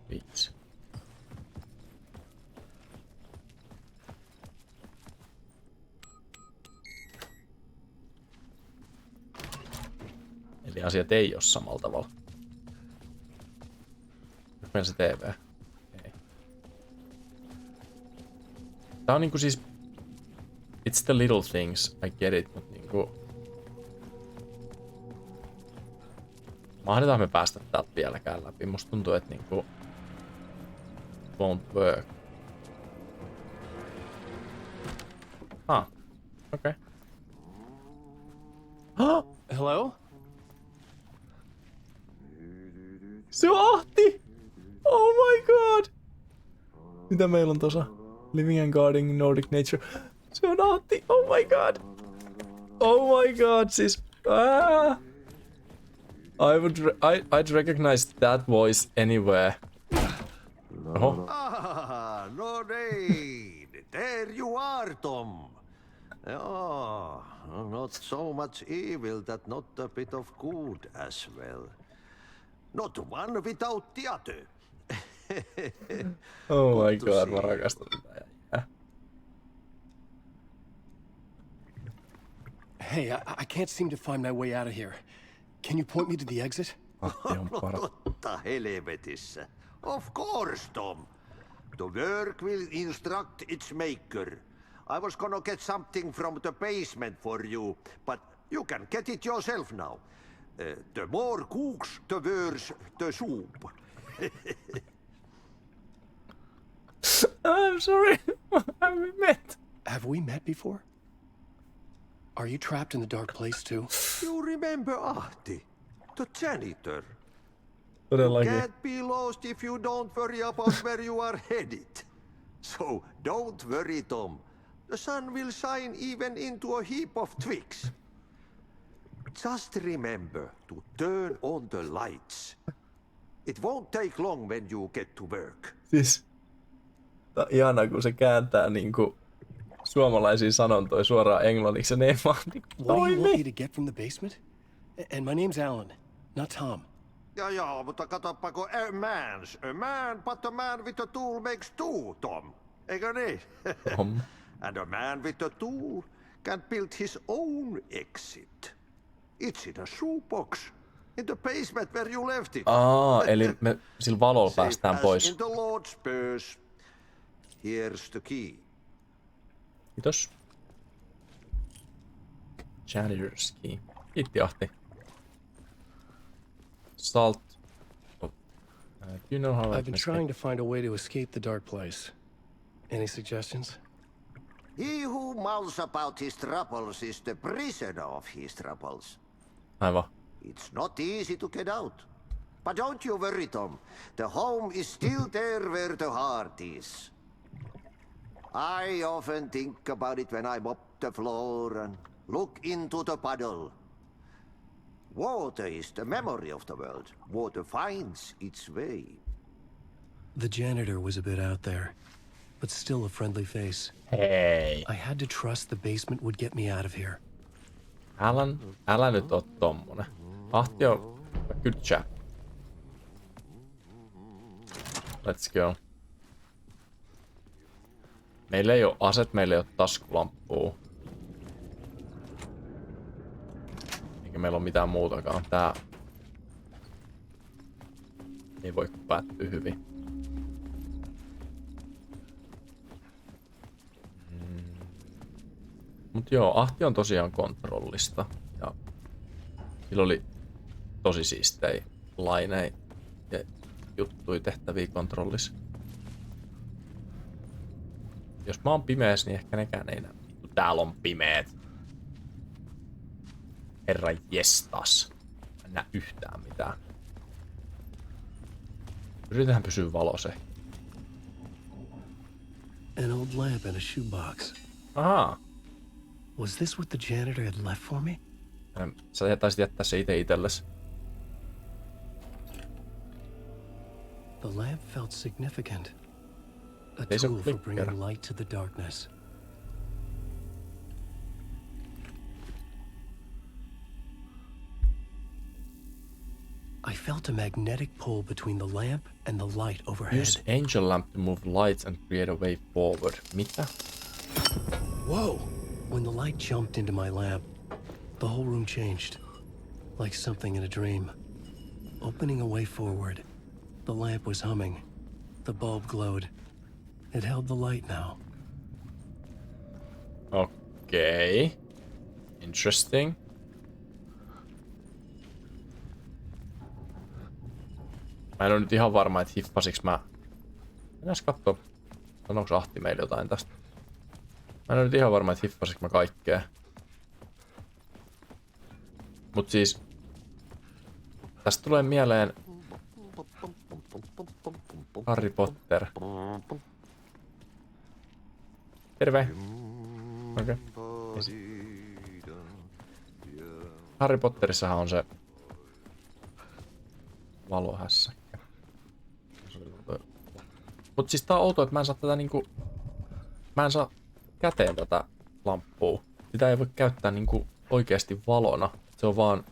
5. Eli asiat ei ole samalla tavalla. Nyt meillä se TV. Ei. Tää on niinku siis... It's the little things, I get it, mut niinku... Mahdetaan me päästä täältä vieläkään läpi. Musta tuntuu, että niinku... Won't work. Okay.
Hello?
Se on Ahti! Oh my god! Mitä meillä on tossa? Living and guarding Nordic nature. Se on Ahti! Oh my god! Oh my god, siis... I'd recognize that voice anywhere. Oho.
Ah, no niin. There you are, Tom. Oh, not so much evil that not a bit of good as well. Not one without the other.
Oh my god, mä rakastan tätä jäijää.
Hey, I can't seem to find my way out of here. Can you point me to the exit?
Totta helvetissä. Of course, Tom. The work will instruct its maker. I was gonna get something from the basement for you, but you can get it yourself now. The more cooks, the worse the soup.
I'm sorry. Have we met?
Have we met before? Are you trapped in the dark place too?
You remember Ahti, the janitor?
Todellakin.
You can't be lost if you don't worry about where you are headed. So don't worry, Tom. The sun will shine even into a heap of twigs. Just remember to turn on the lights. It won't take long when you get to work.
Siis, tää on ihanaa, kun se kääntää niinku suomalaisia sanontoja suoraan englanniksi, ja ne ei vaan niinku
toimi. What do you want me to get from the basement? And my name's Alan, not Tom.
Ja, mutta katsoppa, kun a man, but a man with a tool makes two, Tom. Eikö niin? And a man with a tool can build his own exit. It's in a shoebox. In the basement where you left it.
Eli me sillä valolla päästään pois.
In the Lord's purse. Here's the key.
Kiitos. Janitor's key. Kiitti, Ahti. salt. Oh. Do you know how
I've been trying to find a way to escape the dark place. Any suggestions?
He who mouths about his troubles is the prisoner of his troubles.
Aivan.
It's not easy to get out. But don't you worry, Tom. The home is still there where the heart is. I often think about it when I mop the floor and look into the puddle. Water is the memory of the world. Water finds its way.
The janitor was a bit out there, but still a friendly face.
Hei.
I had to trust the basement would get me out of here.
Älä nyt oo tommonen. Ahti on good chap. Let's go. Meillä ei oo aset, meillä ei oo taskulamppua. Eikä meillä oo mitään muutakaan. Tää ei voi päättyä hyvin. Mut joo, Ahti on tosiaan kontrollista. Ja sillä oli tosi siistei laineja ja juttui tehtäviä kontrollissa. Jos mä oon pimeäs, niin ehkä nekään ei näe. Täällä on pimeet. Herra jestas. Mä en näe yhtään mitään. Yritetään pysyä valossa.
An old lamp and a shoebox.
Ahaa.
Was this what the janitor had left for me?
Sä taisit jättää se itse itsellesi.
The lamp felt significant. A tool for bringing light to the darkness. I felt a magnetic pull between the lamp and the light overhead.
Use angel lamp to move lights and create a way forward. Mitä?
Whoa! When the light jumped into my lamp, the whole room changed, like something in a dream. Opening a way forward, the lamp was humming. The bulb glowed. It held the light now.
Okay. Interesting. Mä en ole nyt ihan varma, että hiffasiks mä... Mennääs kattoo. Sanoks Ahti meille jotain tästä? Mä en ole nyt ihan varma, että hiffasiks mä kaikkea. Mut siis... Tästä tulee mieleen... Harry Potter. Terve. Okei. Okay. Harry Potterissahan on se... valohässäkkä. Mut siis tää on outoa, että mä en saa tätä niinku... Mä en saa käteen tätä lamppua. Sitä ei voi käyttää niinku oikeasti valona. Se on vaan...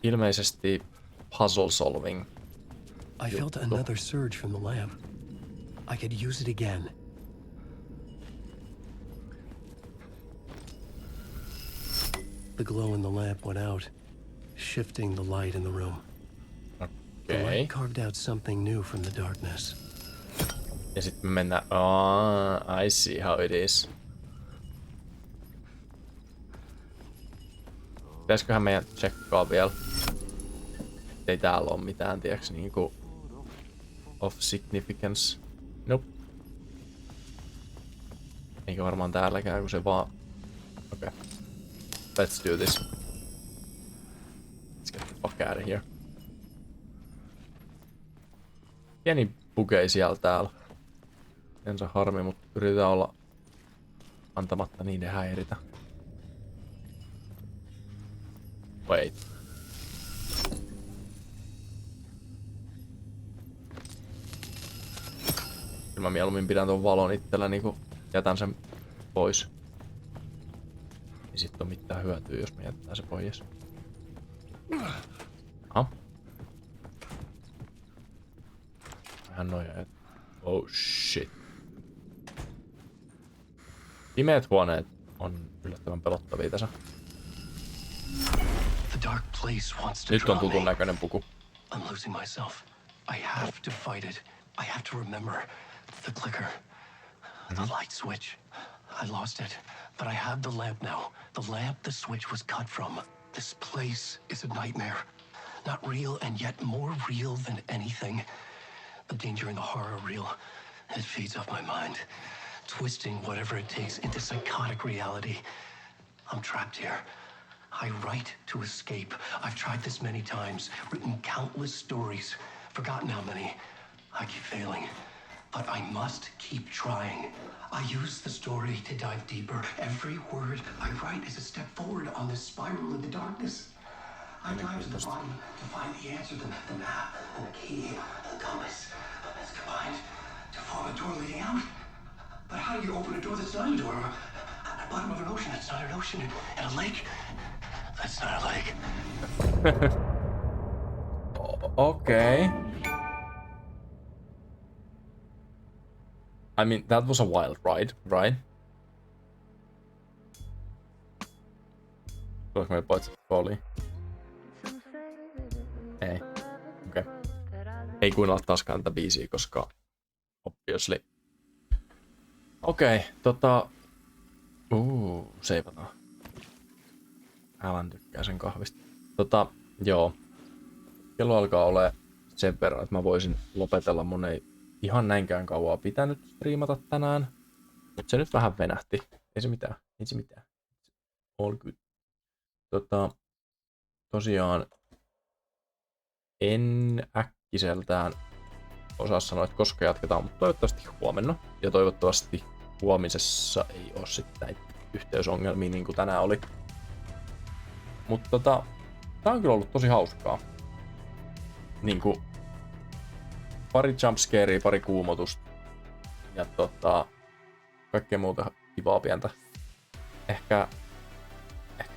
ilmeisesti puzzle solving.
I felt another surge from the lamp. I could use it again. The glow in the lamp went out, shifting the light in the room. The light carved out something new from the darkness.
Ja sitten me mennään... I see how it is. Pitäisköhän meidän tsekkaa vielä? Ei täällä ole mitään, tiiäks, niinku... of significance. Nope. Eikä varmaan täälläkään, kun se vaan... Okei. Okay. Let's do this. Let's get the fuck out of here. Pieni bugei siellä täällä. Ensa harmi, mutta yritetään olla antamatta niiden häiritä. Wait. Kyllä mä mieluummin pidän ton valon itselläni, kun jätän sen pois. Ei sit oo mitään hyötyä, jos me jätetään se pois. Aha. Vähän noja. Oh shit. Pimeät huoneet on yllättävän pelottavia tässä. Nyt on tutun näköinen puku.
I'm losing myself. I have to fight it. I have to remember the clicker. The light switch. I lost it, but I have the lamp now. The lamp the switch was cut from. This place is a nightmare. Not real and yet more real than anything. The danger in the horror reel. It feeds off my mind, twisting whatever it takes into psychotic reality. I'm trapped here. I write to escape. I've tried this many times, written countless stories, forgotten how many. I keep failing, but I must keep trying. I use the story to dive deeper. Every word I write is a step forward on this spiral in the darkness. I dive to the bottom to find the answer, the map, and the key, and the compass. It's combined to form a door leading out. But how do you open a door that's not a door? At the bottom of an ocean that's not an ocean, and a lake that's not a lake.
Okay. I mean, that was a wild ride, right? Tuleeko meillä paitsi oli? Ei. Okei. Okay. Ei kuunnella taaskaan tätä biisiä, koska obviously. Okei, seivataan. Alan tykkää sen kahvista. Joo. Kello alkaa ole sen verran, että mä voisin lopetella. Mun ei ihan näinkään kauaa pitänyt striimata tänään. Mutta se nyt vähän venähti. Ei se mitään. All good. Tosiaan en äkkiseltään osaa sanoa, että koska jatketaan, mutta toivottavasti huomenna. Ja toivottavasti huomisessa ei ole sitten näitä yhteysongelmia niin kuin tänään oli. Mutta tää on kyllä ollut tosi hauskaa. Niinku pari jumpscarea, pari kuumotusta ja kaikkea muuta kivaa pientä. Ehkä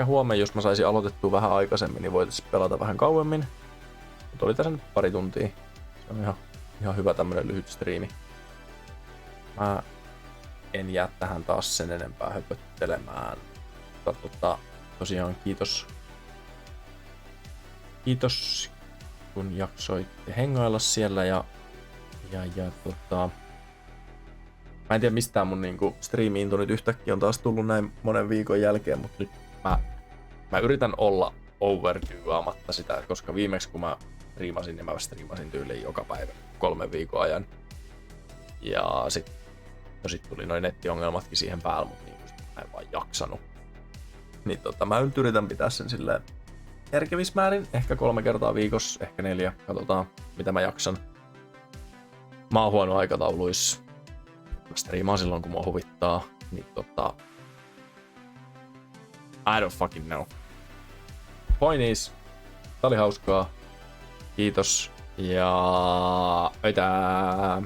huomenna, jos mä saisin aloitettua vähän aikaisemmin, niin voitaisiin pelata vähän kauemmin. Mutta oli tässä nyt pari tuntia. Se on ihan hyvä tämmönen lyhyt striimi. Mä en jää tähän taas sen enempää höpöttelemään. Tosiaan kiitos kun jaksoitte hengailla siellä ja mä en tiedä mistään mun niinku striimi-into nyt yhtäkkiä on taas tullut näin monen viikon jälkeen, mutta nyt mä yritän olla overdoamatta sitä, koska viimeksi kun mä striimasin, niin mä striimasin tyyliin joka päivä 3 viikon ajan. Ja sit tuli noin nettiongelmatkin siihen päälle, mutta niin mä en vaan jaksanut. Niin mä nyt yritän pitää sen silleen järkevissä määrin, ehkä 3 kertaa viikossa, ehkä 4, katsotaan mitä mä jaksan. Mä oon huono aikatauluissa. Mä striimaan silloin kun mua huvittaa, niin I don't fucking know. Point is, tää oli hauskaa. Kiitos ja öitää!